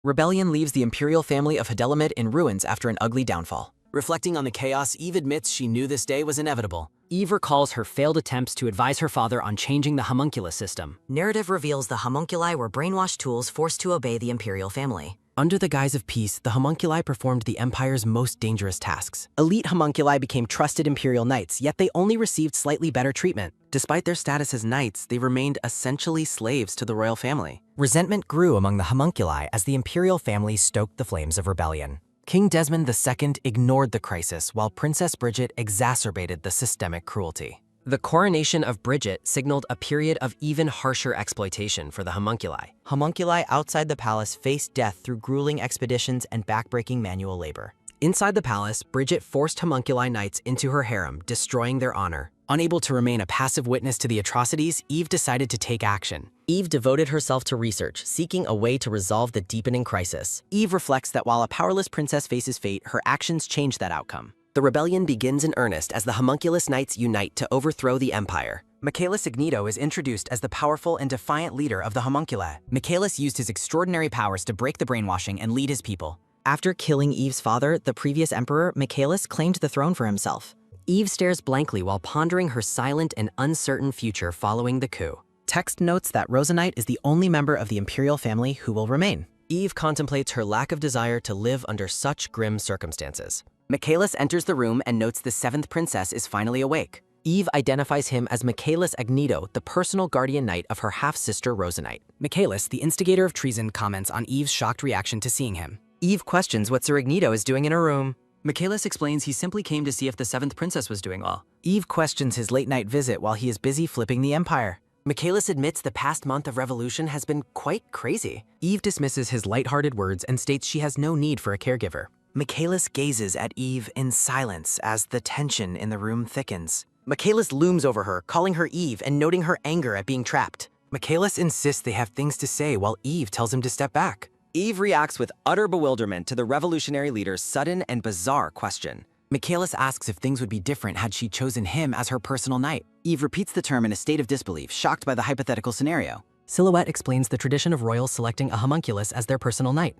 Rebellion leaves the imperial family of Hadelamid in ruins after an ugly downfall. Reflecting on the chaos, Eve admits she knew this day was inevitable. Eve recalls her failed attempts to advise her father on changing the homunculus system. Narrative reveals the homunculi were brainwashed tools forced to obey the imperial family. Under the guise of peace, the homunculi performed the Empire's most dangerous tasks. Elite homunculi became trusted imperial knights, yet they only received slightly better treatment. Despite their status as knights, they remained essentially slaves to the royal family. Resentment grew among the homunculi as the imperial family stoked the flames of rebellion. King Desmond II ignored the crisis, while Princess Bridget exacerbated the systemic cruelty. The coronation of Bridget signaled a period of even harsher exploitation for the homunculi. Homunculi outside the palace faced death through grueling expeditions and backbreaking manual labor. Inside the palace, Bridget forced homunculi knights into her harem, destroying their honor. Unable to remain a passive witness to the atrocities, Eve decided to take action. Eve devoted herself to research, seeking a way to resolve the deepening crisis. Eve reflects that while a powerless princess faces fate, her actions change that outcome. The rebellion begins in earnest as the homunculus knights unite to overthrow the empire. Michaelis Agneto is introduced as the powerful and defiant leader of the homunculi. Michaelis used his extraordinary powers to break the brainwashing and lead his people. After killing Eve's father, the previous emperor, Michaelis claimed the throne for himself. Eve stares blankly while pondering her silent and uncertain future following the coup. Text notes that Rosanite is the only member of the imperial family who will remain. Eve contemplates her lack of desire to live under such grim circumstances. Michaelis enters the room and notes the seventh princess is finally awake. Eve identifies him as Michaelis Agneto, the personal guardian knight of her half-sister Rosanite. Michaelis, the instigator of treason, comments on Eve's shocked reaction to seeing him. Eve questions what Sir Agneto is doing in her room. Michaelis explains he simply came to see if the seventh princess was doing well. Eve questions his late-night visit while he is busy flipping the empire. Michaelis admits the past month of revolution has been quite crazy. Eve dismisses his lighthearted words and states she has no need for a caregiver. Michaelis gazes at Eve in silence as the tension in the room thickens. Michaelis looms over her, calling her Eve and noting her anger at being trapped. Michaelis insists they have things to say while Eve tells him to step back. Eve reacts with utter bewilderment to the revolutionary leader's sudden and bizarre question. Michaelis asks if things would be different had she chosen him as her personal knight. Eve repeats the term in a state of disbelief, shocked by the hypothetical scenario. Silhouette explains the tradition of royals selecting a homunculus as their personal knight.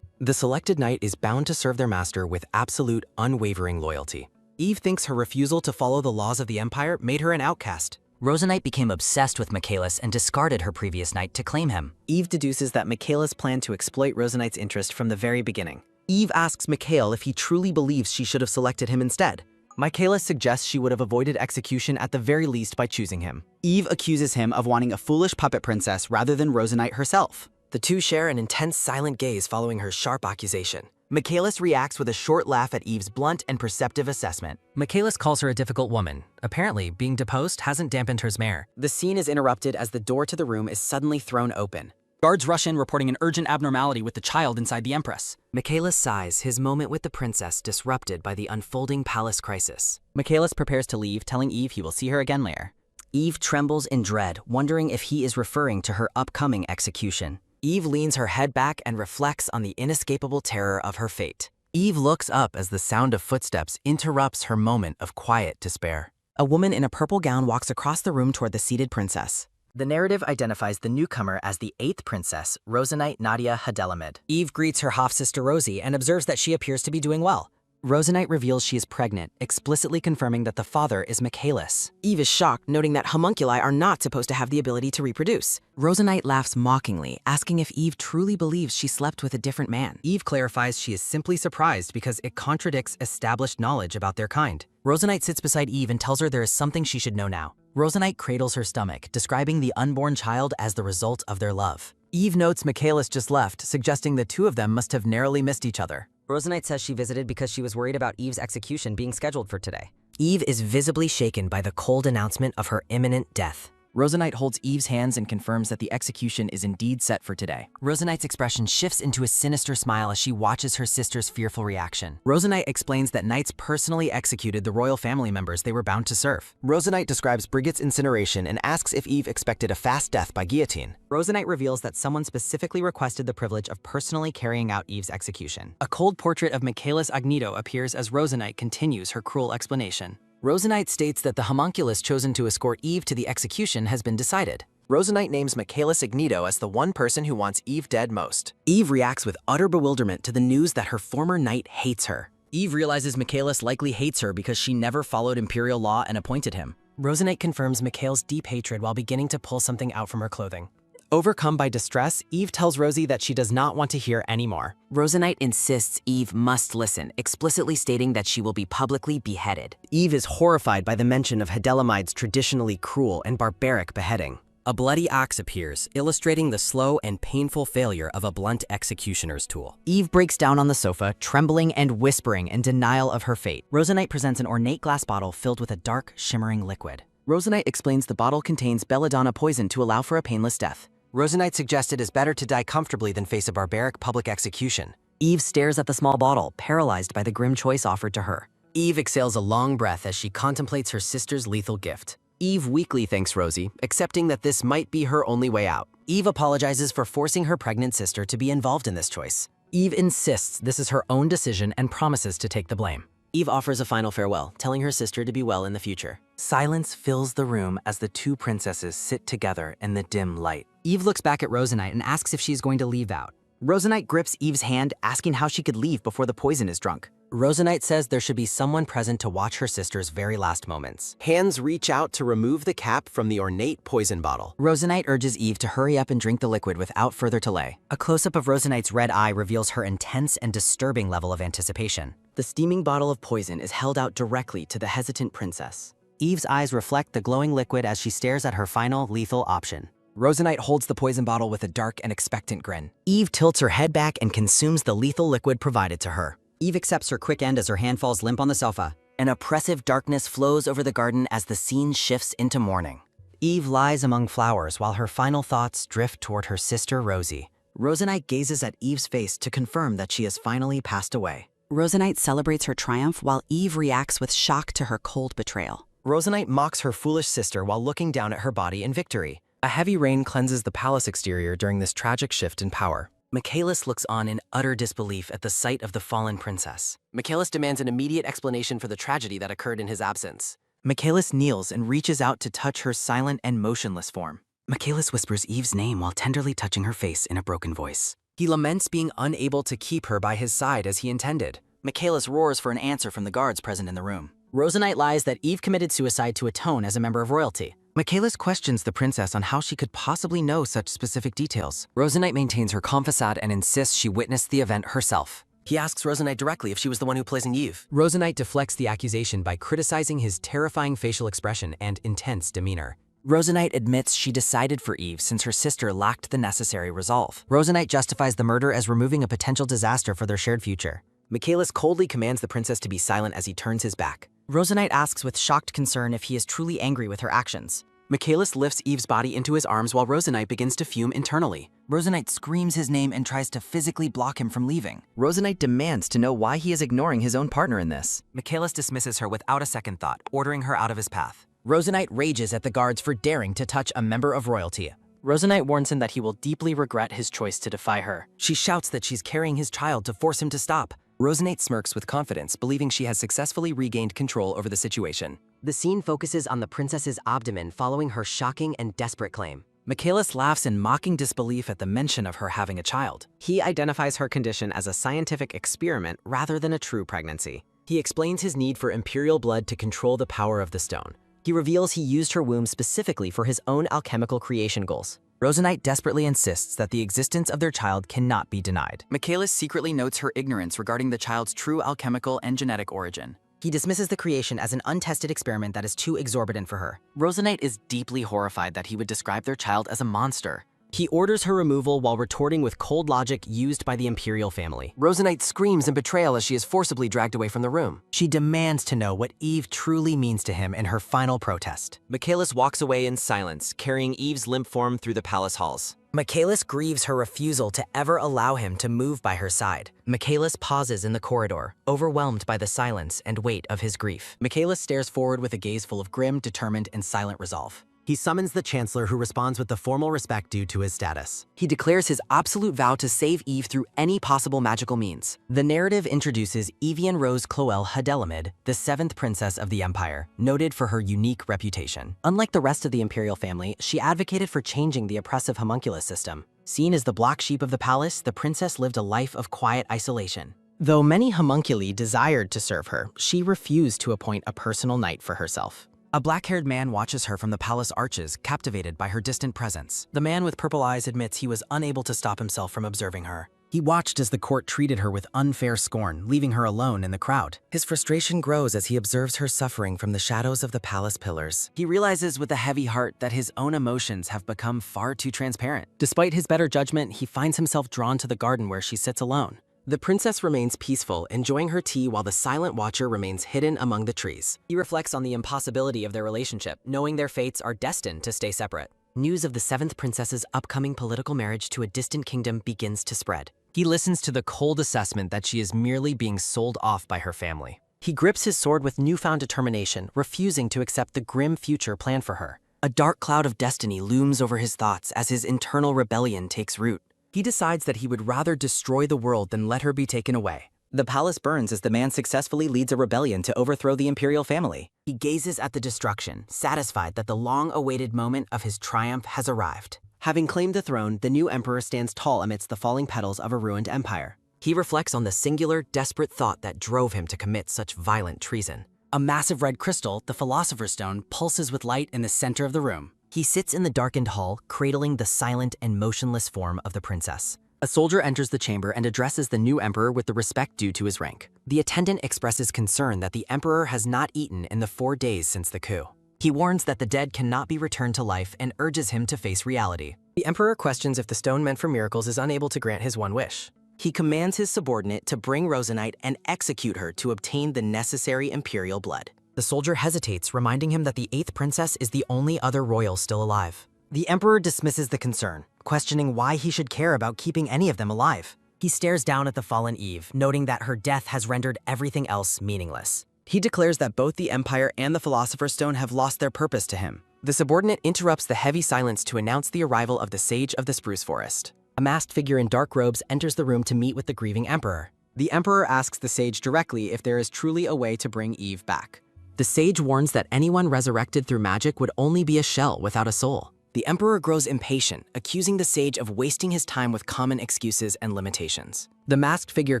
The selected knight is bound to serve their master with absolute, unwavering loyalty. Eve thinks her refusal to follow the laws of the empire made her an outcast. Rosanite became obsessed with Michaelis and discarded her previous knight to claim him. Eve deduces that Michaelis planned to exploit Rosanite's interest from the very beginning. Eve asks Michael if he truly believes she should have selected him instead. Michaelis suggests she would have avoided execution at the very least by choosing him. Eve accuses him of wanting a foolish puppet princess rather than Rosanite herself. The two share an intense silent gaze following her sharp accusation. Michaelis reacts with a short laugh at Eve's blunt and perceptive assessment. Michaelis calls her a difficult woman. Apparently, being deposed hasn't dampened her smear. The scene is interrupted as the door to the room is suddenly thrown open. Guards rush in, reporting an urgent abnormality with the child inside the Empress. Michaelis sighs, his moment with the princess disrupted by the unfolding palace crisis. Michaelis prepares to leave, telling Eve he will see her again later. Eve trembles in dread, wondering if he is referring to her upcoming execution. Eve leans her head back and reflects on the inescapable terror of her fate. Eve looks up as the sound of footsteps interrupts her moment of quiet despair. A woman in a purple gown walks across the room toward the seated princess. The narrative identifies the newcomer as the eighth princess, Rosanite Nadia Hadelamid. Eve greets her half-sister Rosie and observes that she appears to be doing well. Rosanite reveals she is pregnant, explicitly confirming that the father is Michaelis. Eve is shocked, noting that homunculi are not supposed to have the ability to reproduce. Rosanite laughs mockingly, asking if Eve truly believes she slept with a different man. Eve clarifies she is simply surprised because it contradicts established knowledge about their kind. Rosanite sits beside Eve and tells her there is something she should know now. Rosanite cradles her stomach, describing the unborn child as the result of their love. Eve notes Michaelis just left, suggesting the two of them must have narrowly missed each other. Rosanite says she visited because she was worried about Eve's execution being scheduled for today. Eve is visibly shaken by the cold announcement of her imminent death. Rosanite holds Eve's hands and confirms that the execution is indeed set for today. Rosanite's expression shifts into a sinister smile as she watches her sister's fearful reaction. Rosanite explains that knights personally executed the royal family members they were bound to serve. Rosanite describes Brigitte's incineration and asks if Eve expected a fast death by guillotine. Rosanite reveals that someone specifically requested the privilege of personally carrying out Eve's execution. A cold portrait of Michaelis Agneto appears as Rosanite continues her cruel explanation. Rosanite states that the homunculus chosen to escort Eve to the execution has been decided. Rosanite names Michaelis Ignito as the one person who wants Eve dead most. Eve reacts with utter bewilderment to the news that her former knight hates her. Eve realizes Michaelis likely hates her because she never followed imperial law and appointed him. Rosanite confirms Mikhail's deep hatred while beginning to pull something out from her clothing. Overcome by distress, Eve tells Rosie that she does not want to hear anymore. Rosanite insists Eve must listen, explicitly stating that she will be publicly beheaded. Eve is horrified by the mention of Hedelamide's traditionally cruel and barbaric beheading. A bloody axe appears, illustrating the slow and painful failure of a blunt executioner's tool. Eve breaks down on the sofa, trembling and whispering in denial of her fate. Rosanite presents an ornate glass bottle filled with a dark, shimmering liquid. Rosanite explains the bottle contains belladonna poison to allow for a painless death. Rosanite suggests it is better to die comfortably than face a barbaric public execution. Eve stares at the small bottle, paralyzed by the grim choice offered to her. Eve exhales a long breath as she contemplates her sister's lethal gift. Eve weakly thanks Rosie, accepting that this might be her only way out. Eve apologizes for forcing her pregnant sister to be involved in this choice. Eve insists this is her own decision and promises to take the blame. Eve offers a final farewell, telling her sister to be well in the future. Silence fills the room as the two princesses sit together in the dim light. Eve looks back at Rosanite and asks if she's going to leave out. Rosanite grips Eve's hand, asking how she could leave before the poison is drunk. Rosanite says there should be someone present to watch her sister's very last moments. Hands reach out to remove the cap from the ornate poison bottle. Rosanite urges Eve to hurry up and drink the liquid without further delay. A close-up of Rosanite's red eye reveals her intense and disturbing level of anticipation. The steaming bottle of poison is held out directly to the hesitant princess. Eve's eyes reflect the glowing liquid as she stares at her final lethal option. Rosanite holds the poison bottle with a dark and expectant grin. Eve tilts her head back and consumes the lethal liquid provided to her. Eve accepts her quick end as her hand falls limp on the sofa. An oppressive darkness flows over the garden as the scene shifts into morning. Eve lies among flowers while her final thoughts drift toward her sister Rosie. Rosanite gazes at Eve's face to confirm that she has finally passed away. Rosanite celebrates her triumph while Eve reacts with shock to her cold betrayal. Rosanite mocks her foolish sister while looking down at her body in victory. A heavy rain cleanses the palace exterior during this tragic shift in power. Michaelis looks on in utter disbelief at the sight of the fallen princess. Michaelis demands an immediate explanation for the tragedy that occurred in his absence. Michaelis kneels and reaches out to touch her silent and motionless form. Michaelis whispers Eve's name while tenderly touching her face in a broken voice. He laments being unable to keep her by his side as he intended. Michaelis roars for an answer from the guards present in the room. Rosanite lies that Eve committed suicide to atone as a member of royalty. Michaelis questions the princess on how she could possibly know such specific details. Rosanite maintains her confessade and insists she witnessed the event herself. He asks Rosanite directly if she was the one who poisoned Eve. Rosanite deflects the accusation by criticizing his terrifying facial expression and intense demeanor. Rosanite admits she decided for Eve since her sister lacked the necessary resolve. Rosanite justifies the murder as removing a potential disaster for their shared future. Michaelis coldly commands the princess to be silent as he turns his back. Rosanite asks with shocked concern if he is truly angry with her actions. Michaelis lifts Eve's body into his arms while Rosanite begins to fume internally. Rosanite screams his name and tries to physically block him from leaving. Rosanite demands to know why he is ignoring his own partner in this. Michaelis dismisses her without a second thought, ordering her out of his path. Rosanite rages at the guards for daring to touch a member of royalty. Rosanite warns him that he will deeply regret his choice to defy her. She shouts that she's carrying his child to force him to stop. Rosanite smirks with confidence, believing she has successfully regained control over the situation. The scene focuses on the princess's abdomen following her shocking and desperate claim. Michaelis laughs in mocking disbelief at the mention of her having a child. He identifies her condition as a scientific experiment rather than a true pregnancy. He explains his need for imperial blood to control the power of the stone. He reveals he used her womb specifically for his own alchemical creation goals. Rosanite desperately insists that the existence of their child cannot be denied. Michaelis secretly notes her ignorance regarding the child's true alchemical and genetic origin. He dismisses the creation as an untested experiment that is too exorbitant for her. Rosanite is deeply horrified that he would describe their child as a monster. He orders her removal while retorting with cold logic used by the imperial family. Rosanite screams in betrayal as she is forcibly dragged away from the room. She demands to know what Eve truly means to him in her final protest. Michaelis walks away in silence, carrying Eve's limp form through the palace halls. Michaelis grieves her refusal to ever allow him to move by her side. Michaelis pauses in the corridor, overwhelmed by the silence and weight of his grief. Michaelis stares forward with a gaze full of grim, determined, and silent resolve. He summons the Chancellor, who responds with the formal respect due to his status. He declares his absolute vow to save Eve through any possible magical means. The narrative introduces Evian Rose Cloel Hadelamid, the 7th princess of the Empire, noted for her unique reputation. Unlike the rest of the imperial family, she advocated for changing the oppressive homunculus system. Seen as the black sheep of the palace, the princess lived a life of quiet isolation. Though many homunculi desired to serve her, she refused to appoint a personal knight for herself. A black-haired man watches her from the palace arches, captivated by her distant presence. The man with purple eyes admits he was unable to stop himself from observing her. He watched as the court treated her with unfair scorn, leaving her alone in the crowd. His frustration grows as he observes her suffering from the shadows of the palace pillars. He realizes with a heavy heart that his own emotions have become far too transparent. Despite his better judgment, he finds himself drawn to the garden where she sits alone. The princess remains peaceful, enjoying her tea while the silent watcher remains hidden among the trees. He reflects on the impossibility of their relationship, knowing their fates are destined to stay separate. News of the 7th princess's upcoming political marriage to a distant kingdom begins to spread. He listens to the cold assessment that she is merely being sold off by her family. He grips his sword with newfound determination, refusing to accept the grim future planned for her. A dark cloud of destiny looms over his thoughts as his internal rebellion takes root. He decides that he would rather destroy the world than let her be taken away. The palace burns as the man successfully leads a rebellion to overthrow the imperial family. He gazes at the destruction, satisfied that the long-awaited moment of his triumph has arrived. Having claimed the throne, the new emperor stands tall amidst the falling petals of a ruined empire. He reflects on the singular, desperate thought that drove him to commit such violent treason. A massive red crystal, the Philosopher's Stone, pulses with light in the center of the room. He sits in the darkened hall, cradling the silent and motionless form of the princess. A soldier enters the chamber and addresses the new emperor with the respect due to his rank. The attendant expresses concern that the emperor has not eaten in the 4 days since the coup. He warns that the dead cannot be returned to life and urges him to face reality. The emperor questions if the stone meant for miracles is unable to grant his one wish. He commands his subordinate to bring Rosanite and execute her to obtain the necessary imperial blood. The soldier hesitates, reminding him that the 8th princess is the only other royal still alive. The emperor dismisses the concern, questioning why he should care about keeping any of them alive. He stares down at the fallen Eve, noting that her death has rendered everything else meaningless. He declares that both the Empire and the Philosopher's Stone have lost their purpose to him. The subordinate interrupts the heavy silence to announce the arrival of the Sage of the Spruce Forest. A masked figure in dark robes enters the room to meet with the grieving emperor. The emperor asks the sage directly if there is truly a way to bring Eve back. The sage warns that anyone resurrected through magic would only be a shell without a soul. The emperor grows impatient, accusing the sage of wasting his time with common excuses and limitations. The masked figure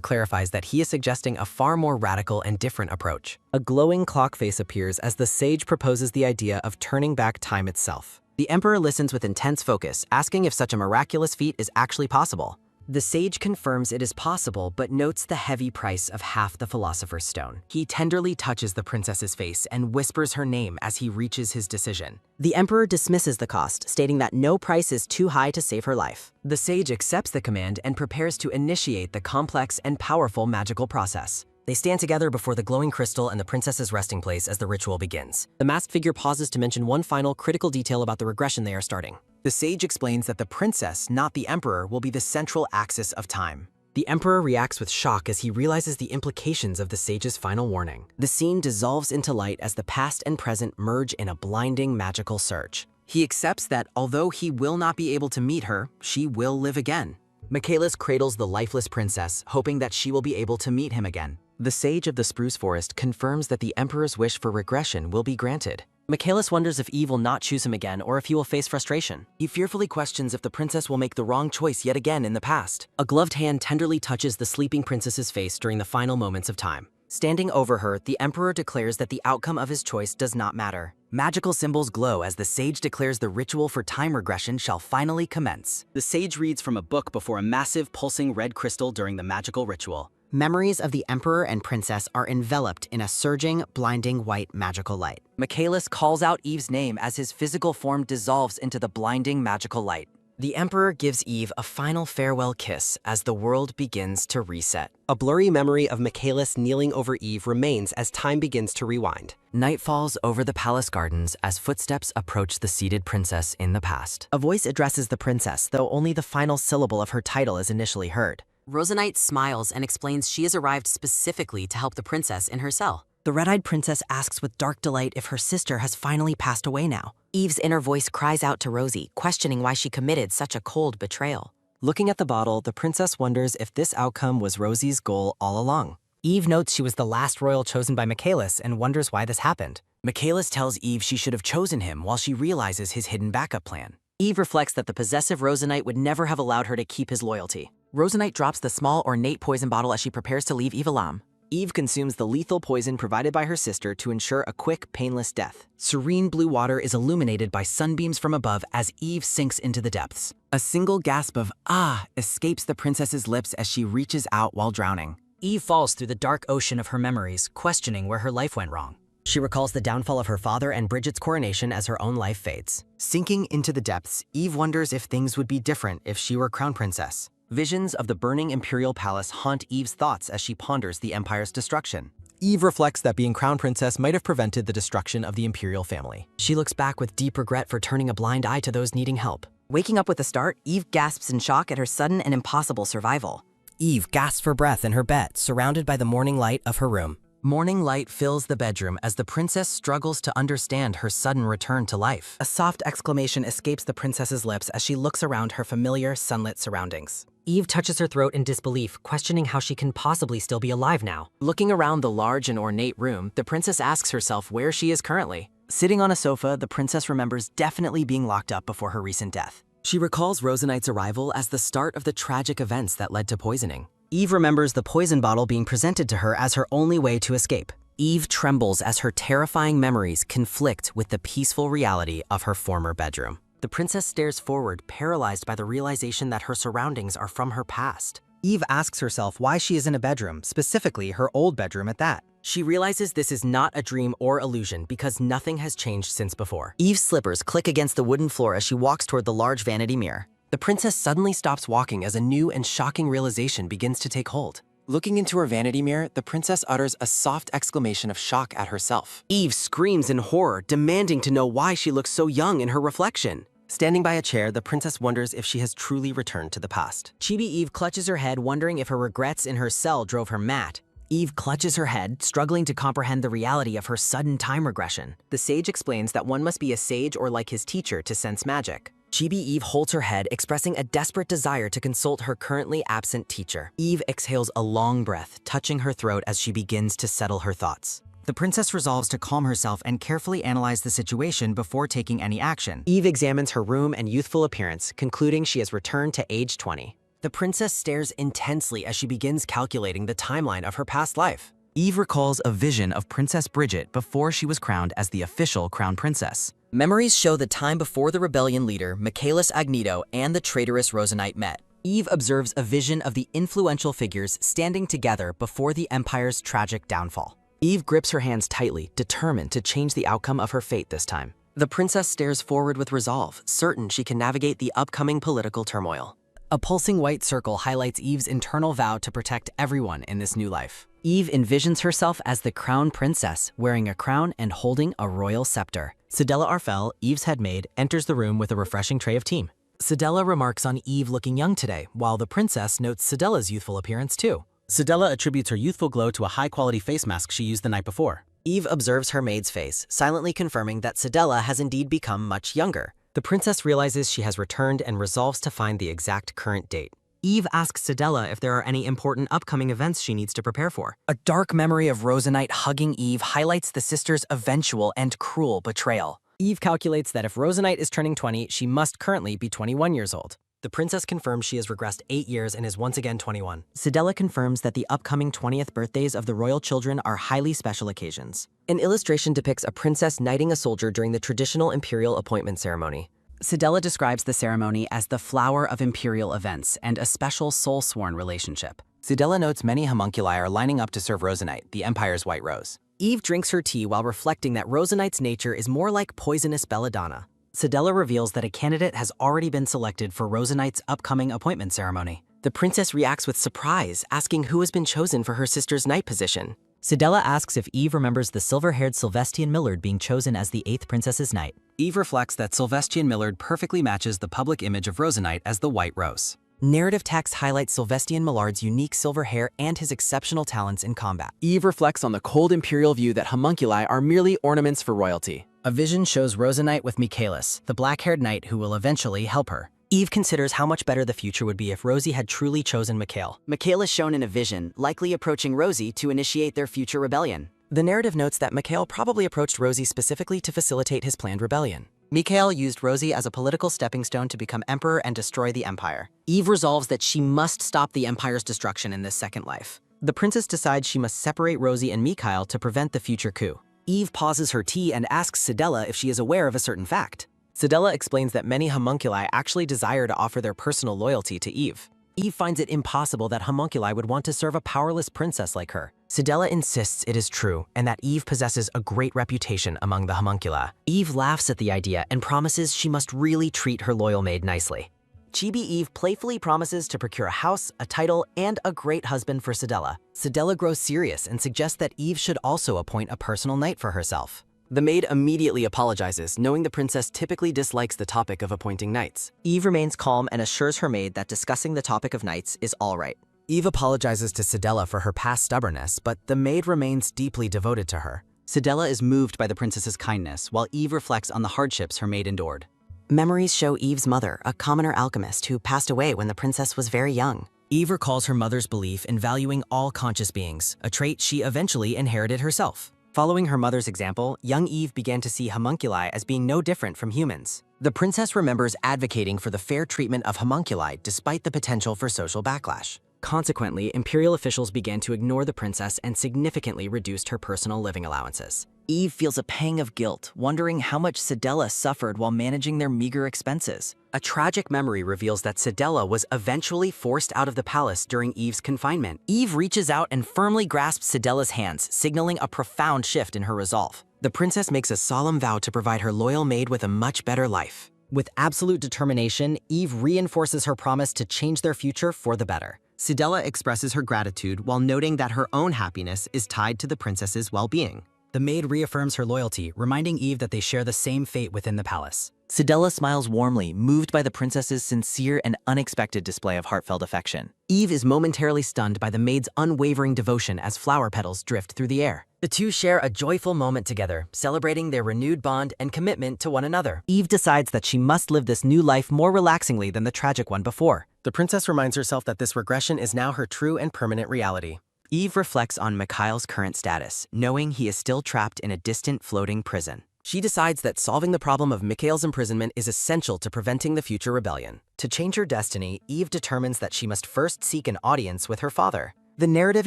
clarifies that he is suggesting a far more radical and different approach. A glowing clock face appears as the sage proposes the idea of turning back time itself. The emperor listens with intense focus, asking if such a miraculous feat is actually possible. The sage confirms it is possible, but notes the heavy price of half the Philosopher's Stone. He tenderly touches the princess's face and whispers her name as he reaches his decision. The emperor dismisses the cost, stating that no price is too high to save her life. The sage accepts the command and prepares to initiate the complex and powerful magical process. They stand together before the glowing crystal and the princess's resting place as the ritual begins. The masked figure pauses to mention one final critical detail about the regression they are starting. The sage explains that the princess, not the emperor, will be the central axis of time. The emperor reacts with shock as he realizes the implications of the sage's final warning. The scene dissolves into light as the past and present merge in a blinding magical surge. He accepts that although he will not be able to meet her, she will live again. Michaelis cradles the lifeless princess, hoping that she will be able to meet him again. The sage of the Spruce Forest confirms that the emperor's wish for regression will be granted. Michaelis wonders if Eve will not choose him again or if he will face frustration. He fearfully questions if the princess will make the wrong choice yet again in the past. A gloved hand tenderly touches the sleeping princess's face during the final moments of time. Standing over her, the emperor declares that the outcome of his choice does not matter. Magical symbols glow as the sage declares the ritual for time regression shall finally commence. The sage reads from a book before a massive pulsing red crystal during the magical ritual. Memories of the emperor and princess are enveloped in a surging, blinding white magical light. Michaelis calls out Eve's name as his physical form dissolves into the blinding magical light. The emperor gives Eve a final farewell kiss as the world begins to reset. A blurry memory of Michaelis kneeling over Eve remains as time begins to rewind. Night falls over the palace gardens as footsteps approach the seated princess in the past. A voice addresses the princess, though only the final syllable of her title is initially heard. Rosanite smiles and explains she has arrived specifically to help the princess in her cell. The red-eyed princess asks with dark delight if her sister has finally passed away now. Eve's inner voice cries out to Rosie, questioning why she committed such a cold betrayal. Looking at the bottle, the princess wonders if this outcome was Rosie's goal all along. Eve notes she was the last royal chosen by Michaelis and wonders why this happened. Michaelis tells Eve she should have chosen him while she realizes his hidden backup plan. Eve reflects that the possessive Rosenite would never have allowed her to keep his loyalty. Rosenite drops the small ornate poison bottle as she prepares to leave Eve alone. Eve consumes the lethal poison provided by her sister to ensure a quick, painless death. Serene blue water is illuminated by sunbeams from above as Eve sinks into the depths. A single gasp of "ah" escapes the princess's lips as she reaches out while drowning. Eve falls through the dark ocean of her memories, questioning where her life went wrong. She recalls the downfall of her father and Bridget's coronation as her own life fades. Sinking into the depths, Eve wonders if things would be different if she were crown princess. Visions of the burning imperial palace haunt Eve's thoughts as she ponders the empire's destruction. Eve reflects that being crown princess might have prevented the destruction of the imperial family. She looks back with deep regret for turning a blind eye to those needing help. Waking up with a start, Eve gasps in shock at her sudden and impossible survival. Eve gasps for breath in her bed, surrounded by the morning light of her room. Morning light fills the bedroom as the princess struggles to understand her sudden return to life. A soft exclamation escapes the princess's lips as she looks around her familiar, sunlit surroundings. Eve touches her throat in disbelief, questioning how she can possibly still be alive now. Looking around the large and ornate room, the princess asks herself where she is currently. Sitting on a sofa, the princess remembers definitely being locked up before her recent death. She recalls Rosenite's arrival as the start of the tragic events that led to poisoning. Eve remembers the poison bottle being presented to her as her only way to escape. Eve trembles as her terrifying memories conflict with the peaceful reality of her former bedroom. The princess stares forward, paralyzed by the realization that her surroundings are from her past. Eve asks herself why she is in a bedroom, specifically her old bedroom at that. She realizes this is not a dream or illusion because nothing has changed since before. Eve's slippers click against the wooden floor as she walks toward the large vanity mirror. The princess suddenly stops walking as a new and shocking realization begins to take hold. Looking into her vanity mirror, the princess utters a soft exclamation of shock at herself. Eve screams in horror, demanding to know why she looks so young in her reflection. Standing by a chair, the princess wonders if she has truly returned to the past. Chibi Eve clutches her head, wondering if her regrets in her cell drove her mad. Eve clutches her head, struggling to comprehend the reality of her sudden time regression. The sage explains that one must be a sage or like his teacher to sense magic. Chibi Eve holds her head, expressing a desperate desire to consult her currently absent teacher. Eve exhales a long breath, touching her throat as she begins to settle her thoughts. The princess resolves to calm herself and carefully analyze the situation before taking any action. Eve examines her room and youthful appearance, concluding she has returned to age 20. The princess stares intensely as she begins calculating the timeline of her past life. Eve recalls a vision of Princess Bridget before she was crowned as the official crown princess. Memories show the time before the rebellion leader, Michaelis Agneto, and the traitorous Rosenite met. Eve observes a vision of the influential figures standing together before the Empire's tragic downfall. Eve grips her hands tightly, determined to change the outcome of her fate this time. The princess stares forward with resolve, certain she can navigate the upcoming political turmoil. A pulsing white circle highlights Eve's internal vow to protect everyone in this new life. Eve envisions herself as the crown princess, wearing a crown and holding a royal scepter. Sedella Arfel, Eve's head maid, enters the room with a refreshing tray of tea. Sedella remarks on Eve looking young today, while the princess notes Sedella's youthful appearance too. Sedella attributes her youthful glow to a high-quality face mask she used the night before. Eve observes her maid's face, silently confirming that Sedella has indeed become much younger. The princess realizes she has returned and resolves to find the exact current date. Eve asks Sedella if there are any important upcoming events she needs to prepare for. A dark memory of Rosenite hugging Eve highlights the sister's eventual and cruel betrayal. Eve calculates that if Rosenite is turning 20, she must currently be 21 years old. The princess confirms she has regressed 8 years and is once again 21. Sedella confirms that the upcoming 20th birthdays of the royal children are highly special occasions. An illustration depicts a princess knighting a soldier during the traditional imperial appointment ceremony. Sedella describes the ceremony as the flower of imperial events and a special soul-sworn relationship. Sedella notes many homunculi are lining up to serve Rosenite, the Empire's white rose. Eve drinks her tea while reflecting that Rosenite's nature is more like poisonous belladonna. Sedella reveals that a candidate has already been selected for Rosenite's upcoming appointment ceremony. The princess reacts with surprise, asking who has been chosen for her sister's knight position. Sedella asks if Eve remembers the silver-haired Sylvestian Millard being chosen as the 8th princess's knight. Eve reflects that Sylvestian Millard perfectly matches the public image of Rosenite as the white rose. Narrative text highlights Sylvestian Millard's unique silver hair and his exceptional talents in combat. Eve reflects on the cold imperial view that homunculi are merely ornaments for royalty. A vision shows Rosanite with Michaelis, the black-haired knight who will eventually help her. Eve considers how much better the future would be if Rosie had truly chosen Mikhail. Mikhail is shown in a vision, likely approaching Rosie to initiate their future rebellion. The narrative notes that Mikhail probably approached Rosie specifically to facilitate his planned rebellion. Mikhail used Rosie as a political stepping stone to become emperor and destroy the empire. Eve resolves that she must stop the empire's destruction in this second life. The princess decides she must separate Rosie and Mikhail to prevent the future coup. Eve pauses her tea and asks Sidella if she is aware of a certain fact. Sidella explains that many homunculi actually desire to offer their personal loyalty to Eve. Eve finds it impossible that homunculi would want to serve a powerless princess like her. Sidella insists it is true and that Eve possesses a great reputation among the homunculi. Eve laughs at the idea and promises she must really treat her loyal maid nicely. Chibi Eve playfully promises to procure a house, a title, and a great husband for Sidella. Sidella grows serious and suggests that Eve should also appoint a personal knight for herself. The maid immediately apologizes, knowing the princess typically dislikes the topic of appointing knights. Eve remains calm and assures her maid that discussing the topic of knights is all right. Eve apologizes to Sidella for her past stubbornness, but the maid remains deeply devoted to her. Sidella is moved by the princess's kindness, while Eve reflects on the hardships her maid endured. Memories show Eve's mother, a commoner alchemist who passed away when the princess was very young. Eve recalls her mother's belief in valuing all conscious beings, a trait she eventually inherited herself. Following her mother's example, young Eve began to see homunculi as being no different from humans. The princess remembers advocating for the fair treatment of homunculi despite the potential for social backlash. Consequently, imperial officials began to ignore the princess and significantly reduced her personal living allowances. Eve feels a pang of guilt, wondering how much Sidella suffered while managing their meager expenses. A tragic memory reveals that Sidella was eventually forced out of the palace during Eve's confinement. Eve reaches out and firmly grasps Sidella's hands, signaling a profound shift in her resolve. The princess makes a solemn vow to provide her loyal maid with a much better life. With absolute determination, Eve reinforces her promise to change their future for the better. Sidella expresses her gratitude while noting that her own happiness is tied to the princess's well-being. The maid reaffirms her loyalty, reminding Eve that they share the same fate within the palace. Sidella smiles warmly, moved by the princess's sincere and unexpected display of heartfelt affection. Eve is momentarily stunned by the maid's unwavering devotion as flower petals drift through the air. The two share a joyful moment together, celebrating their renewed bond and commitment to one another. Eve decides that she must live this new life more relaxingly than the tragic one before. The princess reminds herself that this regression is now her true and permanent reality. Eve reflects on Mikhail's current status, knowing he is still trapped in a distant floating prison. She decides that solving the problem of Mikhail's imprisonment is essential to preventing the future rebellion. To change her destiny, Eve determines that she must first seek an audience with her father. The narrative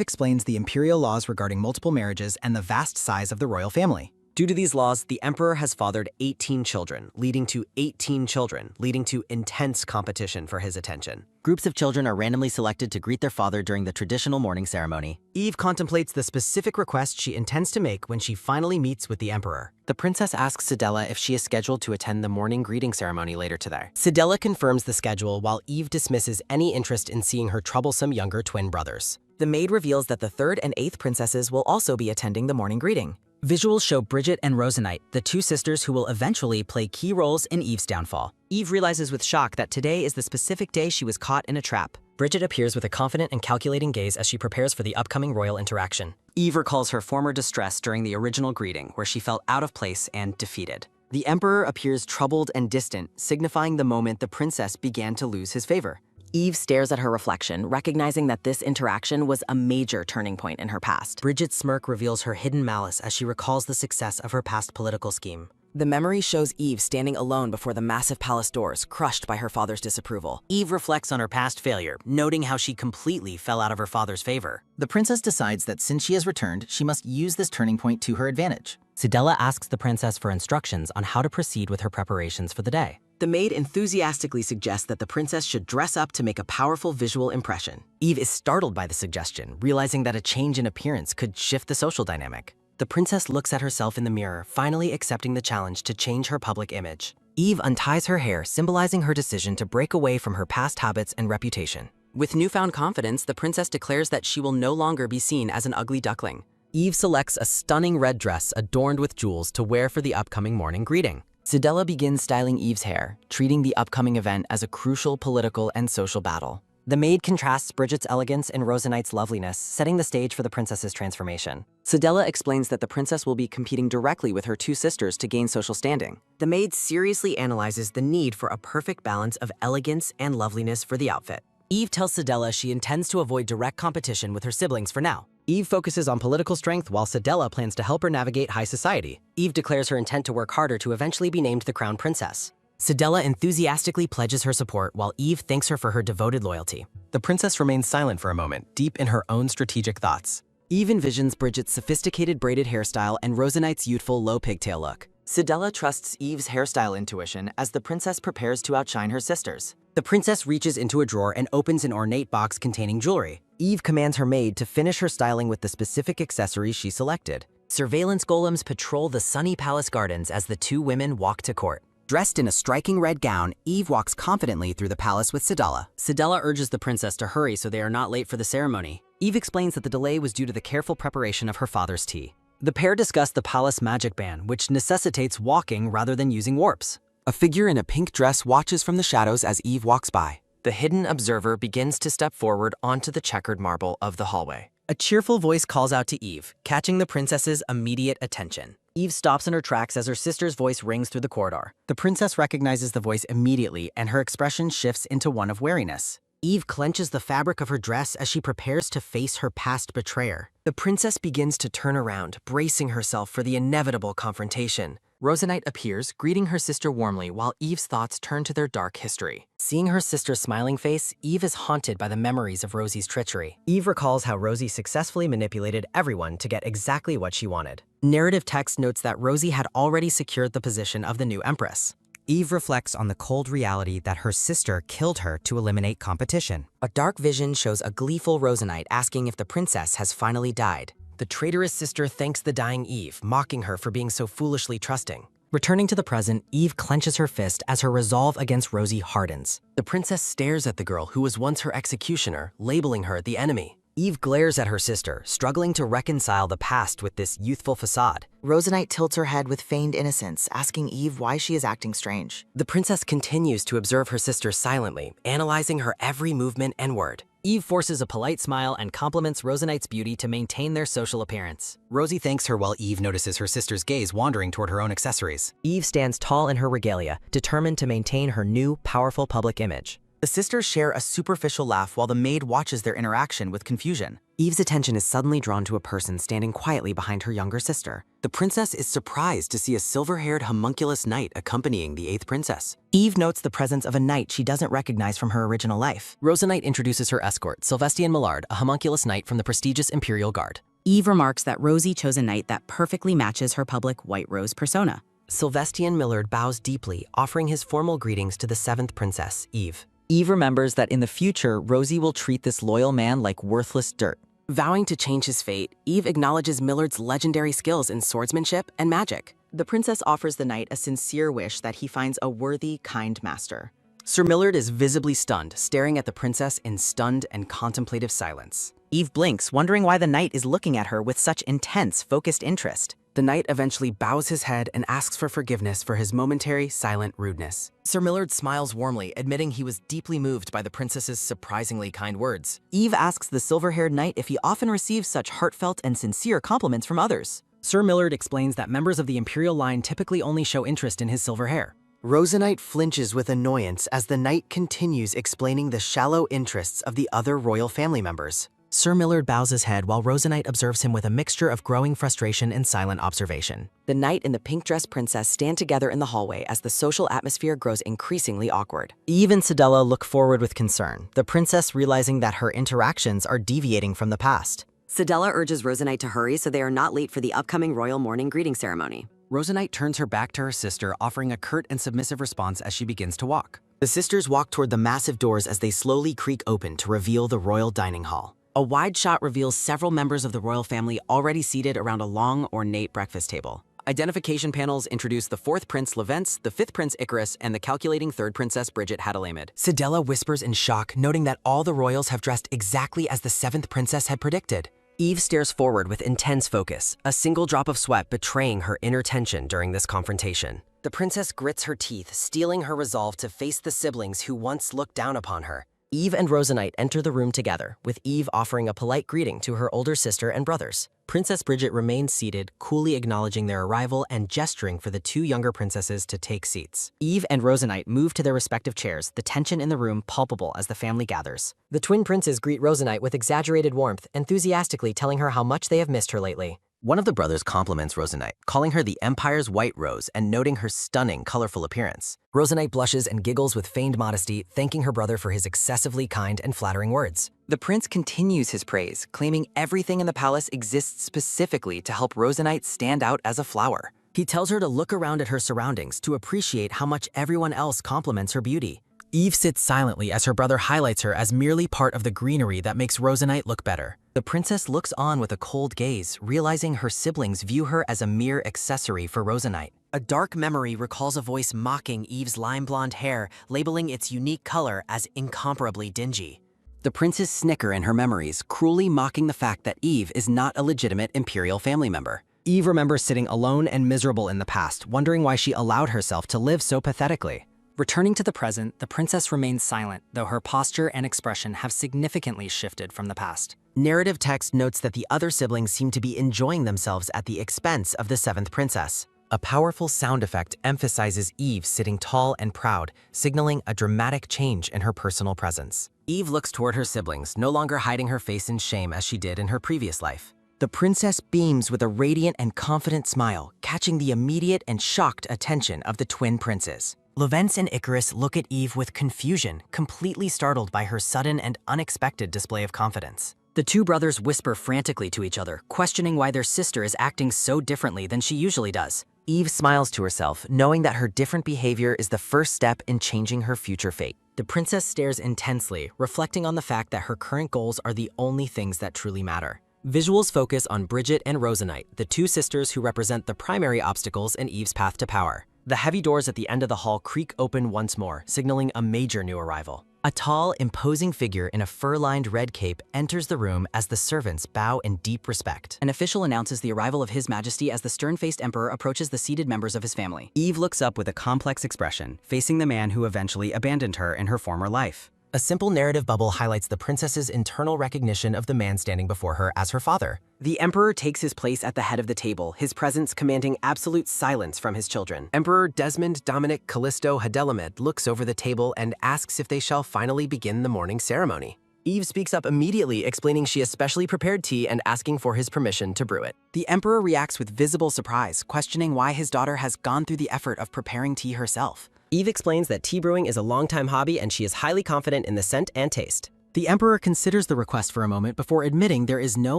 explains the imperial laws regarding multiple marriages and the vast size of the royal family. Due to these laws, the emperor has fathered 18 children, leading to intense competition for his attention. Groups of children are randomly selected to greet their father during the traditional morning ceremony. Eve contemplates the specific request she intends to make when she finally meets with the emperor. The princess asks Sidella if she is scheduled to attend the morning greeting ceremony later today. Sidella confirms the schedule while Eve dismisses any interest in seeing her troublesome younger twin brothers. The maid reveals that the 3rd and 8th princesses will also be attending the morning greeting. Visuals show Bridget and Rosanite, the two sisters who will eventually play key roles in Eve's downfall. Eve realizes with shock that today is the specific day she was caught in a trap. Bridget appears with a confident and calculating gaze as she prepares for the upcoming royal interaction. Eve recalls her former distress during the original greeting, where she felt out of place and defeated. The emperor appears troubled and distant, signifying the moment the princess began to lose his favor. Eve stares at her reflection, recognizing that this interaction was a major turning point in her past. Bridget's smirk reveals her hidden malice as she recalls the success of her past political scheme. The memory shows Eve standing alone before the massive palace doors, crushed by her father's disapproval. Eve reflects on her past failure, noting how she completely fell out of her father's favor. The princess decides that since she has returned, she must use this turning point to her advantage. Sidella asks the princess for instructions on how to proceed with her preparations for the day. The maid enthusiastically suggests that the princess should dress up to make a powerful visual impression. Eve is startled by the suggestion, realizing that a change in appearance could shift the social dynamic. The princess looks at herself in the mirror, finally accepting the challenge to change her public image. Eve unties her hair, symbolizing her decision to break away from her past habits and reputation. With newfound confidence, the princess declares that she will no longer be seen as an ugly duckling. Eve selects a stunning red dress adorned with jewels to wear for the upcoming morning greeting. Sidella begins styling Eve's hair, treating the upcoming event as a crucial political and social battle. The maid contrasts Bridget's elegance and Rosanite's loveliness, setting the stage for the princess's transformation. Sedella explains that the princess will be competing directly with her two sisters to gain social standing. The maid seriously analyzes the need for a perfect balance of elegance and loveliness for the outfit. Eve tells Sedella she intends to avoid direct competition with her siblings for now. Eve focuses on political strength while Sedella plans to help her navigate high society. Eve declares her intent to work harder to eventually be named the crown princess. Sedella enthusiastically pledges her support while Eve thanks her for her devoted loyalty. The princess remains silent for a moment, deep in her own strategic thoughts. Eve envisions Bridget's sophisticated braided hairstyle and Rosanite's youthful low pigtail look. Sedella trusts Eve's hairstyle intuition as the princess prepares to outshine her sisters. The princess reaches into a drawer and opens an ornate box containing jewelry. Eve commands her maid to finish her styling with the specific accessories she selected. Surveillance golems patrol the sunny palace gardens as the two women walk to court. Dressed in a striking red gown, Eve walks confidently through the palace with Sedella. Sedella urges the princess to hurry so they are not late for the ceremony. Eve explains that the delay was due to the careful preparation of her father's tea. The pair discuss the palace magic ban, which necessitates walking rather than using warps. A figure in a pink dress watches from the shadows as Eve walks by. The hidden observer begins to step forward onto the checkered marble of the hallway. A cheerful voice calls out to Eve, catching the princess's immediate attention. Eve stops in her tracks as her sister's voice rings through the corridor. The princess recognizes the voice immediately, and her expression shifts into one of wariness. Eve clenches the fabric of her dress as she prepares to face her past betrayer. The princess begins to turn around, bracing herself for the inevitable confrontation. Rosanite appears, greeting her sister warmly while Eve's thoughts turn to their dark history. Seeing her sister's smiling face, Eve is haunted by the memories of Rosie's treachery. Eve recalls how Rosie successfully manipulated everyone to get exactly what she wanted. Narrative text notes that Rosie had already secured the position of the new empress. Eve reflects on the cold reality that her sister killed her to eliminate competition. A dark vision shows a gleeful Rosanite asking if the princess has finally died. The traitorous sister thanks the dying Eve, mocking her for being so foolishly trusting. Returning to the present, Eve clenches her fist as her resolve against Rosie hardens. The princess stares at the girl who was once her executioner, labeling her the enemy. Eve glares at her sister, struggling to reconcile the past with this youthful facade. Rosanite tilts her head with feigned innocence, asking Eve why she is acting strange. The princess continues to observe her sister silently, analyzing her every movement and word. Eve forces a polite smile and compliments Rosanite's beauty to maintain their social appearance. Rosie thanks her while Eve notices her sister's gaze wandering toward her own accessories. Eve stands tall in her regalia, determined to maintain her new, powerful public image. The sisters share a superficial laugh while the maid watches their interaction with confusion. Eve's attention is suddenly drawn to a person standing quietly behind her younger sister. The princess is surprised to see a silver-haired homunculus knight accompanying the 8th princess. Eve notes the presence of a knight she doesn't recognize from her original life. Rosanite introduces her escort, Sylvestian Millard, a homunculus knight from the prestigious Imperial Guard. Eve remarks that Rosie chose a knight that perfectly matches her public white rose persona. Sylvestian Millard bows deeply, offering his formal greetings to the 7th princess, Eve. Eve remembers that in the future, Rosie will treat this loyal man like worthless dirt. Vowing to change his fate, Eve acknowledges Millard's legendary skills in swordsmanship and magic. The princess offers the knight a sincere wish that he finds a worthy, kind master. Sir Millard is visibly stunned, staring at the princess in stunned and contemplative silence. Eve blinks, wondering why the knight is looking at her with such intense, focused interest. The knight eventually bows his head and asks for forgiveness for his momentary, silent rudeness. Sir Millard smiles warmly, admitting he was deeply moved by the princess's surprisingly kind words. Eve asks the silver-haired knight if he often receives such heartfelt and sincere compliments from others. Sir Millard explains that members of the imperial line typically only show interest in his silver hair. Rosanite flinches with annoyance as the knight continues explaining the shallow interests of the other royal family members. Sir Millard bows his head while Rosanite observes him with a mixture of growing frustration and silent observation. The knight and the pink-dressed princess stand together in the hallway as the social atmosphere grows increasingly awkward. Eve and Sedella look forward with concern, the princess realizing that her interactions are deviating from the past. Sedella urges Rosanite to hurry so they are not late for the upcoming royal morning greeting ceremony. Rosanite turns her back to her sister, offering a curt and submissive response as she begins to walk. The sisters walk toward the massive doors as they slowly creak open to reveal the royal dining hall. A wide shot reveals several members of the royal family already seated around a long, ornate breakfast table. Identification panels introduce the 4th Prince Levence, the 5th Prince Icarus, and the calculating 3rd Princess Bridget Hadalamid. Sedella whispers in shock, noting that all the royals have dressed exactly as the 7th princess had predicted. Eve stares forward with intense focus, a single drop of sweat betraying her inner tension during this confrontation. The princess grits her teeth, steeling her resolve to face the siblings who once looked down upon her. Eve and Rosanite enter the room together, with Eve offering a polite greeting to her older sister and brothers. Princess Bridget remains seated, coolly acknowledging their arrival and gesturing for the two younger princesses to take seats. Eve and Rosanite move to their respective chairs, the tension in the room palpable as the family gathers. The twin princes greet Rosanite with exaggerated warmth, enthusiastically telling her how much they have missed her lately. One of the brothers compliments Rosanite, calling her the Empire's white rose and noting her stunning, colorful appearance. Rosanite blushes and giggles with feigned modesty, thanking her brother for his excessively kind and flattering words. The prince continues his praise, claiming everything in the palace exists specifically to help Rosanite stand out as a flower. He tells her to look around at her surroundings to appreciate how much everyone else compliments her beauty. Eve sits silently as her brother highlights her as merely part of the greenery that makes Rosanite look better. The princess looks on with a cold gaze, realizing her siblings view her as a mere accessory for Rosanite. A dark memory recalls a voice mocking Eve's lime blonde hair, labeling its unique color as incomparably dingy. The princes snicker in her memories, cruelly mocking the fact that Eve is not a legitimate imperial family member. Eve remembers sitting alone and miserable in the past, wondering why she allowed herself to live so pathetically. Returning to the present, the princess remains silent, though her posture and expression have significantly shifted from the past. Narrative text notes that the other siblings seem to be enjoying themselves at the expense of the seventh princess. A powerful sound effect emphasizes Eve sitting tall and proud, signaling a dramatic change in her personal presence. Eve looks toward her siblings, no longer hiding her face in shame as she did in her previous life. The princess beams with a radiant and confident smile, catching the immediate and shocked attention of the twin princes. Lovence and Icarus look at Eve with confusion, completely startled by her sudden and unexpected display of confidence. The two brothers whisper frantically to each other, questioning why their sister is acting so differently than she usually does. Eve smiles to herself, knowing that her different behavior is the first step in changing her future fate. The princess stares intensely, reflecting on the fact that her current goals are the only things that truly matter. Visuals focus on Bridget and Rosanite, the two sisters who represent the primary obstacles in Eve's path to power. The heavy doors at the end of the hall creak open once more, signaling a major new arrival. A tall, imposing figure in a fur-lined red cape enters the room as the servants bow in deep respect. An official announces the arrival of His Majesty as the stern-faced emperor approaches the seated members of his family. Eve looks up with a complex expression, facing the man who eventually abandoned her in her former life. A simple narrative bubble highlights the princess's internal recognition of the man standing before her as her father. The emperor takes his place at the head of the table, his presence commanding absolute silence from his children. Emperor Desmond Dominic Callisto Hadelamed looks over the table and asks if they shall finally begin the morning ceremony. Eve speaks up immediately, explaining she has specially prepared tea and asking for his permission to brew it. The emperor reacts with visible surprise, questioning why his daughter has gone through the effort of preparing tea herself. Eve explains that tea brewing is a long-time hobby and she is highly confident in the scent and taste. The emperor considers the request for a moment before admitting there is no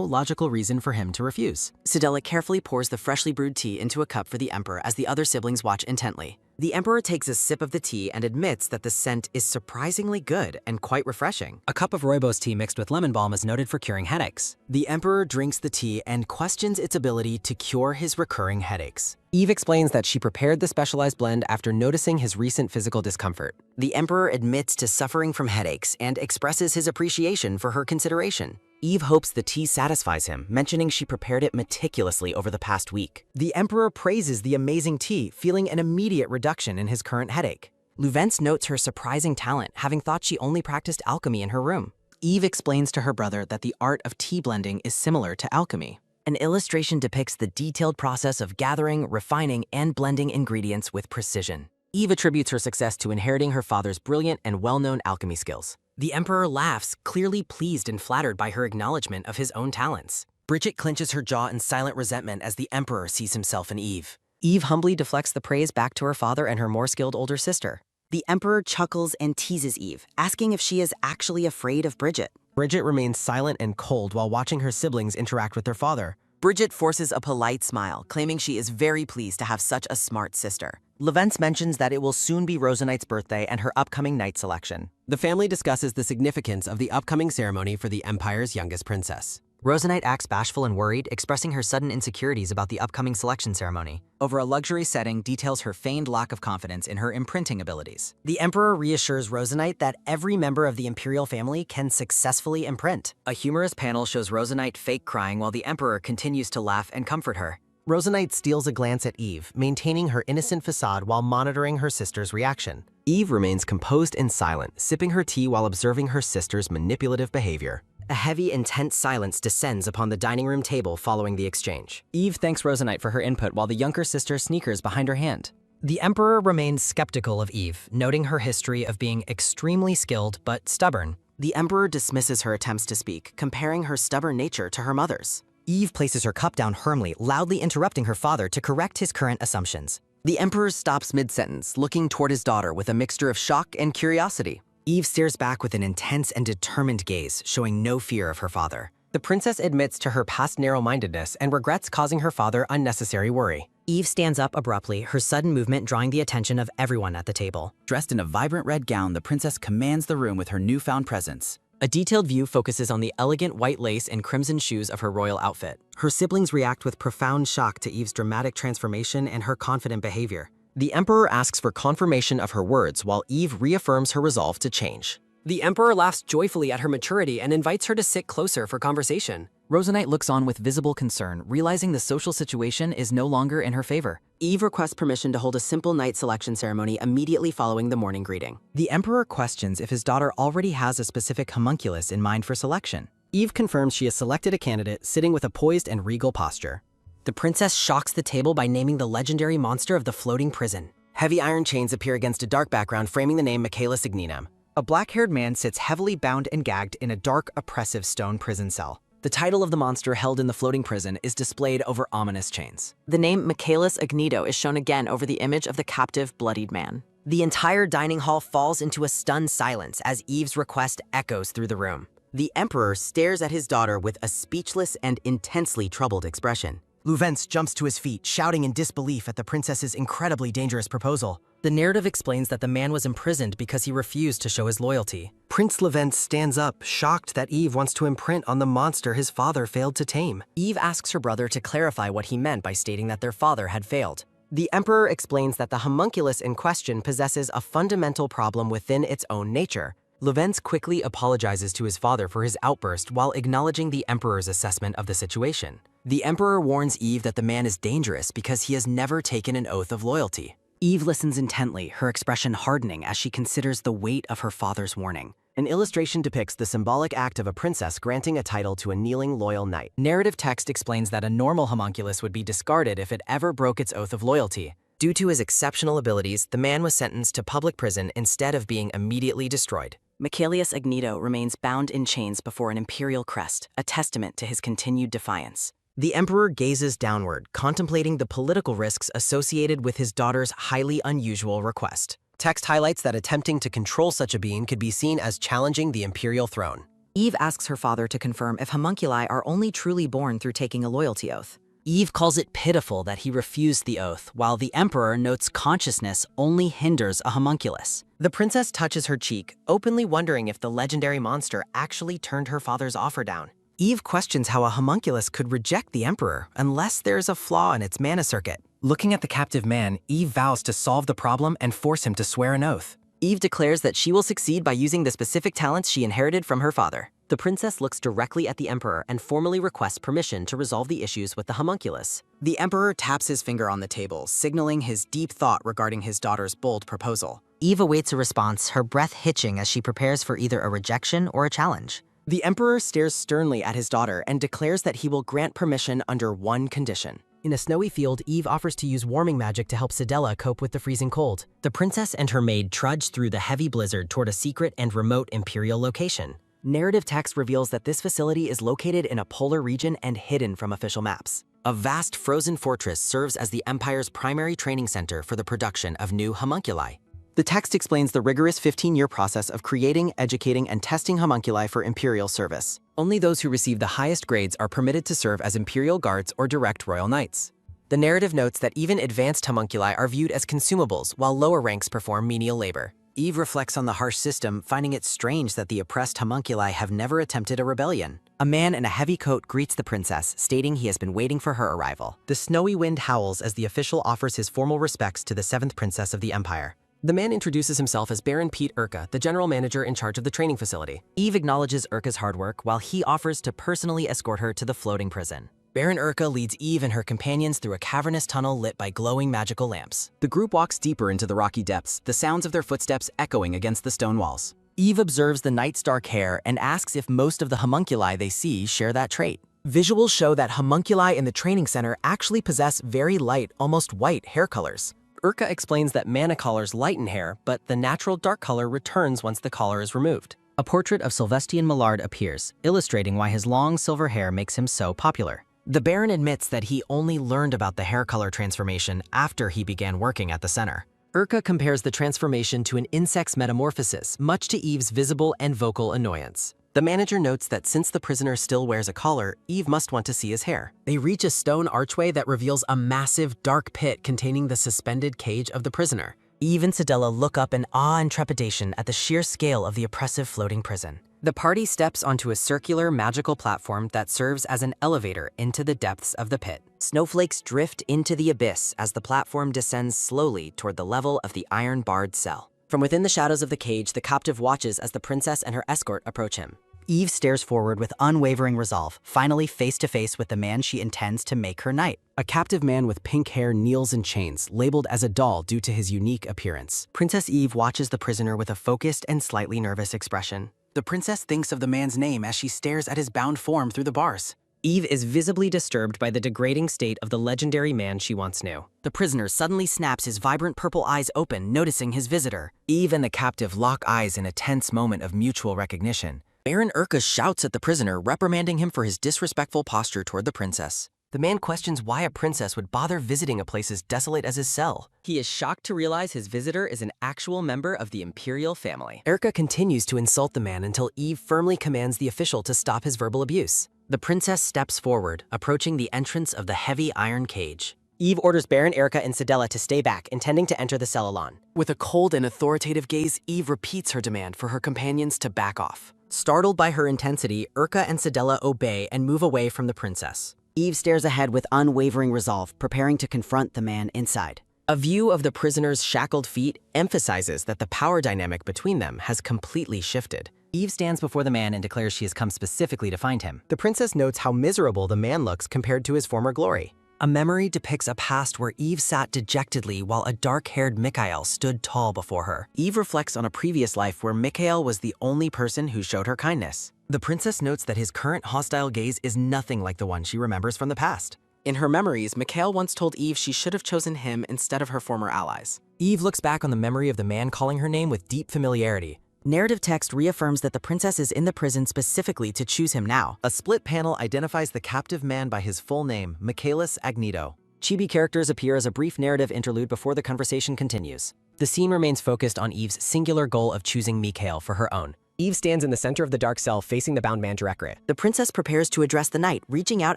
logical reason for him to refuse. Sidela carefully pours the freshly brewed tea into a cup for the emperor as the other siblings watch intently. The emperor takes a sip of the tea and admits that the scent is surprisingly good and quite refreshing. A cup of rooibos tea mixed with lemon balm is noted for curing headaches. The emperor drinks the tea and questions its ability to cure his recurring headaches. Eve explains that she prepared the specialized blend after noticing his recent physical discomfort. The emperor admits to suffering from headaches and expresses his appreciation for her consideration. Eve hopes the tea satisfies him, mentioning she prepared it meticulously over the past week. The emperor praises the amazing tea, feeling an immediate reduction in his current headache. Lovence notes her surprising talent, having thought she only practiced alchemy in her room. Eve explains to her brother that the art of tea blending is similar to alchemy. An illustration depicts the detailed process of gathering, refining, and blending ingredients with precision. Eve attributes her success to inheriting her father's brilliant and well-known alchemy skills. The emperor laughs, clearly pleased and flattered by her acknowledgement of his own talents. Bridget clenches her jaw in silent resentment as the emperor sees himself in Eve. Eve humbly deflects the praise back to her father and her more skilled older sister. The emperor chuckles and teases Eve, asking if she is actually afraid of Bridget. Bridget remains silent and cold while watching her siblings interact with their father. Bridget forces a polite smile, claiming she is very pleased to have such a smart sister. Lovence mentions that it will soon be Rosanite's birthday and her upcoming knight selection. The family discusses the significance of the upcoming ceremony for the Empire's youngest princess. Rosanite acts bashful and worried, expressing her sudden insecurities about the upcoming selection ceremony. Over a luxury setting details her feigned lack of confidence in her imprinting abilities. The emperor reassures Rosanite that every member of the imperial family can successfully imprint. A humorous panel shows Rosanite fake crying while the emperor continues to laugh and comfort her. Rosanite steals a glance at Eve, maintaining her innocent facade while monitoring her sister's reaction. Eve remains composed and silent, sipping her tea while observing her sister's manipulative behavior. A heavy, intense silence descends upon the dining room table following the exchange. Eve thanks Rosanite for her input while the younger sister sneakers behind her hand. The Emperor remains skeptical of Eve, noting her history of being extremely skilled but stubborn. The Emperor dismisses her attempts to speak, comparing her stubborn nature to her mother's. Eve places her cup down firmly, loudly interrupting her father to correct his current assumptions. The Emperor stops mid-sentence, looking toward his daughter with a mixture of shock and curiosity. Eve stares back with an intense and determined gaze, showing no fear of her father. The princess admits to her past narrow-mindedness and regrets causing her father unnecessary worry. Eve stands up abruptly, her sudden movement drawing the attention of everyone at the table. Dressed in a vibrant red gown, the princess commands the room with her newfound presence. A detailed view focuses on the elegant white lace and crimson shoes of her royal outfit. Her siblings react with profound shock to Eve's dramatic transformation and her confident behavior. The Emperor asks for confirmation of her words while Eve reaffirms her resolve to change. The Emperor laughs joyfully at her maturity and invites her to sit closer for conversation. Rosanite looks on with visible concern, realizing the social situation is no longer in her favor. Eve requests permission to hold a simple night selection ceremony immediately following the morning greeting. The Emperor questions if his daughter already has a specific homunculus in mind for selection. Eve confirms she has selected a candidate, sitting with a poised and regal posture. The princess shocks the table by naming the legendary monster of the floating prison. Heavy iron chains appear against a dark background, framing the name Michaelis Igninum. A black-haired man sits heavily bound and gagged in a dark, oppressive stone prison cell. The title of the monster held in the floating prison is displayed over ominous chains. The name Michaelis Ignido is shown again over the image of the captive, bloodied man. The entire dining hall falls into a stunned silence as Eve's request echoes through the room. The Emperor stares at his daughter with a speechless and intensely troubled expression. Louvence jumps to his feet, shouting in disbelief at the princess's incredibly dangerous proposal. The narrative explains that the man was imprisoned because he refused to show his loyalty. Prince Louvence stands up, shocked that Eve wants to imprint on the monster his father failed to tame. Eve asks her brother to clarify what he meant by stating that their father had failed. The Emperor explains that the homunculus in question possesses a fundamental problem within its own nature. Louvence quickly apologizes to his father for his outburst while acknowledging the Emperor's assessment of the situation. The Emperor warns Eve that the man is dangerous because he has never taken an oath of loyalty. Eve listens intently, her expression hardening as she considers the weight of her father's warning. An illustration depicts the symbolic act of a princess granting a title to a kneeling loyal knight. Narrative text explains that a normal homunculus would be discarded if it ever broke its oath of loyalty. Due to his exceptional abilities, the man was sentenced to public prison instead of being immediately destroyed. Michaelis Ignido remains bound in chains before an imperial crest, a testament to his continued defiance. The Emperor gazes downward, contemplating the political risks associated with his daughter's highly unusual request. Text highlights that attempting to control such a being could be seen as challenging the imperial throne. Eve asks her father to confirm if homunculi are only truly born through taking a loyalty oath. Eve calls it pitiful that he refused the oath, while the Emperor notes consciousness only hinders a homunculus. The princess touches her cheek, openly wondering if the legendary monster actually turned her father's offer down. Eve questions how a homunculus could reject the Emperor unless there's a flaw in its mana circuit. Looking at the captive man, Eve vows to solve the problem and force him to swear an oath. Eve declares that she will succeed by using the specific talents she inherited from her father. The princess looks directly at the Emperor and formally requests permission to resolve the issues with the homunculus. The Emperor taps his finger on the table, signaling his deep thought regarding his daughter's bold proposal. Eve awaits a response, her breath hitching as she prepares for either a rejection or a challenge. The Emperor stares sternly at his daughter and declares that he will grant permission under one condition. In a snowy field, Eve offers to use warming magic to help Sidella cope with the freezing cold. The princess and her maid trudge through the heavy blizzard toward a secret and remote imperial location. Narrative text reveals that this facility is located in a polar region and hidden from official maps. A vast frozen fortress serves as the Empire's primary training center for the production of new homunculi. The text explains the rigorous 15-year process of creating, educating, and testing homunculi for imperial service. Only those who receive the highest grades are permitted to serve as imperial guards or direct royal knights. The narrative notes that even advanced homunculi are viewed as consumables, while lower ranks perform menial labor. Eve reflects on the harsh system, finding it strange that the oppressed homunculi have never attempted a rebellion. A man in a heavy coat greets the princess, stating he has been waiting for her arrival. The snowy wind howls as the official offers his formal respects to the 7th princess of the Empire. The man introduces himself as Baron Pete Urka, the general manager in charge of the training facility. Eve acknowledges Urka's hard work while he offers to personally escort her to the floating prison. Baron Urka leads Eve and her companions through a cavernous tunnel lit by glowing magical lamps. The group walks deeper into the rocky depths, the sounds of their footsteps echoing against the stone walls. Eve observes the knight's dark hair and asks if most of the homunculi they see share that trait. Visuals show that homunculi in the training center actually possess very light, almost white hair colors. Urka explains that mana collars lighten hair, but the natural dark color returns once the collar is removed. A portrait of Sylvestian Millard appears, illustrating why his long silver hair makes him so popular. The Baron admits that he only learned about the hair color transformation after he began working at the center. Urka compares the transformation to an insect's metamorphosis, much to Eve's visible and vocal annoyance. The manager notes that since the prisoner still wears a collar, Eve must want to see his hair. They reach a stone archway that reveals a massive, dark pit containing the suspended cage of the prisoner. Eve and Sedella look up in awe and trepidation at the sheer scale of the oppressive floating prison. The party steps onto a circular magical platform that serves as an elevator into the depths of the pit. Snowflakes drift into the abyss as the platform descends slowly toward the level of the iron-barred cell. From within the shadows of the cage, the captive watches as the princess and her escort approach him. Eve stares forward with unwavering resolve, finally face to face with the man she intends to make her knight. A captive man with pink hair kneels in chains, labeled as a doll due to his unique appearance. Princess Eve watches the prisoner with a focused and slightly nervous expression. The princess thinks of the man's name as she stares at his bound form through the bars. Eve is visibly disturbed by the degrading state of the legendary man she once knew. The prisoner suddenly snaps his vibrant purple eyes open, noticing his visitor. Eve and the captive lock eyes in a tense moment of mutual recognition. Baron Urka shouts at the prisoner, reprimanding him for his disrespectful posture toward the princess. The man questions why a princess would bother visiting a place as desolate as his cell. He is shocked to realize his visitor is an actual member of the imperial family. Urka continues to insult the man until Eve firmly commands the official to stop his verbal abuse. The princess steps forward, approaching the entrance of the heavy iron cage. Eve orders Baron Urka and Sedella to stay back, intending to enter the cell alone. With a cold and authoritative gaze, Eve repeats her demand for her companions to back off. Startled by her intensity, Urka and Sedella obey and move away from the princess. Eve stares ahead with unwavering resolve, preparing to confront the man inside. A view of the prisoner's shackled feet emphasizes that the power dynamic between them has completely shifted. Eve stands before the man and declares she has come specifically to find him. The princess notes how miserable the man looks compared to his former glory. A memory depicts a past where Eve sat dejectedly while a dark-haired Mikhail stood tall before her. Eve reflects on a previous life where Mikhail was the only person who showed her kindness. The princess notes that his current hostile gaze is nothing like the one she remembers from the past. In her memories, Mikhail once told Eve she should have chosen him instead of her former allies. Eve looks back on the memory of the man calling her name with deep familiarity. Narrative text reaffirms that the princess is in the prison specifically to choose him now. A split panel identifies the captive man by his full name, Michaelis Agnito. Chibi characters appear as a brief narrative interlude before the conversation continues. The scene remains focused on Eve's singular goal of choosing Mikhail for her own. Eve stands in the center of the dark cell facing the bound man directly. The princess prepares to address the knight, reaching out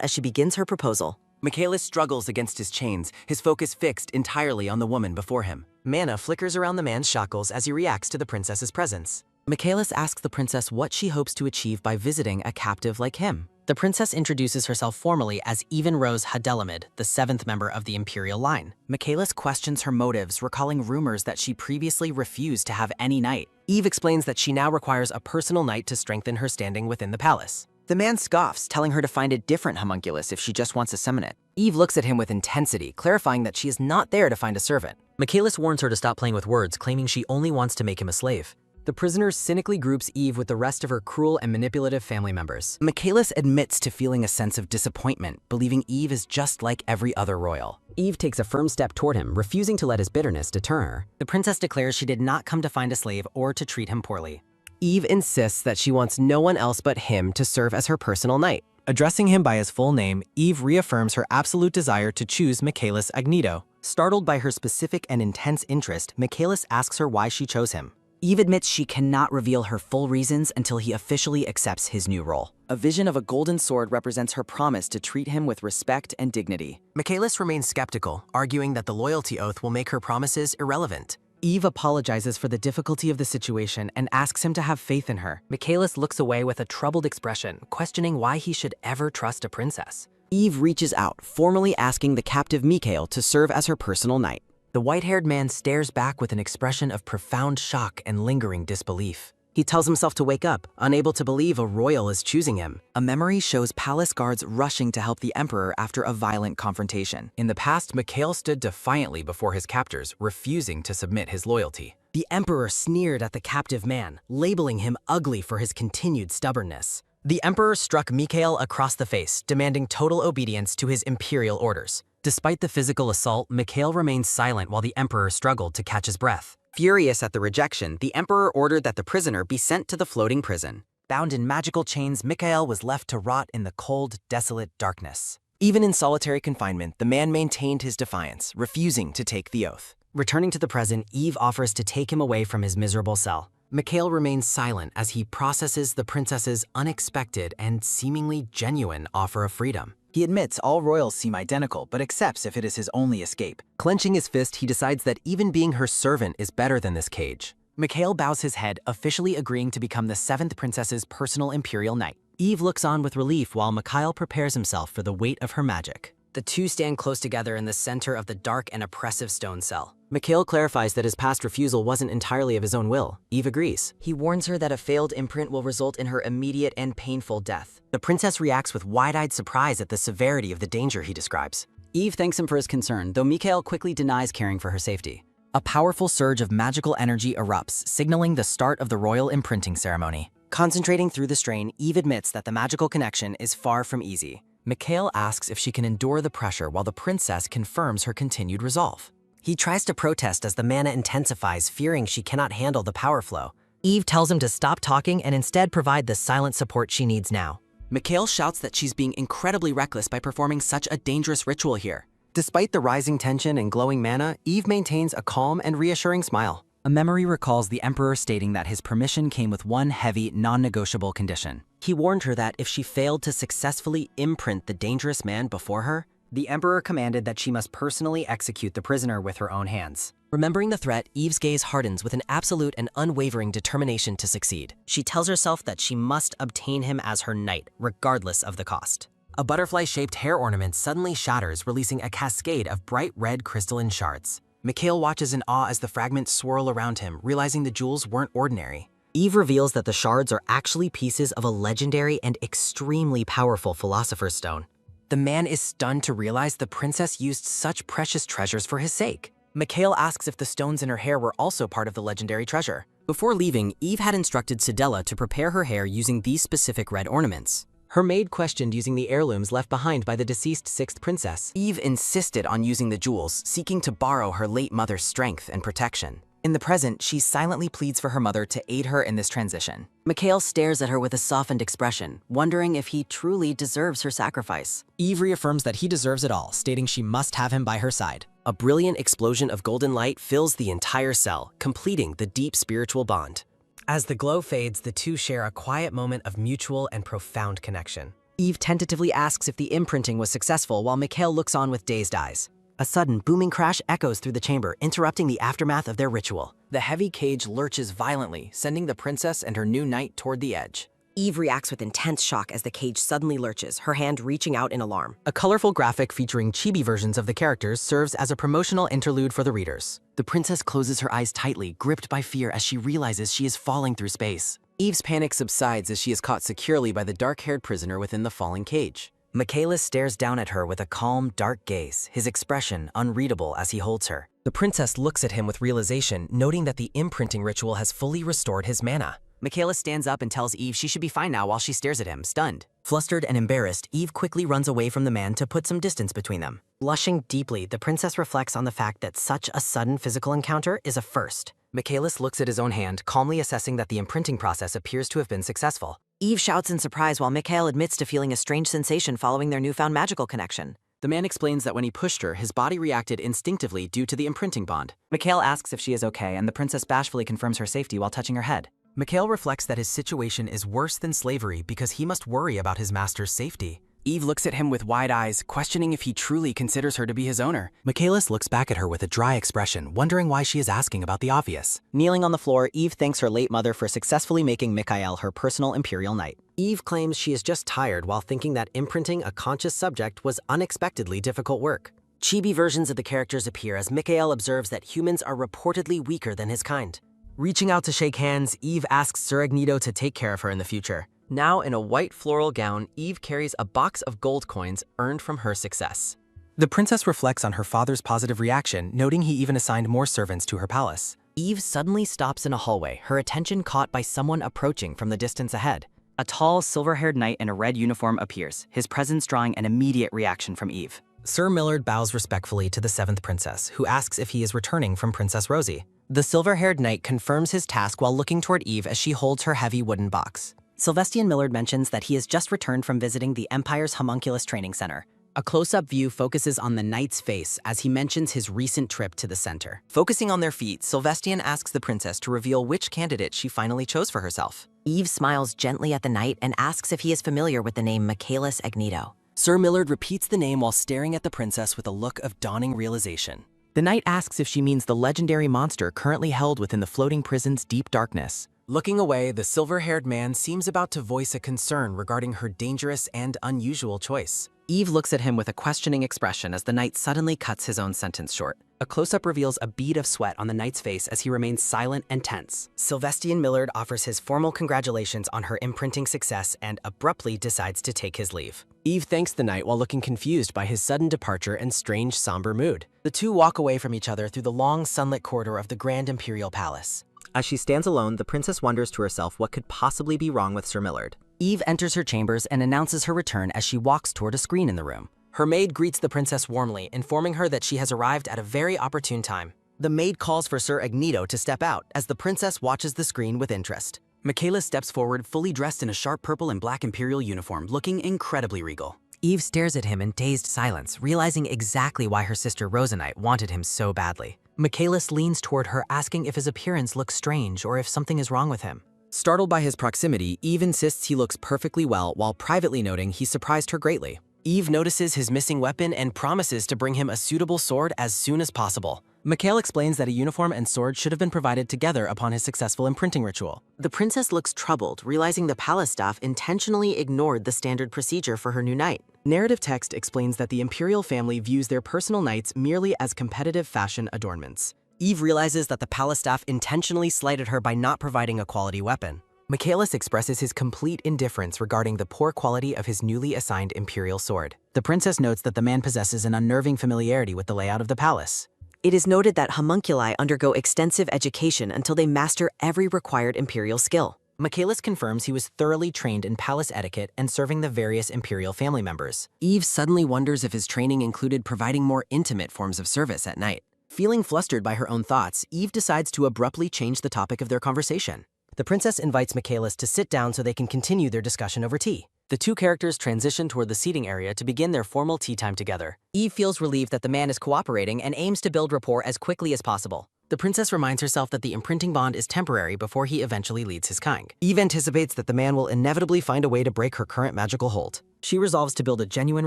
as she begins her proposal. Michaelis struggles against his chains, his focus fixed entirely on the woman before him. Mana flickers around the man's shackles as he reacts to the princess's presence. Michaelis asks the princess what she hopes to achieve by visiting a captive like him. The princess introduces herself formally as Even Rose Hadelamid, the 7th member of the imperial line. Michaelis questions her motives, recalling rumors that she previously refused to have any knight. Eve explains that she now requires a personal knight to strengthen her standing within the palace. The man scoffs, telling her to find a different homunculus if she just wants a seminate. Eve looks at him with intensity, clarifying that she is not there to find a servant. Michaelis warns her to stop playing with words, claiming she only wants to make him a slave. The prisoner cynically groups Eve with the rest of her cruel and manipulative family members. Michaelis admits to feeling a sense of disappointment, believing Eve is just like every other royal. Eve takes a firm step toward him, refusing to let his bitterness deter her. The princess declares she did not come to find a slave or to treat him poorly. Eve insists that she wants no one else but him to serve as her personal knight. Addressing him by his full name, Eve reaffirms her absolute desire to choose Michaelis Agnito. Startled by her specific and intense interest, Michaelis asks her why she chose him. Eve admits she cannot reveal her full reasons until he officially accepts his new role. A vision of a golden sword represents her promise to treat him with respect and dignity. Michaelis remains skeptical, arguing that the loyalty oath will make her promises irrelevant. Eve apologizes for the difficulty of the situation and asks him to have faith in her. Michaelis looks away with a troubled expression, questioning why he should ever trust a princess. Eve reaches out, formally asking the captive Mikhail to serve as her personal knight. The white-haired man stares back with an expression of profound shock and lingering disbelief. He tells himself to wake up, unable to believe a royal is choosing him. A memory shows palace guards rushing to help the emperor after a violent confrontation. In the past, Mikhail stood defiantly before his captors, refusing to submit his loyalty. The emperor sneered at the captive man, labeling him ugly for his continued stubbornness. The emperor struck Mikhail across the face, demanding total obedience to his imperial orders. Despite the physical assault, Mikhail remained silent while the emperor struggled to catch his breath. Furious at the rejection, the emperor ordered that the prisoner be sent to the floating prison. Bound in magical chains, Mikhail was left to rot in the cold, desolate darkness. Even in solitary confinement, the man maintained his defiance, refusing to take the oath. Returning to the present, Eve offers to take him away from his miserable cell. Mikhail remains silent as he processes the princess's unexpected and seemingly genuine offer of freedom. He admits all royals seem identical, but accepts if it is his only escape. Clenching his fist, he decides that even being her servant is better than this cage. Mikhail bows his head, officially agreeing to become the 7th princess's personal imperial knight. Eve looks on with relief while Mikhail prepares himself for the weight of her magic. The two stand close together in the center of the dark and oppressive stone cell. Mikhail clarifies that his past refusal wasn't entirely of his own will. Eve agrees. He warns her that a failed imprint will result in her immediate and painful death. The princess reacts with wide-eyed surprise at the severity of the danger he describes. Eve thanks him for his concern, though Mikhail quickly denies caring for her safety. A powerful surge of magical energy erupts, signaling the start of the royal imprinting ceremony. Concentrating through the strain, Eve admits that the magical connection is far from easy. Mikhail asks if she can endure the pressure while the princess confirms her continued resolve. He tries to protest as the mana intensifies, fearing she cannot handle the power flow. Eve tells him to stop talking and instead provide the silent support she needs now. Mikhail shouts that she's being incredibly reckless by performing such a dangerous ritual here. Despite the rising tension and glowing mana, Eve maintains a calm and reassuring smile. A memory recalls the emperor stating that his permission came with one heavy, non-negotiable condition. He warned her that if she failed to successfully imprint the dangerous man before her, the emperor commanded that she must personally execute the prisoner with her own hands. Remembering the threat, Eve's gaze hardens with an absolute and unwavering determination to succeed. She tells herself that she must obtain him as her knight, regardless of the cost. A butterfly-shaped hair ornament suddenly shatters, releasing a cascade of bright red crystalline shards. Mikhail watches in awe as the fragments swirl around him, realizing the jewels weren't ordinary. Eve reveals that the shards are actually pieces of a legendary and extremely powerful Philosopher's Stone. The man is stunned to realize the princess used such precious treasures for his sake. Mikhail asks if the stones in her hair were also part of the legendary treasure. Before leaving, Eve had instructed Sidella to prepare her hair using these specific red ornaments. Her maid questioned using the heirlooms left behind by the deceased 6th princess. Eve insisted on using the jewels, seeking to borrow her late mother's strength and protection. In the present, she silently pleads for her mother to aid her in this transition. Mikhail stares at her with a softened expression, wondering if he truly deserves her sacrifice. Eve reaffirms that he deserves it all, stating she must have him by her side. A brilliant explosion of golden light fills the entire cell, completing the deep spiritual bond. As the glow fades, the two share a quiet moment of mutual and profound connection. Eve tentatively asks if the imprinting was successful while Mikhail looks on with dazed eyes. A sudden, booming crash echoes through the chamber, interrupting the aftermath of their ritual. The heavy cage lurches violently, sending the princess and her new knight toward the edge. Eve reacts with intense shock as the cage suddenly lurches, her hand reaching out in alarm. A colorful graphic featuring chibi versions of the characters serves as a promotional interlude for the readers. The princess closes her eyes tightly, gripped by fear as she realizes she is falling through space. Eve's panic subsides as she is caught securely by the dark-haired prisoner within the falling cage. Michaelis stares down at her with a calm, dark gaze, his expression unreadable as he holds her. The princess looks at him with realization, noting that the imprinting ritual has fully restored his mana. Michaelis stands up and tells Eve she should be fine now while she stares at him, stunned. Flustered and embarrassed, Eve quickly runs away from the man to put some distance between them. Blushing deeply, the princess reflects on the fact that such a sudden physical encounter is a first. Michaelis looks at his own hand, calmly assessing that the imprinting process appears to have been successful. Eve shouts in surprise while Mikhail admits to feeling a strange sensation following their newfound magical connection. The man explains that when he pushed her, his body reacted instinctively due to the imprinting bond. Mikhail asks if she is okay, and the princess bashfully confirms her safety while touching her head. Mikhail reflects that his situation is worse than slavery because he must worry about his master's safety. Eve looks at him with wide eyes, questioning if he truly considers her to be his owner. Michaelis looks back at her with a dry expression, wondering why she is asking about the obvious. Kneeling on the floor, Eve thanks her late mother for successfully making Mikhail her personal imperial knight. Eve claims she is just tired while thinking that imprinting a conscious subject was unexpectedly difficult work. Chibi versions of the characters appear as Mikhail observes that humans are reportedly weaker than his kind. Reaching out to shake hands, Eve asks Sir Agnito to take care of her in the future. Now, in a white floral gown, Eve carries a box of gold coins earned from her success. The princess reflects on her father's positive reaction, noting he even assigned more servants to her palace. Eve suddenly stops in a hallway, her attention caught by someone approaching from the distance ahead. A tall, silver-haired knight in a red uniform appears, his presence drawing an immediate reaction from Eve. Sir Millard bows respectfully to the 7th princess, who asks if he is returning from Princess Rosie. The silver-haired knight confirms his task while looking toward Eve as she holds her heavy wooden box. Sylvestian Millard mentions that he has just returned from visiting the Empire's Homunculus Training Center. A close-up view focuses on the knight's face as he mentions his recent trip to the center. Focusing on their feet, Sylvestian asks the princess to reveal which candidate she finally chose for herself. Eve smiles gently at the knight and asks if he is familiar with the name Michaelis Agnito. Sir Millard repeats the name while staring at the princess with a look of dawning realization. The knight asks if she means the legendary monster currently held within the floating prison's deep darkness. Looking away, the silver-haired man seems about to voice a concern regarding her dangerous and unusual choice. Eve looks at him with a questioning expression as the knight suddenly cuts his own sentence short. A close-up reveals a bead of sweat on the knight's face as he remains silent and tense. Sylvestian Millard offers his formal congratulations on her imprinting success and abruptly decides to take his leave. Eve thanks the knight while looking confused by his sudden departure and strange, somber mood. The two walk away from each other through the long, sunlit corridor of the Grand Imperial Palace. As she stands alone, the princess wonders to herself what could possibly be wrong with Sir Millard. Eve enters her chambers and announces her return as she walks toward a screen in the room. Her maid greets the princess warmly, informing her that she has arrived at a very opportune time. The maid calls for Sir Agnito to step out as the princess watches the screen with interest. Michaela steps forward, fully dressed in a sharp purple and black imperial uniform, looking incredibly regal. Eve stares at him in dazed silence, realizing exactly why her sister Rosanite wanted him so badly. Michaelis leans toward her, asking if his appearance looks strange or if something is wrong with him. Startled by his proximity, Eve insists he looks perfectly well while privately noting he surprised her greatly. Eve notices his missing weapon and promises to bring him a suitable sword as soon as possible. Mikhail explains that a uniform and sword should have been provided together upon his successful imprinting ritual. The princess looks troubled, realizing the palace staff intentionally ignored the standard procedure for her new knight. Narrative text explains that the imperial family views their personal knights merely as competitive fashion adornments. Eve realizes that the palace staff intentionally slighted her by not providing a quality weapon. Michaelis expresses his complete indifference regarding the poor quality of his newly assigned imperial sword. The princess notes that the man possesses an unnerving familiarity with the layout of the palace. It is noted that homunculi undergo extensive education until they master every required imperial skill. Michaelis confirms he was thoroughly trained in palace etiquette and serving the various imperial family members. Eve suddenly wonders if his training included providing more intimate forms of service at night. Feeling flustered by her own thoughts, Eve decides to abruptly change the topic of their conversation. The princess invites Michaelis to sit down so they can continue their discussion over tea. The two characters transition toward the seating area to begin their formal tea time together. Eve feels relieved that the man is cooperating and aims to build rapport as quickly as possible. The princess reminds herself that the imprinting bond is temporary before he eventually leads his kind. Eve anticipates that the man will inevitably find a way to break her current magical hold. She resolves to build a genuine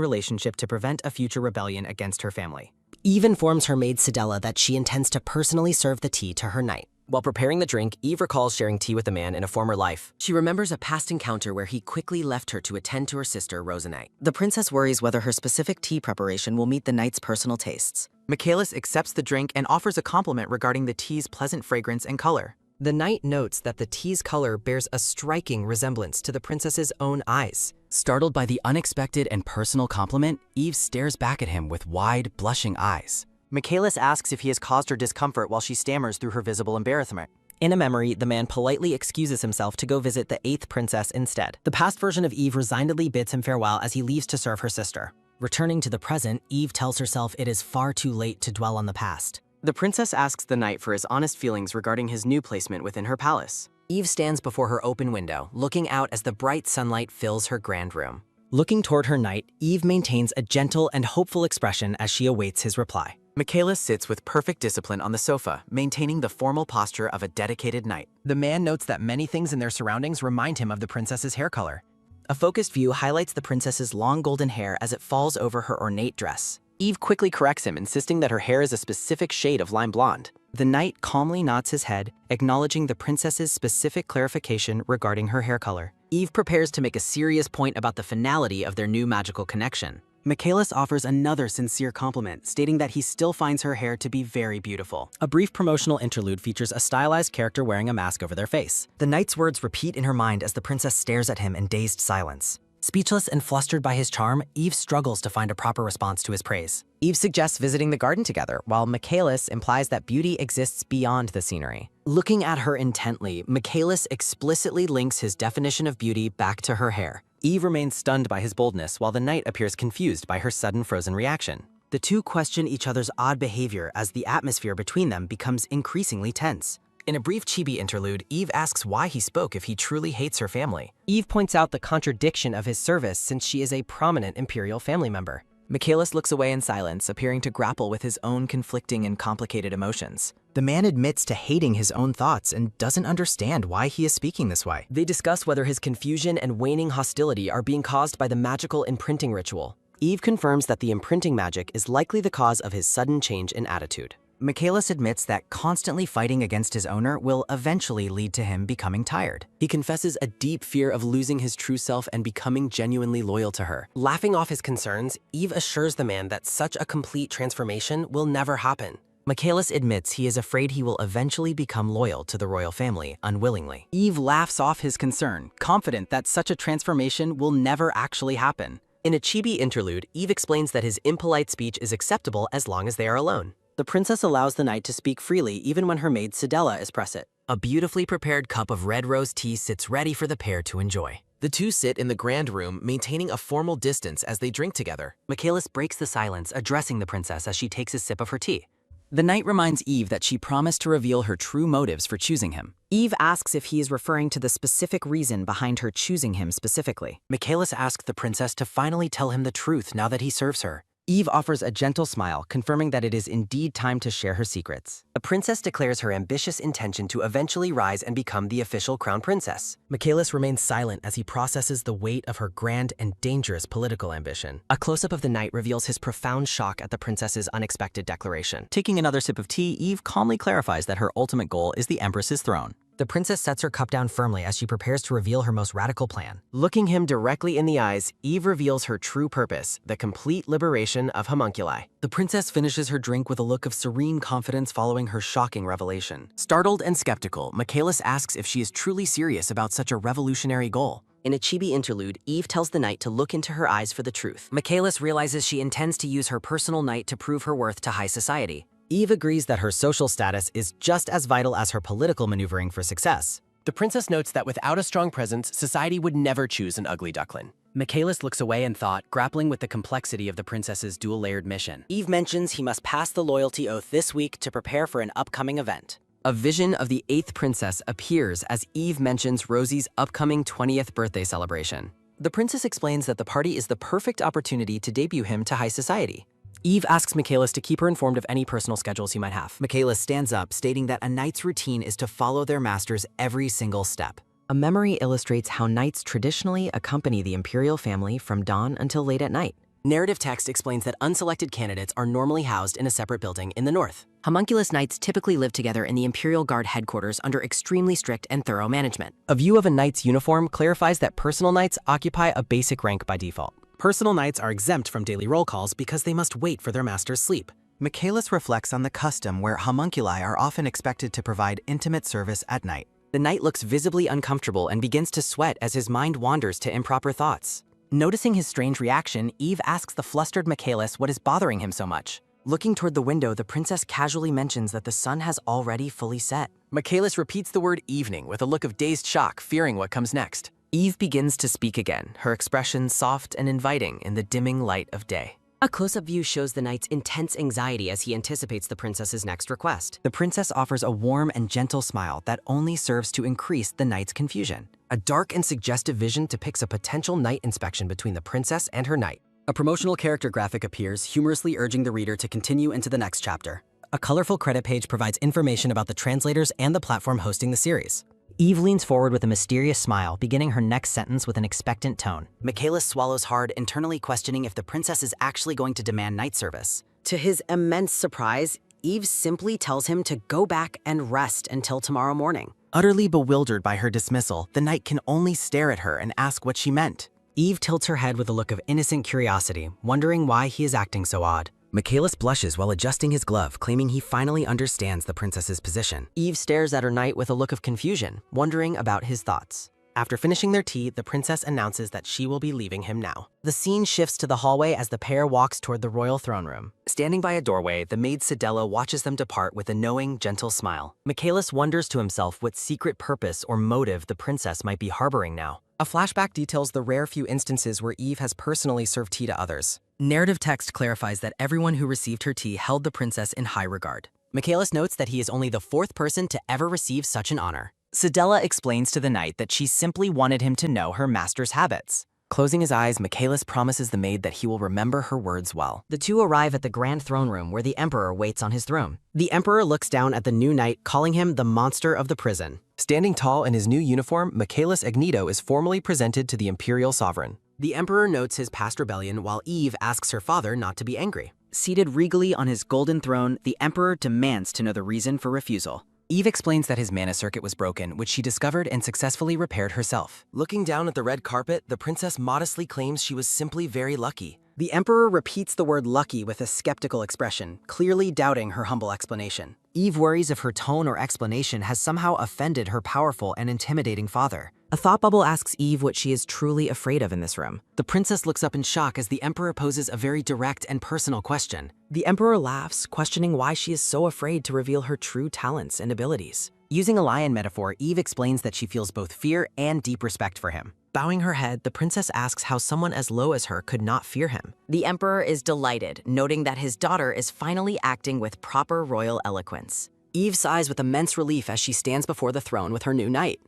relationship to prevent a future rebellion against her family. Eve informs her maid Sidella that she intends to personally serve the tea to her knight. While preparing the drink, Eve recalls sharing tea with a man in a former life. She remembers a past encounter where he quickly left her to attend to her sister, Rosanite. The princess worries whether her specific tea preparation will meet the knight's personal tastes. Michaelis accepts the drink and offers a compliment regarding the tea's pleasant fragrance and color. The knight notes that the tea's color bears a striking resemblance to the princess's own eyes. Startled by the unexpected and personal compliment, Eve stares back at him with wide, blushing eyes. Michaelis asks if he has caused her discomfort while she stammers through her visible embarrassment. In a memory, the man politely excuses himself to go visit the 8th princess instead. The past version of Eve resignedly bids him farewell as he leaves to serve her sister. Returning to the present, Eve tells herself it is far too late to dwell on the past. The princess asks the knight for his honest feelings regarding his new placement within her palace. Eve stands before her open window, looking out as the bright sunlight fills her grand room. Looking toward her knight, Eve maintains a gentle and hopeful expression as she awaits his reply. Michaelis sits with perfect discipline on the sofa, maintaining the formal posture of a dedicated knight. The man notes that many things in their surroundings remind him of the princess's hair color. A focused view highlights the princess's long golden hair as it falls over her ornate dress. Eve quickly corrects him, insisting that her hair is a specific shade of lime blonde. The knight calmly nods his head, acknowledging the princess's specific clarification regarding her hair color. Eve prepares to make a serious point about the finality of their new magical connection. Michaelis offers another sincere compliment, stating that he still finds her hair to be very beautiful. A brief promotional interlude features a stylized character wearing a mask over their face. The knight's words repeat in her mind as the princess stares at him in dazed silence. Speechless and flustered by his charm, Eve struggles to find a proper response to his praise. Eve suggests visiting the garden together, while Michaelis implies that beauty exists beyond the scenery. Looking at her intently, Michaelis explicitly links his definition of beauty back to her hair. Eve remains stunned by his boldness, while the knight appears confused by her sudden frozen reaction. The two question each other's odd behavior as the atmosphere between them becomes increasingly tense. In a brief chibi interlude, Eve asks why he spoke if he truly hates her family. Eve points out the contradiction of his service since she is a prominent imperial family member. Michaelis looks away in silence, appearing to grapple with his own conflicting and complicated emotions. The man admits to hating his own thoughts and doesn't understand why he is speaking this way. They discuss whether his confusion and waning hostility are being caused by the magical imprinting ritual. Eve confirms that the imprinting magic is likely the cause of his sudden change in attitude. Michaelis admits that constantly fighting against his owner will eventually lead to him becoming tired. He confesses a deep fear of losing his true self and becoming genuinely loyal to her. Laughing off his concerns, Eve assures the man that such a complete transformation will never happen. Michaelis admits he is afraid he will eventually become loyal to the royal family unwillingly. Eve laughs off his concern, confident that such a transformation will never actually happen. In a chibi interlude, Eve explains that his impolite speech is acceptable as long as they are alone. The princess allows the knight to speak freely even when her maid Sidella is present. A beautifully prepared cup of red rose tea sits ready for the pair to enjoy. The two sit in the grand room, maintaining a formal distance as they drink together. Michaelis breaks the silence, addressing the princess as she takes a sip of her tea. The knight reminds Eve that she promised to reveal her true motives for choosing him. Eve asks if he is referring to the specific reason behind her choosing him specifically. Michaelis asks the princess to finally tell him the truth now that he serves her. Eve offers a gentle smile, confirming that it is indeed time to share her secrets. The princess declares her ambitious intention to eventually rise and become the official crown princess. Michaelis remains silent as he processes the weight of her grand and dangerous political ambition. A close-up of the knight reveals his profound shock at the princess's unexpected declaration. Taking another sip of tea, Eve calmly clarifies that her ultimate goal is the Empress's throne. The princess sets her cup down firmly as she prepares to reveal her most radical plan. Looking him directly in the eyes, Eve reveals her true purpose, the complete liberation of homunculi. The princess finishes her drink with a look of serene confidence following her shocking revelation. Startled and skeptical, Michaelis asks if she is truly serious about such a revolutionary goal. In a chibi interlude, Eve tells the knight to look into her eyes for the truth. Michaelis realizes she intends to use her personal knight to prove her worth to high society. Eve agrees that her social status is just as vital as her political maneuvering for success. The princess notes that without a strong presence, society would never choose an ugly duckling. Michaelis looks away in thought, grappling with the complexity of the princess's dual-layered mission. Eve mentions he must pass the loyalty oath this week to prepare for an upcoming event. A vision of the 8th princess appears as Eve mentions Rosie's upcoming 20th birthday celebration. The princess explains that the party is the perfect opportunity to debut him to high society. Eve asks Michaelis to keep her informed of any personal schedules he might have. Michaelis stands up, stating that a knight's routine is to follow their masters every single step. A memory illustrates how knights traditionally accompany the imperial family from dawn until late at night. Narrative text explains that unselected candidates are normally housed in a separate building in the north. Homunculus knights typically live together in the Imperial Guard headquarters under extremely strict and thorough management. A view of a knight's uniform clarifies that personal knights occupy a basic rank by default. Personal knights are exempt from daily roll calls because they must wait for their master's sleep. Michaelis reflects on the custom where homunculi are often expected to provide intimate service at night. The knight looks visibly uncomfortable and begins to sweat as his mind wanders to improper thoughts. Noticing his strange reaction, Eve asks the flustered Michaelis what is bothering him so much. Looking toward the window, the princess casually mentions that the sun has already fully set. Michaelis repeats the word evening with a look of dazed shock, fearing what comes next. Eve begins to speak again, her expression soft and inviting in the dimming light of day. A close-up view shows the knight's intense anxiety as he anticipates the princess's next request. The princess offers a warm and gentle smile that only serves to increase the knight's confusion. A dark and suggestive vision depicts a potential night inspection between the princess and her knight. A promotional character graphic appears, humorously urging the reader to continue into the next chapter. A colorful credit page provides information about the translators and the platform hosting the series. Eve leans forward with a mysterious smile, beginning her next sentence with an expectant tone. Michaelis swallows hard, internally questioning if the princess is actually going to demand knight service. To his immense surprise, Eve simply tells him to go back and rest until tomorrow morning. Utterly bewildered by her dismissal, the knight can only stare at her and ask what she meant. Eve tilts her head with a look of innocent curiosity, wondering why he is acting so odd. Michaelis blushes while adjusting his glove, claiming he finally understands the princess's position. Eve stares at her knight with a look of confusion, wondering about his thoughts. After finishing their tea, the princess announces that she will be leaving him now. The scene shifts to the hallway as the pair walks toward the royal throne room. Standing by a doorway, the maid Sidella watches them depart with a knowing, gentle smile. Michaelis wonders to himself what secret purpose or motive the princess might be harboring now. A flashback details the rare few instances where Eve has personally served tea to others. Narrative text clarifies that everyone who received her tea held the princess in high regard. Michaelis notes that he is only the 4th person to ever receive such an honor. Sidella explains to the knight that she simply wanted him to know her master's habits. Closing his eyes, Michaelis promises the maid that he will remember her words well. The two arrive at the grand throne room where the emperor waits on his throne. The emperor looks down at the new knight, calling him the monster of the prison. Standing tall in his new uniform, Michaelis Agneto is formally presented to the imperial sovereign. The emperor notes his past rebellion while Eve asks her father not to be angry. Seated regally on his golden throne, the emperor demands to know the reason for refusal. Eve explains that his mana circuit was broken, which she discovered and successfully repaired herself. Looking down at the red carpet, the princess modestly claims she was simply very lucky. The emperor repeats the word lucky with a skeptical expression, clearly doubting her humble explanation. Eve worries if her tone or explanation has somehow offended her powerful and intimidating father. A thought bubble asks Eve what she is truly afraid of in this room. The princess looks up in shock as the emperor poses a very direct and personal question. The emperor laughs, questioning why she is so afraid to reveal her true talents and abilities. Using a lion metaphor, Eve explains that she feels both fear and deep respect for him. Bowing her head, the princess asks how someone as low as her could not fear him. The emperor is delighted, noting that his daughter is finally acting with proper royal eloquence. Eve sighs with immense relief as she stands before the throne with her new knight.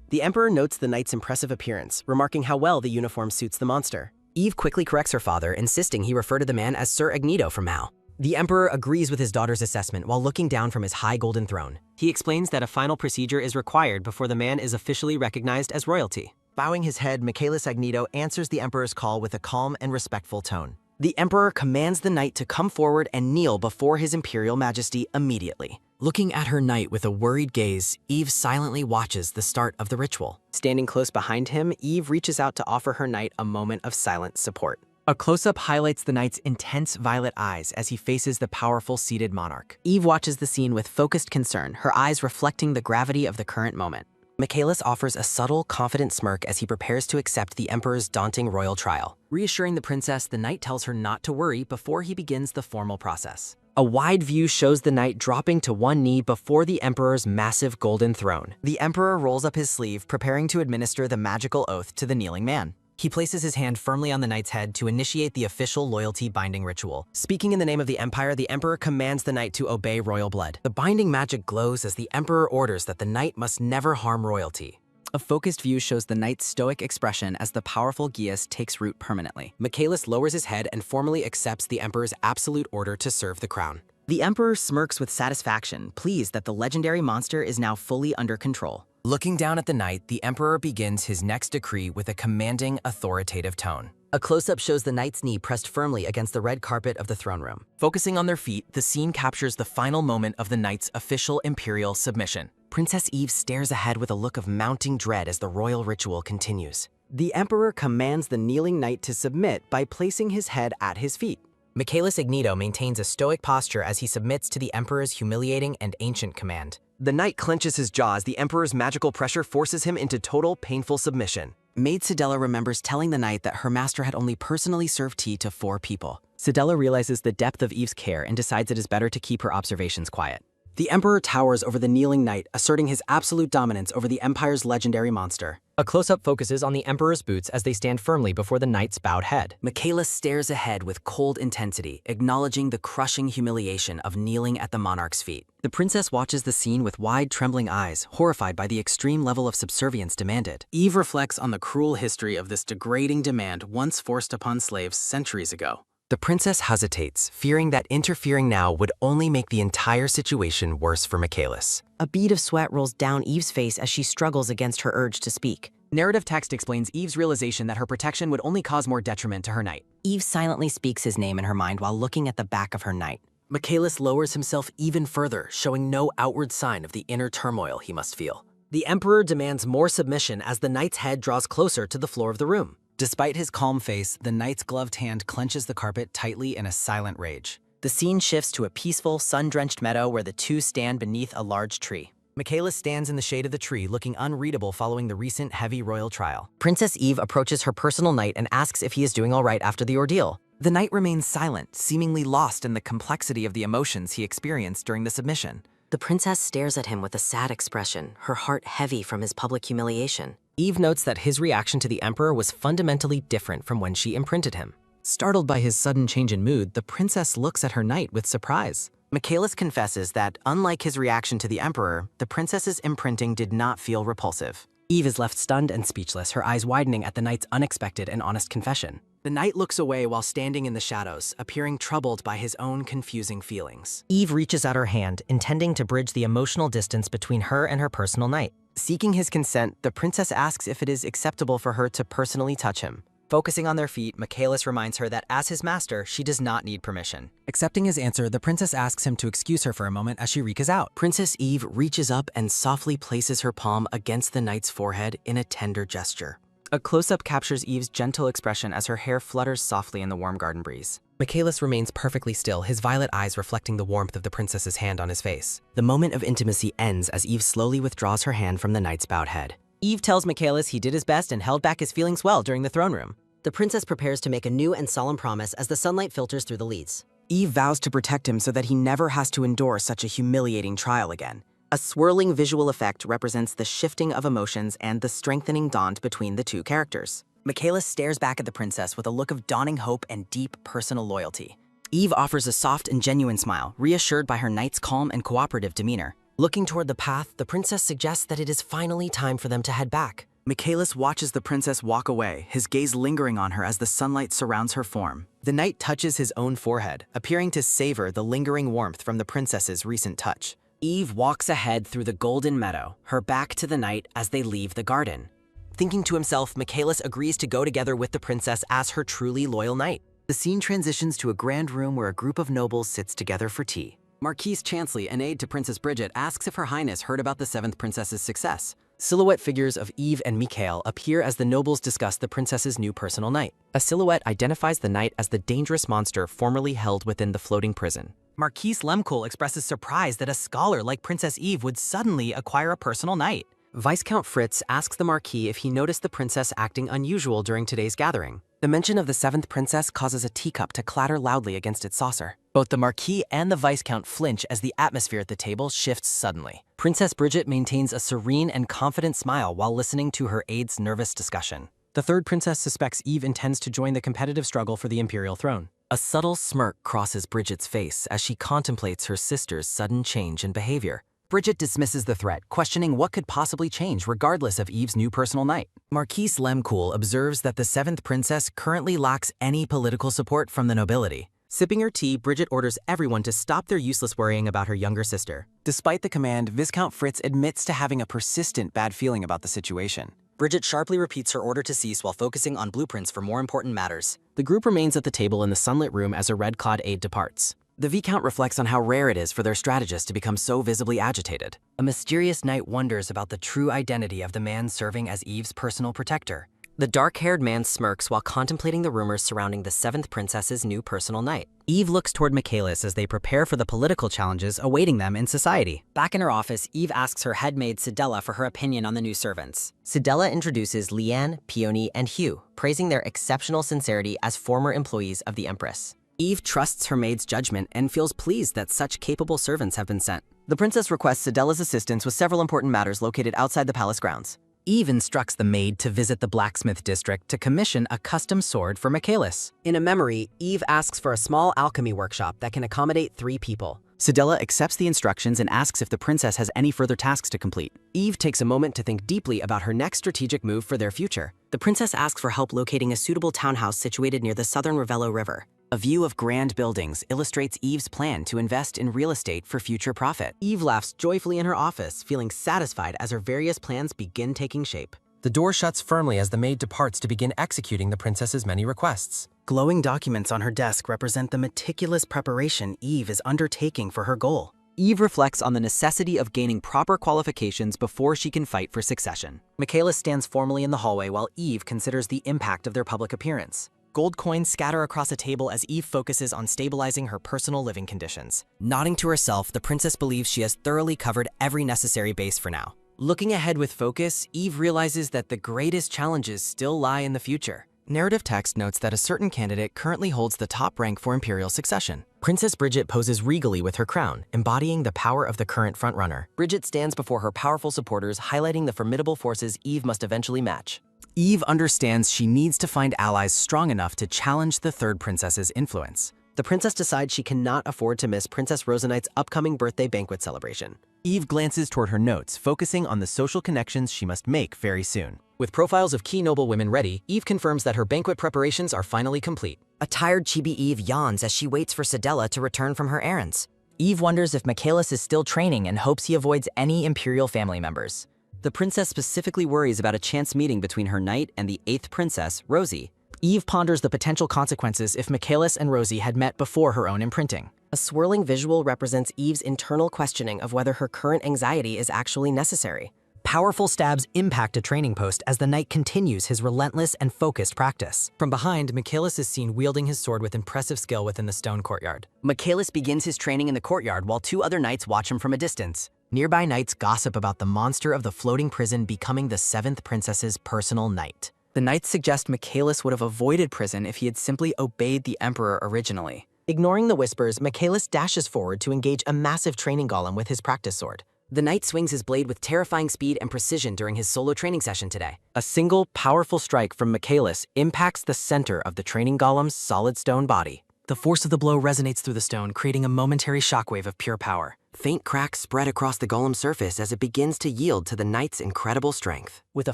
The emperor notes the knight's impressive appearance, remarking how well the uniform suits the monster. Eve quickly corrects her father, insisting he refer to the man as Sir Agneto from now. The emperor agrees with his daughter's assessment while looking down from his high golden throne. He explains that a final procedure is required before the man is officially recognized as royalty. Bowing his head, Michaelis Agneto answers the emperor's call with a calm and respectful tone. The emperor commands the knight to come forward and kneel before his imperial majesty immediately. Looking at her knight with a worried gaze, Eve silently watches the start of the ritual. Standing close behind him, Eve reaches out to offer her knight a moment of silent support. A close-up highlights the knight's intense violet eyes as he faces the powerful seated monarch. Eve watches the scene with focused concern, her eyes reflecting the gravity of the current moment. Michaelis offers a subtle, confident smirk as he prepares to accept the emperor's daunting royal trial. Reassuring the princess, the knight tells her not to worry before he begins the formal process. A wide view shows the knight dropping to one knee before the emperor's massive golden throne. The emperor rolls up his sleeve, preparing to administer the magical oath to the kneeling man. He places his hand firmly on the knight's head to initiate the official loyalty binding ritual. Speaking in the name of the empire, the emperor commands the knight to obey royal blood. The binding magic glows as the emperor orders that the knight must never harm royalty. A focused view shows the knight's stoic expression as the powerful Geas takes root permanently. Michaelis lowers his head and formally accepts the emperor's absolute order to serve the crown. The emperor smirks with satisfaction, pleased that the legendary monster is now fully under control. Looking down at the knight, the emperor begins his next decree with a commanding, authoritative tone. A close-up shows the knight's knee pressed firmly against the red carpet of the throne room. Focusing on their feet, the scene captures the final moment of the knight's official imperial submission. Princess Eve stares ahead with a look of mounting dread as the royal ritual continues. The emperor commands the kneeling knight to submit by placing his head at his feet. Michaelis Agneto maintains a stoic posture as he submits to the emperor's humiliating and ancient command. The knight clenches his jaw as the emperor's magical pressure forces him into total, painful submission. Maid Sidella remembers telling the knight that her master had only personally served tea to 4 people. Sidella realizes the depth of Eve's care and decides it is better to keep her observations quiet. The emperor towers over the kneeling knight, asserting his absolute dominance over the empire's legendary monster. A close-up focuses on the emperor's boots as they stand firmly before the knight's bowed head. Michaelis stares ahead with cold intensity, acknowledging the crushing humiliation of kneeling at the monarch's feet. The princess watches the scene with wide, trembling eyes, horrified by the extreme level of subservience demanded. Eve reflects on the cruel history of this degrading demand once forced upon slaves centuries ago. The princess hesitates, fearing that interfering now would only make the entire situation worse for Michaelis. A bead of sweat rolls down Eve's face as she struggles against her urge to speak. Narrative text explains Eve's realization that her protection would only cause more detriment to her knight. Eve silently speaks his name in her mind while looking at the back of her knight. Michaelis lowers himself even further, showing no outward sign of the inner turmoil he must feel. The emperor demands more submission as the knight's head draws closer to the floor of the room. Despite his calm face, the knight's gloved hand clenches the carpet tightly in a silent rage. The scene shifts to a peaceful, sun-drenched meadow where the two stand beneath a large tree. Michaelis stands in the shade of the tree, looking unreadable following the recent heavy royal trial. Princess Eve approaches her personal knight and asks if he is doing all right after the ordeal. The knight remains silent, seemingly lost in the complexity of the emotions he experienced during the submission. The princess stares at him with a sad expression, her heart heavy from his public humiliation. Eve notes that his reaction to the Emperor was fundamentally different from when she imprinted him. Startled by his sudden change in mood, the princess looks at her knight with surprise. Michaelis confesses that, unlike his reaction to the Emperor, the princess's imprinting did not feel repulsive. Eve is left stunned and speechless, her eyes widening at the knight's unexpected and honest confession. The knight looks away while standing in the shadows, appearing troubled by his own confusing feelings. Eve reaches out her hand, intending to bridge the emotional distance between her and her personal knight. Seeking his consent, the princess asks if it is acceptable for her to personally touch him. Focusing on their feet, Michaelis reminds her that as his master, she does not need permission. Accepting his answer, the princess asks him to excuse her for a moment as she reaches out. Princess Eve reaches up and softly places her palm against the knight's forehead in a tender gesture. A close-up captures Eve's gentle expression as her hair flutters softly in the warm garden breeze. Michaelis remains perfectly still, his violet eyes reflecting the warmth of the princess's hand on his face. The moment of intimacy ends as Eve slowly withdraws her hand from the knight's bowed head. Eve tells Michaelis he did his best and held back his feelings well during the throne room. The princess prepares to make a new and solemn promise as the sunlight filters through the leaves. Eve vows to protect him so that he never has to endure such a humiliating trial again. A swirling visual effect represents the shifting of emotions and the strengthening bond between the two characters. Michaelis stares back at the princess with a look of dawning hope and deep personal loyalty. Eve offers a soft and genuine smile, reassured by her knight's calm and cooperative demeanor. Looking toward the path, the princess suggests that it is finally time for them to head back. Michaelis watches the princess walk away, his gaze lingering on her as the sunlight surrounds her form. The knight touches his own forehead, appearing to savor the lingering warmth from the princess's recent touch. Eve walks ahead through the golden meadow, her back to the knight as they leave the garden. Thinking to himself, Michaelis agrees to go together with the princess as her truly loyal knight. The scene transitions to a grand room where a group of nobles sits together for tea. Marquise Chansley, an aide to Princess Bridget, asks if Her Highness heard about the 7th princess's success. Silhouette figures of Eve and Mikhail appear as the nobles discuss the princess's new personal knight. A silhouette identifies the knight as the dangerous monster formerly held within the floating prison. Marquise Lemkool expresses surprise that a scholar like Princess Eve would suddenly acquire a personal knight. Viscount Fritz asks the Marquis if he noticed the princess acting unusual during today's gathering. The mention of the 7th princess causes a teacup to clatter loudly against its saucer. Both the Marquis and the Viscount flinch as the atmosphere at the table shifts suddenly. Princess Bridget maintains a serene and confident smile while listening to her aide's nervous discussion. The 3rd princess suspects Eve intends to join the competitive struggle for the imperial throne. A subtle smirk crosses Bridget's face as she contemplates her sister's sudden change in behavior. Bridget dismisses the threat, questioning what could possibly change regardless of Eve's new personal knight. Marquise Lemkool observes that the 7th princess currently lacks any political support from the nobility. Sipping her tea, Bridget orders everyone to stop their useless worrying about her younger sister. Despite the command, Viscount Fritz admits to having a persistent bad feeling about the situation. Bridget sharply repeats her order to cease while focusing on blueprints for more important matters. The group remains at the table in the sunlit room as a red-clad aide departs. The Viscount reflects on how rare it is for their strategist to become so visibly agitated. A mysterious knight wonders about the true identity of the man serving as Eve's personal protector. The dark-haired man smirks while contemplating the rumors surrounding the 7th princess's new personal knight. Eve looks toward Michaelis as they prepare for the political challenges awaiting them in society. Back in her office, Eve asks her headmaid Sidella for her opinion on the new servants. Sidella introduces Leanne, Peony, and Hugh, praising their exceptional sincerity as former employees of the Empress. Eve trusts her maid's judgment and feels pleased that such capable servants have been sent. The princess requests Sidella's assistance with several important matters located outside the palace grounds. Eve instructs the maid to visit the blacksmith district to commission a custom sword for Michaelis. In a memory, Eve asks for a small alchemy workshop that can accommodate 3 people. Sidella accepts the instructions and asks if the princess has any further tasks to complete. Eve takes a moment to think deeply about her next strategic move for their future. The princess asks for help locating a suitable townhouse situated near the southern Ravello River. A view of grand buildings illustrates Eve's plan to invest in real estate for future profit. Eve laughs joyfully in her office, feeling satisfied as her various plans begin taking shape. The door shuts firmly as the maid departs to begin executing the princess's many requests. Glowing documents on her desk represent the meticulous preparation Eve is undertaking for her goal. Eve reflects on the necessity of gaining proper qualifications before she can fight for succession. Michaelis stands formally in the hallway while Eve considers the impact of their public appearance. Gold coins scatter across a table as Eve focuses on stabilizing her personal living conditions. Nodding to herself, the princess believes she has thoroughly covered every necessary base for now. Looking ahead with focus, Eve realizes that the greatest challenges still lie in the future. Narrative text notes that a certain candidate currently holds the top rank for imperial succession. Princess Bridget poses regally with her crown, embodying the power of the current frontrunner. Bridget stands before her powerful supporters, highlighting the formidable forces Eve must eventually match. Eve understands she needs to find allies strong enough to challenge the third princess's influence. The princess decides she cannot afford to miss Princess Rosanite's upcoming birthday banquet celebration. Eve glances toward her notes, focusing on the social connections she must make very soon. With profiles of key noble women ready, Eve confirms that her banquet preparations are finally complete. A tired chibi Eve yawns as she waits for Sedella to return from her errands. Eve wonders if Michaelis is still training and hopes he avoids any imperial family members. The princess specifically worries about a chance meeting between her knight and the 8th princess, Rosie. Eve ponders the potential consequences if Michaelis and Rosie had met before her own imprinting. A swirling visual represents Eve's internal questioning of whether her current anxiety is actually necessary. Powerful stabs impact a training post as the knight continues his relentless and focused practice. From behind, Michaelis is seen wielding his sword with impressive skill within the stone courtyard. Michaelis begins his training in the courtyard while 2 other knights watch him from a distance. Nearby knights gossip about the monster of the floating prison becoming the 7th princess's personal knight. The knights suggest Michaelis would have avoided prison if he had simply obeyed the emperor originally. Ignoring the whispers, Michaelis dashes forward to engage a massive training golem with his practice sword. The knight swings his blade with terrifying speed and precision during his solo training session today. A single, powerful strike from Michaelis impacts the center of the training golem's solid stone body. The force of the blow resonates through the stone, creating a momentary shockwave of pure power. Faint cracks spread across the golem's surface as it begins to yield to the knight's incredible strength. With a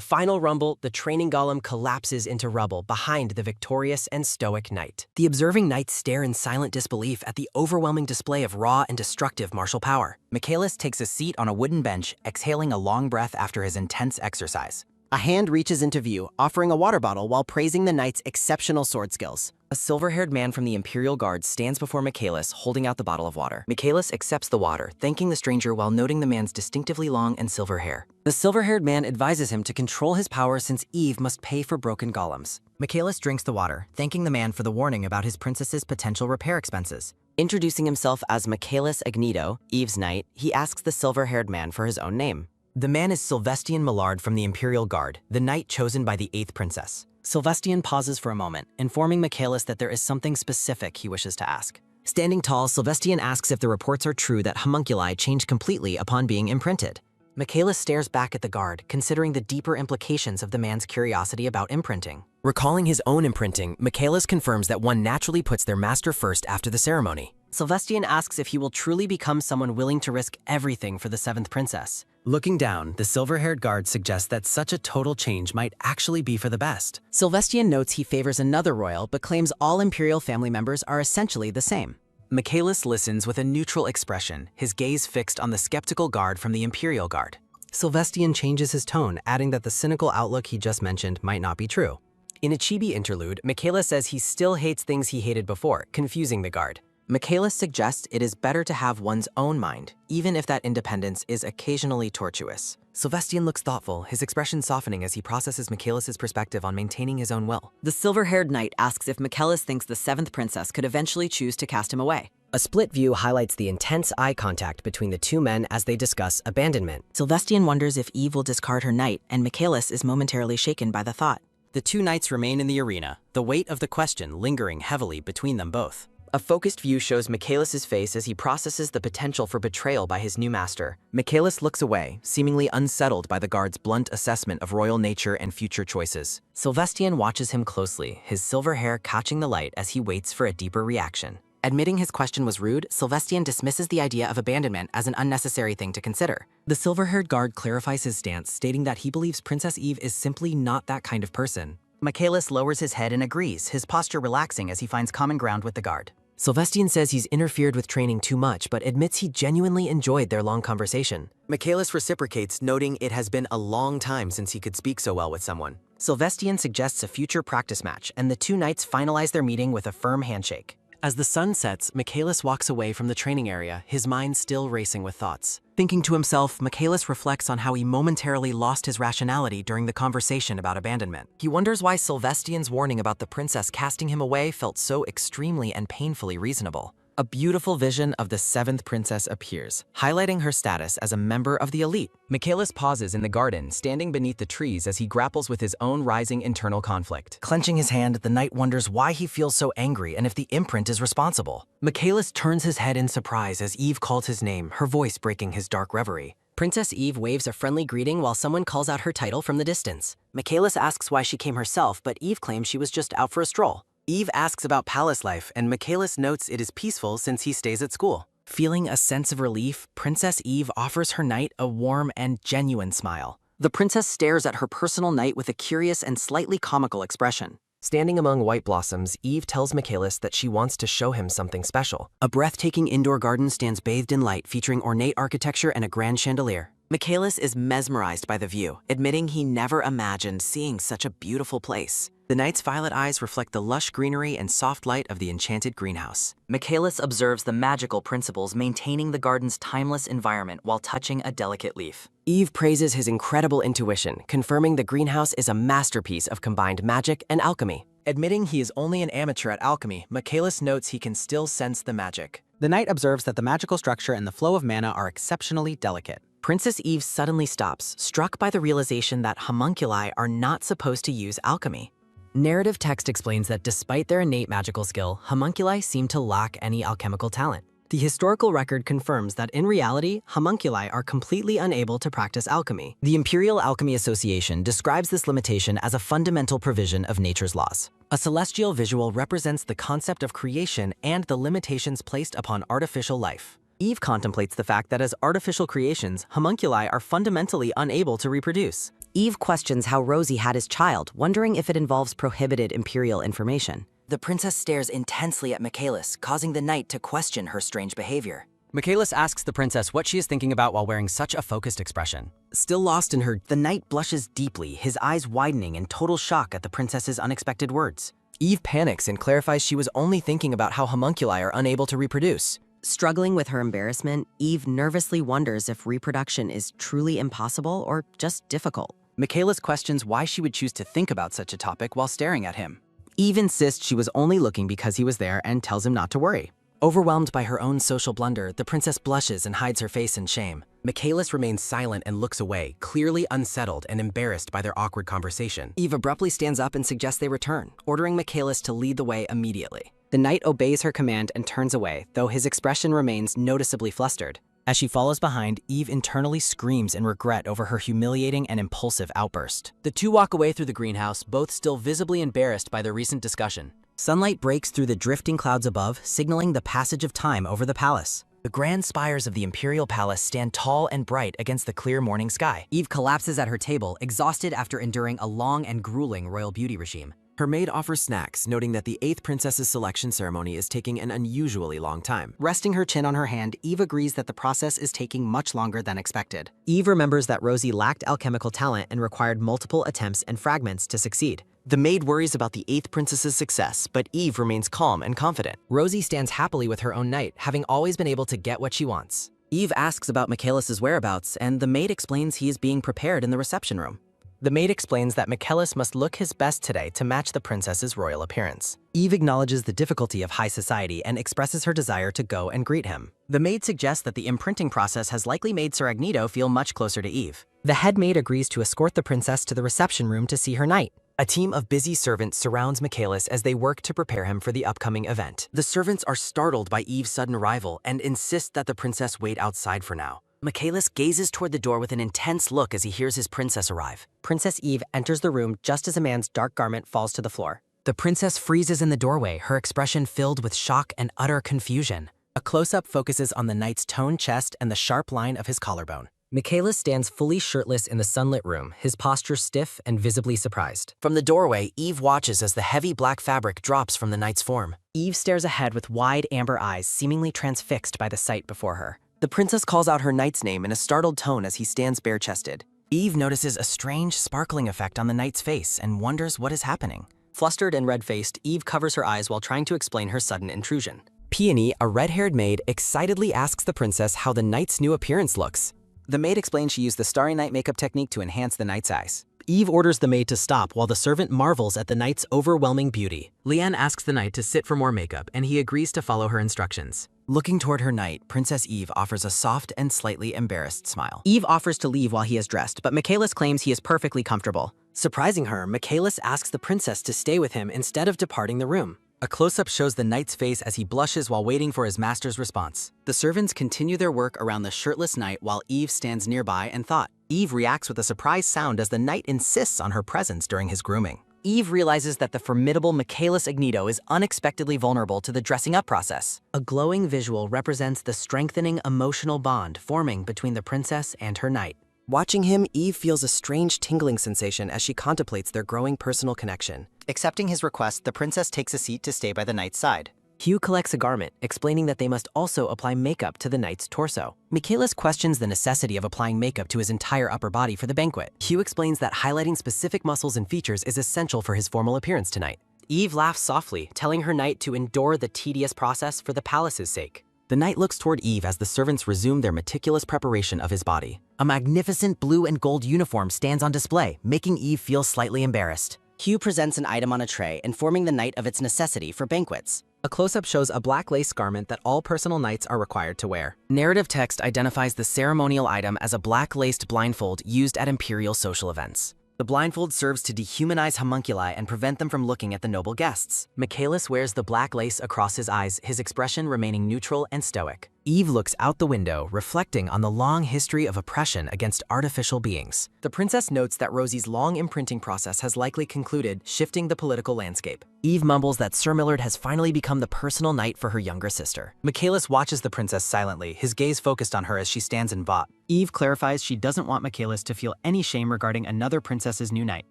final rumble, the training golem collapses into rubble behind the victorious and stoic knight. The observing knights stare in silent disbelief at the overwhelming display of raw and destructive martial power. Michaelis takes a seat on a wooden bench, exhaling a long breath after his intense exercise. A hand reaches into view, offering a water bottle while praising the knight's exceptional sword skills. A silver-haired man from the Imperial Guard stands before Michaelis, holding out the bottle of water. Michaelis accepts the water, thanking the stranger while noting the man's distinctively long and silver hair. The silver-haired man advises him to control his power since Eve must pay for broken golems. Michaelis drinks the water, thanking the man for the warning about his princess's potential repair expenses. Introducing himself as Michaelis Agneto, Eve's knight, he asks the silver-haired man for his own name. The man is Sylvestian Millard from the Imperial Guard, the knight chosen by the 8th princess. Sylvestian pauses for a moment, informing Michaelis that there is something specific he wishes to ask. Standing tall, Sylvestian asks if the reports are true that homunculi change completely upon being imprinted. Michaelis stares back at the guard, considering the deeper implications of the man's curiosity about imprinting. Recalling his own imprinting, Michaelis confirms that one naturally puts their master first after the ceremony. Sylvestian asks if he will truly become someone willing to risk everything for the 7th princess. Looking down, the silver-haired guard suggests that such a total change might actually be for the best. Sylvestian notes he favors another royal, but claims all imperial family members are essentially the same. Michaelis listens with a neutral expression, his gaze fixed on the skeptical guard from the Imperial Guard. Sylvestian changes his tone, adding that the cynical outlook he just mentioned might not be true. In a chibi interlude, Michaelis says he still hates things he hated before, confusing the guard. Michaelis suggests it is better to have one's own mind, even if that independence is occasionally tortuous. Sylvestian looks thoughtful, his expression softening as he processes Michaelis' perspective on maintaining his own will. The silver-haired knight asks if Michaelis thinks the 7th princess could eventually choose to cast him away. A split view highlights the intense eye contact between the 2 men as they discuss abandonment. Sylvestian wonders if Eve will discard her knight, and Michaelis is momentarily shaken by the thought. The 2 knights remain in the arena, the weight of the question lingering heavily between them both. A focused view shows Michaelis' face as he processes the potential for betrayal by his new master. Michaelis looks away, seemingly unsettled by the guard's blunt assessment of royal nature and future choices. Sylvestian watches him closely, his silver hair catching the light as he waits for a deeper reaction. Admitting his question was rude, Sylvestian dismisses the idea of abandonment as an unnecessary thing to consider. The silver-haired guard clarifies his stance, stating that he believes Princess Eve is simply not that kind of person. Michaelis lowers his head and agrees, his posture relaxing as he finds common ground with the guard. Sylvestian says he's interfered with training too much, but admits he genuinely enjoyed their long conversation. Michaelis reciprocates, noting it has been a long time since he could speak so well with someone. Sylvestian suggests a future practice match, and the 2 knights finalize their meeting with a firm handshake. As the sun sets, Michaelis walks away from the training area, his mind still racing with thoughts. Thinking to himself, Michaelis reflects on how he momentarily lost his rationality during the conversation about abandonment. He wonders why Sylvestian's warning about the princess casting him away felt so extremely and painfully reasonable. A beautiful vision of the seventh princess appears, highlighting her status as a member of the elite. Michaelis pauses in the garden, standing beneath the trees as he grapples with his own rising internal conflict. Clenching his hand, the knight wonders why he feels so angry and if the imprint is responsible. Michaelis turns his head in surprise as Eve calls his name, her voice breaking his dark reverie. Princess Eve waves a friendly greeting while someone calls out her title from the distance. Michaelis asks why she came herself, but Eve claims she was just out for a stroll. Eve asks about palace life, and Michaelis notes it is peaceful since he stays at school. Feeling a sense of relief, Princess Eve offers her knight a warm and genuine smile. The princess stares at her personal knight with a curious and slightly comical expression. Standing among white blossoms, Eve tells Michaelis that she wants to show him something special. A breathtaking indoor garden stands bathed in light, featuring ornate architecture and a grand chandelier. Michaelis is mesmerized by the view, admitting he never imagined seeing such a beautiful place. The knight's violet eyes reflect the lush greenery and soft light of the enchanted greenhouse. Michaelis observes the magical principles maintaining the garden's timeless environment while touching a delicate leaf. Eve praises his incredible intuition, confirming the greenhouse is a masterpiece of combined magic and alchemy. Admitting he is only an amateur at alchemy, Michaelis notes he can still sense the magic. The knight observes that the magical structure and the flow of mana are exceptionally delicate. Princess Eve suddenly stops, struck by the realization that homunculi are not supposed to use alchemy. Narrative text explains that despite their innate magical skill, homunculi seem to lack any alchemical talent. The historical record confirms that in reality, homunculi are completely unable to practice alchemy. The Imperial Alchemy Association describes this limitation as a fundamental provision of nature's laws. A celestial visual represents the concept of creation and the limitations placed upon artificial life. Eve contemplates the fact that as artificial creations, homunculi are fundamentally unable to reproduce. Eve questions how Rosie had his child, wondering if it involves prohibited Imperial information. The princess stares intensely at Michaelis, causing the knight to question her strange behavior. Michaelis asks the princess what she is thinking about while wearing such a focused expression. Still lost in her, the knight blushes deeply, his eyes widening in total shock at the princess's unexpected words. Eve panics and clarifies she was only thinking about how homunculi are unable to reproduce. Struggling with her embarrassment, Eve nervously wonders if reproduction is truly impossible or just difficult. Michaelis questions why she would choose to think about such a topic while staring at him. Eve insists she was only looking because he was there and tells him not to worry. Overwhelmed by her own social blunder, the princess blushes and hides her face in shame. Michaelis remains silent and looks away, clearly unsettled and embarrassed by their awkward conversation. Eve abruptly stands up and suggests they return, ordering Michaelis to lead the way immediately. The knight obeys her command and turns away, though his expression remains noticeably flustered. As she follows behind, Eve internally screams in regret over her humiliating and impulsive outburst. The two walk away through the greenhouse, both still visibly embarrassed by their recent discussion. Sunlight breaks through the drifting clouds above, signaling the passage of time over the palace. The grand spires of the Imperial Palace stand tall and bright against the clear morning sky. Eve collapses at her table, exhausted after enduring a long and grueling royal beauty regime. Her maid offers snacks, noting that the 8th princess's selection ceremony is taking an unusually long time. Resting her chin on her hand, Eve agrees that the process is taking much longer than expected. Eve remembers that Rosie lacked alchemical talent and required multiple attempts and fragments to succeed. The maid worries about the 8th princess's success, but Eve remains calm and confident. Rosie stands happily with her own knight, having always been able to get what she wants. Eve asks about Michaelis' whereabouts, and the maid explains he is being prepared in the reception room. The maid explains that Michaelis must look his best today to match the princess's royal appearance. Eve acknowledges the difficulty of high society and expresses her desire to go and greet him. The maid suggests that the imprinting process has likely made Sir Agnito feel much closer to Eve. The head maid agrees to escort the princess to the reception room to see her knight. A team of busy servants surrounds Michaelis as they work to prepare him for the upcoming event. The servants are startled by Eve's sudden arrival and insist that the princess wait outside for now. Michaelis gazes toward the door with an intense look as he hears his princess arrive. Princess Eve enters the room just as a man's dark garment falls to the floor. The princess freezes in the doorway, her expression filled with shock and utter confusion. A close-up focuses on the knight's toned chest and the sharp line of his collarbone. Michaelis stands fully shirtless in the sunlit room, his posture stiff and visibly surprised. From the doorway, Eve watches as the heavy black fabric drops from the knight's form. Eve stares ahead with wide amber eyes, seemingly transfixed by the sight before her. The princess calls out her knight's name in a startled tone as he stands bare-chested. Eve notices a strange, sparkling effect on the knight's face and wonders what is happening. Flustered and red-faced, Eve covers her eyes while trying to explain her sudden intrusion. Peony, a red-haired maid, excitedly asks the princess how the knight's new appearance looks. The maid explains she used the Starry Night makeup technique to enhance the knight's eyes. Eve orders the maid to stop while the servant marvels at the knight's overwhelming beauty. Leanne asks the knight to sit for more makeup, and he agrees to follow her instructions. Looking toward her knight, Princess Eve offers a soft and slightly embarrassed smile. Eve offers to leave while he is dressed, but Michaelis claims he is perfectly comfortable. Surprising her, Michaelis asks the princess to stay with him instead of departing the room. A close-up shows the knight's face as he blushes while waiting for his master's response. The servants continue their work around the shirtless knight while Eve stands nearby and thought. Eve reacts with a surprised sound as the knight insists on her presence during his grooming. Eve realizes that the formidable Michaelis Agneto is unexpectedly vulnerable to the dressing up process. A glowing visual represents the strengthening emotional bond forming between the princess and her knight. Watching him, Eve feels a strange tingling sensation as she contemplates their growing personal connection. Accepting his request, the princess takes a seat to stay by the knight's side. Hugh collects a garment, explaining that they must also apply makeup to the knight's torso. Michaelis questions the necessity of applying makeup to his entire upper body for the banquet. Hugh explains that highlighting specific muscles and features is essential for his formal appearance tonight. Eve laughs softly, telling her knight to endure the tedious process for the palace's sake. The knight looks toward Eve as the servants resume their meticulous preparation of his body. A magnificent blue and gold uniform stands on display, making Eve feel slightly embarrassed. Hugh presents an item on a tray, informing the knight of its necessity for banquets. A close-up shows a black lace garment that all personal knights are required to wear. Narrative text identifies the ceremonial item as a black-laced blindfold used at imperial social events. The blindfold serves to dehumanize homunculi and prevent them from looking at the noble guests. Michaelis wears the black lace across his eyes, his expression remaining neutral and stoic. Eve looks out the window, reflecting on the long history of oppression against artificial beings. The princess notes that Rosie's long imprinting process has likely concluded, shifting the political landscape. Eve mumbles that Sir Millard has finally become the personal knight for her younger sister. Michaelis watches the princess silently, his gaze focused on her as she stands in thought. Eve clarifies she doesn't want Michaelis to feel any shame regarding another princess's new knight.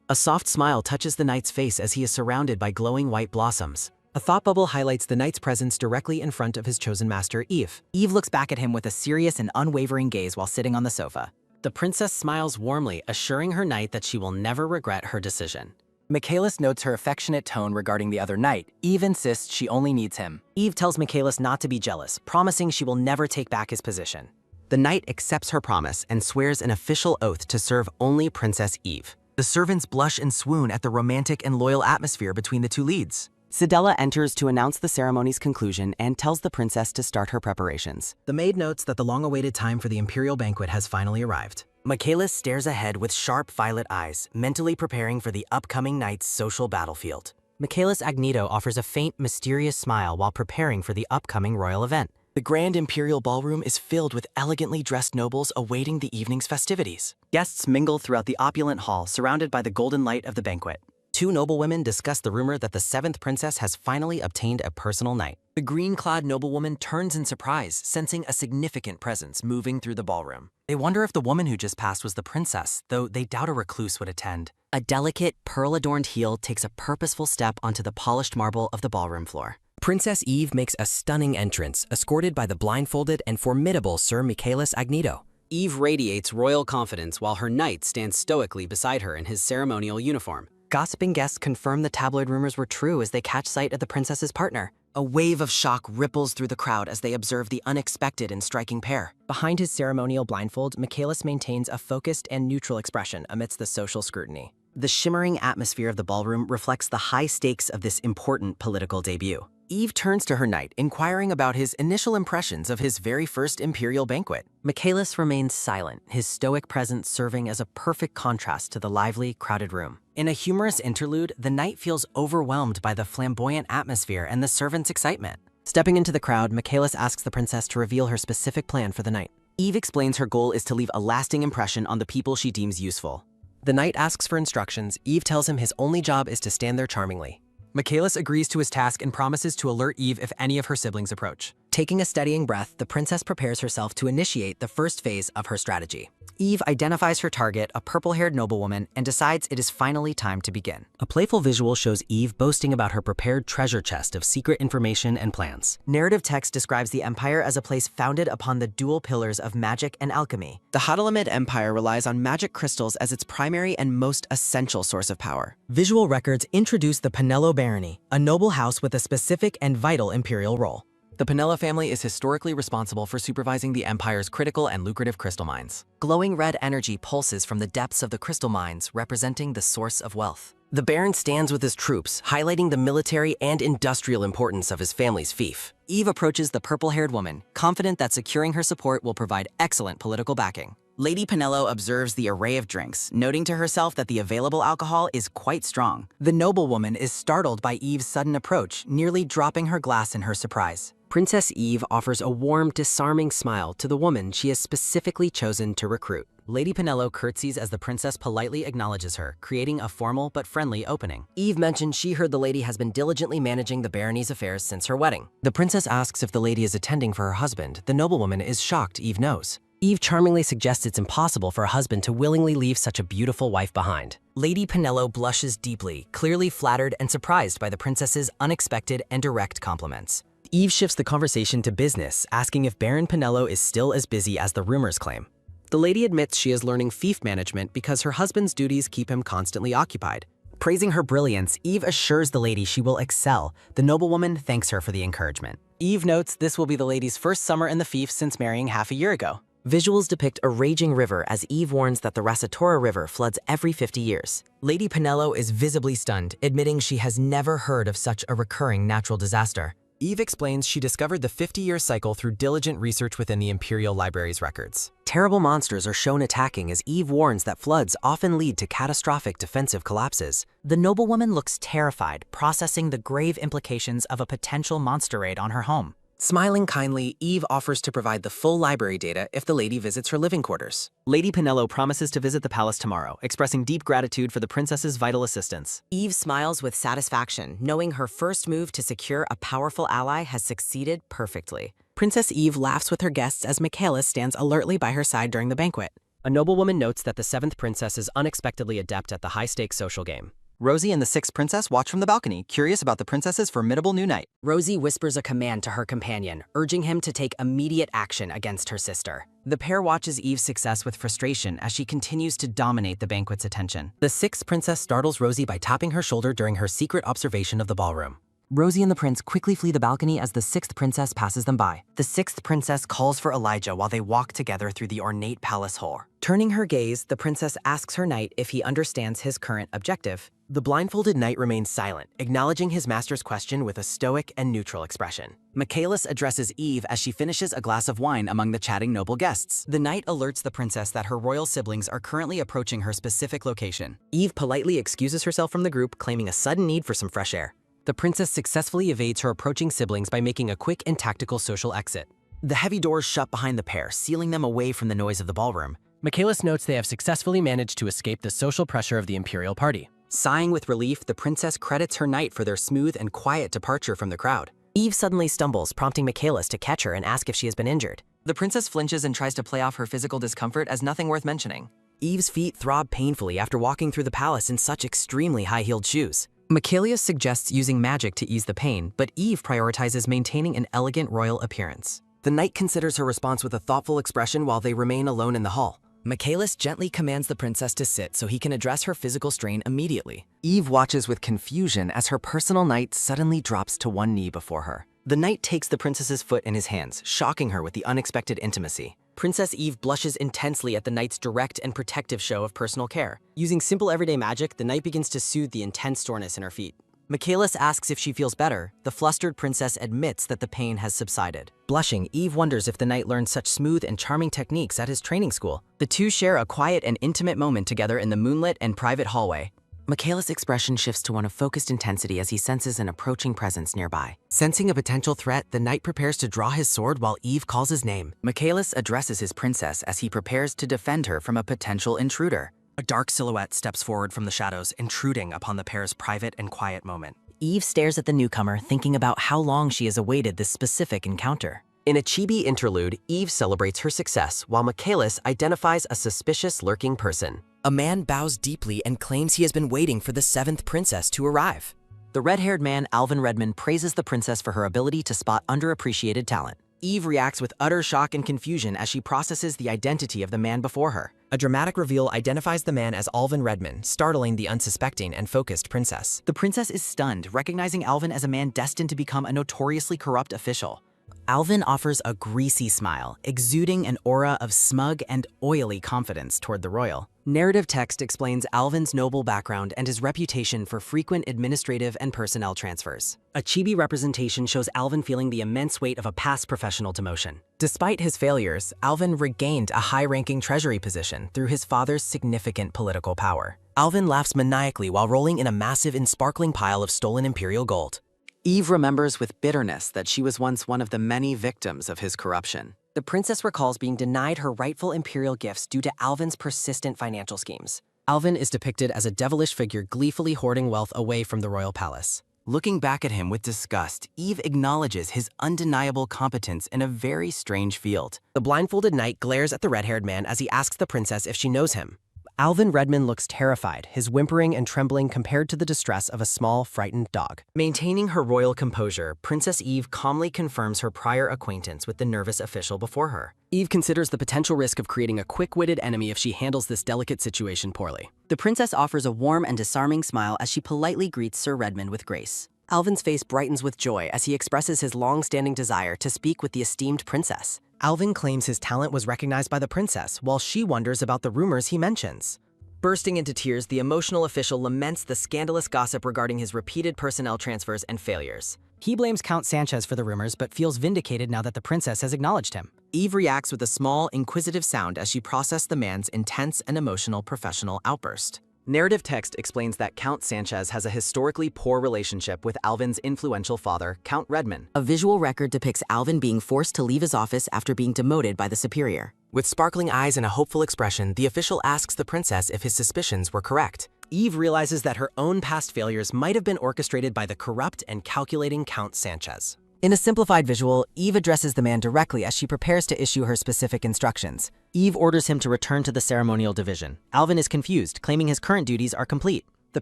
A soft smile touches the knight's face as he is surrounded by glowing white blossoms. A thought bubble highlights the knight's presence directly in front of his chosen master, Eve. Eve looks back at him with a serious and unwavering gaze while sitting on the sofa. The princess smiles warmly, assuring her knight that she will never regret her decision. Michaelis notes her affectionate tone regarding the other knight. Eve insists she only needs him. Eve tells Michaelis not to be jealous, promising she will never take back his position. The knight accepts her promise and swears an official oath to serve only Princess Eve. The servants blush and swoon at the romantic and loyal atmosphere between the two leads. Sidella enters to announce the ceremony's conclusion and tells the princess to start her preparations. The maid notes that the long-awaited time for the imperial banquet has finally arrived. Michaelis stares ahead with sharp violet eyes, mentally preparing for the upcoming night's social battlefield. Michaelis Agneto offers a faint, mysterious smile while preparing for the upcoming royal event. The grand imperial ballroom is filled with elegantly dressed nobles awaiting the evening's festivities. Guests mingle throughout the opulent hall, surrounded by the golden light of the banquet. Two noblewomen discuss the rumor that the seventh princess has finally obtained a personal knight. The green-clad noblewoman turns in surprise, sensing a significant presence moving through the ballroom. They wonder if the woman who just passed was the princess, though they doubt a recluse would attend. A delicate, pearl-adorned heel takes a purposeful step onto the polished marble of the ballroom floor. Princess Eve makes a stunning entrance, escorted by the blindfolded and formidable Sir Michaelis Agneto. Eve radiates royal confidence while her knight stands stoically beside her in his ceremonial uniform. Gossiping guests confirm the tabloid rumors were true as they catch sight of the princess's partner. A wave of shock ripples through the crowd as they observe the unexpected and striking pair. Behind his ceremonial blindfold, Michaelis maintains a focused and neutral expression amidst the social scrutiny. The shimmering atmosphere of the ballroom reflects the high stakes of this important political debut. Eve turns to her knight, inquiring about his initial impressions of his very first imperial banquet. Michaelis remains silent, his stoic presence serving as a perfect contrast to the lively, crowded room. In a humorous interlude, the knight feels overwhelmed by the flamboyant atmosphere and the servants' excitement. Stepping into the crowd, Michaelis asks the princess to reveal her specific plan for the night. Eve explains her goal is to leave a lasting impression on the people she deems useful. The knight asks for instructions. Eve tells him his only job is to stand there charmingly. Michaelis agrees to his task and promises to alert Eve if any of her siblings approach. Taking a steadying breath, the princess prepares herself to initiate the first phase of her strategy. Eve identifies her target, a purple-haired noblewoman, and decides it is finally time to begin. A playful visual shows Eve boasting about her prepared treasure chest of secret information and plans. Narrative text describes the empire as a place founded upon the dual pillars of magic and alchemy. The Hadalamed Empire relies on magic crystals as its primary and most essential source of power. Visual records introduce the Pinello Barony, a noble house with a specific and vital imperial role. The Pinella family is historically responsible for supervising the Empire's critical and lucrative crystal mines. Glowing red energy pulses from the depths of the crystal mines, representing the source of wealth. The Baron stands with his troops, highlighting the military and industrial importance of his family's fief. Eve approaches the purple-haired woman, confident that securing her support will provide excellent political backing. Lady Pinello observes the array of drinks, noting to herself that the available alcohol is quite strong. The noblewoman is startled by Eve's sudden approach, nearly dropping her glass in her surprise. Princess Eve offers a warm, disarming smile to the woman she has specifically chosen to recruit. Lady Pinello curtsies as the princess politely acknowledges her, creating a formal but friendly opening. Eve mentioned she heard the lady has been diligently managing the barony's affairs since her wedding. The princess asks if the lady is attending for her husband. The noblewoman is shocked Eve knows. Eve charmingly suggests it's impossible for a husband to willingly leave such a beautiful wife behind. Lady Pinello blushes deeply, clearly flattered and surprised by the princess's unexpected and direct compliments. Eve shifts the conversation to business, asking if Baron Pinello is still as busy as the rumors claim. The lady admits she is learning fief management because her husband's duties keep him constantly occupied. Praising her brilliance, Eve assures the lady she will excel. The noblewoman thanks her for the encouragement. Eve notes this will be the lady's first summer in the fief since marrying half a year ago. Visuals depict a raging river as Eve warns that the Rasatora River floods every 50 years. Lady Pinello is visibly stunned, admitting she has never heard of such a recurring natural disaster. Eve explains she discovered the 50-year cycle through diligent research within the Imperial Library's records. Terrible monsters are shown attacking as Eve warns that floods often lead to catastrophic defensive collapses. The noblewoman looks terrified, processing the grave implications of a potential monster raid on her home. Smiling kindly, Eve offers to provide the full library data if the lady visits her living quarters. Lady Pinello promises to visit the palace tomorrow, expressing deep gratitude for the princess's vital assistance. Eve smiles with satisfaction, knowing her first move to secure a powerful ally has succeeded perfectly. Princess Eve laughs with her guests as Michaelis stands alertly by her side during the banquet. A noblewoman notes that the 7th princess is unexpectedly adept at the high-stakes social game. Rosie and the 6th princess watch from the balcony, curious about the princess's formidable new knight. Rosie whispers a command to her companion, urging him to take immediate action against her sister. The pair watches Eve's success with frustration as she continues to dominate the banquet's attention. The 6th princess startles Rosie by tapping her shoulder during her secret observation of the ballroom. Rosie and the prince quickly flee the balcony as the 6th princess passes them by. The 6th princess calls for Elijah while they walk together through the ornate palace hall. Turning her gaze, the princess asks her knight if he understands his current objective. The blindfolded knight remains silent, acknowledging his master's question with a stoic and neutral expression. Michaelis addresses Eve as she finishes a glass of wine among the chatting noble guests. The knight alerts the princess that her royal siblings are currently approaching her specific location. Eve politely excuses herself from the group, claiming a sudden need for some fresh air. The princess successfully evades her approaching siblings by making a quick and tactical social exit. The heavy doors shut behind the pair, sealing them away from the noise of the ballroom. Michaelis notes they have successfully managed to escape the social pressure of the imperial party. Sighing with relief, the princess credits her knight for their smooth and quiet departure from the crowd. Eve suddenly stumbles, prompting Michaelis to catch her and ask if she has been injured. The princess flinches and tries to play off her physical discomfort as nothing worth mentioning. Eve's feet throb painfully after walking through the palace in such extremely high-heeled shoes. Michaelis suggests using magic to ease the pain, but Eve prioritizes maintaining an elegant royal appearance. The knight considers her response with a thoughtful expression while they remain alone in the hall. Michaelis gently commands the princess to sit so he can address her physical strain immediately. Eve watches with confusion as her personal knight suddenly drops to one knee before her. The knight takes the princess's foot in his hands, shocking her with the unexpected intimacy. Princess Eve blushes intensely at the knight's direct and protective show of personal care. Using simple everyday magic, the knight begins to soothe the intense soreness in her feet. Michaelis asks if she feels better. The flustered princess admits that the pain has subsided. Blushing, Eve wonders if the knight learned such smooth and charming techniques at his training school. The two share a quiet and intimate moment together in the moonlit and private hallway. Michaelis' expression shifts to one of focused intensity as he senses an approaching presence nearby. Sensing a potential threat, the knight prepares to draw his sword while Eve calls his name. Michaelis addresses his princess as he prepares to defend her from a potential intruder. A dark silhouette steps forward from the shadows, intruding upon the pair's private and quiet moment. Eve stares at the newcomer, thinking about how long she has awaited this specific encounter. In a chibi interlude, Eve celebrates her success while Michaelis identifies a suspicious lurking person. A man bows deeply and claims he has been waiting for the 7th princess to arrive. The red-haired man, Alvin Redmond, praises the princess for her ability to spot underappreciated talent. Eve reacts with utter shock and confusion as she processes the identity of the man before her. A dramatic reveal identifies the man as Alvin Redmond, startling the unsuspecting and focused princess. The princess is stunned, recognizing Alvin as a man destined to become a notoriously corrupt official. Alvin offers a greasy smile, exuding an aura of smug and oily confidence toward the royal. Narrative text explains Alvin's noble background and his reputation for frequent administrative and personnel transfers. A chibi representation shows Alvin feeling the immense weight of a past professional demotion. Despite his failures, Alvin regained a high-ranking treasury position through his father's significant political power. Alvin laughs maniacally while rolling in a massive and sparkling pile of stolen imperial gold. Eve remembers with bitterness that she was once one of the many victims of his corruption. The princess recalls being denied her rightful imperial gifts due to Alvin's persistent financial schemes. Alvin is depicted as a devilish figure gleefully hoarding wealth away from the royal palace. Looking back at him with disgust, Eve acknowledges his undeniable competence in a very strange field. The blindfolded knight glares at the red-haired man as he asks the princess if she knows him. Alvin Redmond looks terrified, his whimpering and trembling compared to the distress of a small, frightened dog. Maintaining her royal composure, Princess Eve calmly confirms her prior acquaintance with the nervous official before her. Eve considers the potential risk of creating a quick-witted enemy if she handles this delicate situation poorly. The princess offers a warm and disarming smile as she politely greets Sir Redmond with grace. Alvin's face brightens with joy as he expresses his long-standing desire to speak with the esteemed princess. Alvin claims his talent was recognized by the princess, while she wonders about the rumors he mentions. Bursting into tears, the emotional official laments the scandalous gossip regarding his repeated personnel transfers and failures. He blames Count Sanchez for the rumors, but feels vindicated now that the princess has acknowledged him. Eve reacts with a small, inquisitive sound as she processes the man's intense and emotional professional outburst. Narrative text explains that Count Sanchez has a historically poor relationship with Alvin's influential father, Count Redmond. A visual record depicts Alvin being forced to leave his office after being demoted by the superior. With sparkling eyes and a hopeful expression, the official asks the princess if his suspicions were correct. Eve realizes that her own past failures might have been orchestrated by the corrupt and calculating Count Sanchez. In a simplified visual, Eve addresses the man directly as she prepares to issue her specific instructions. Eve orders him to return to the ceremonial division. Alvin is confused, claiming his current duties are complete. The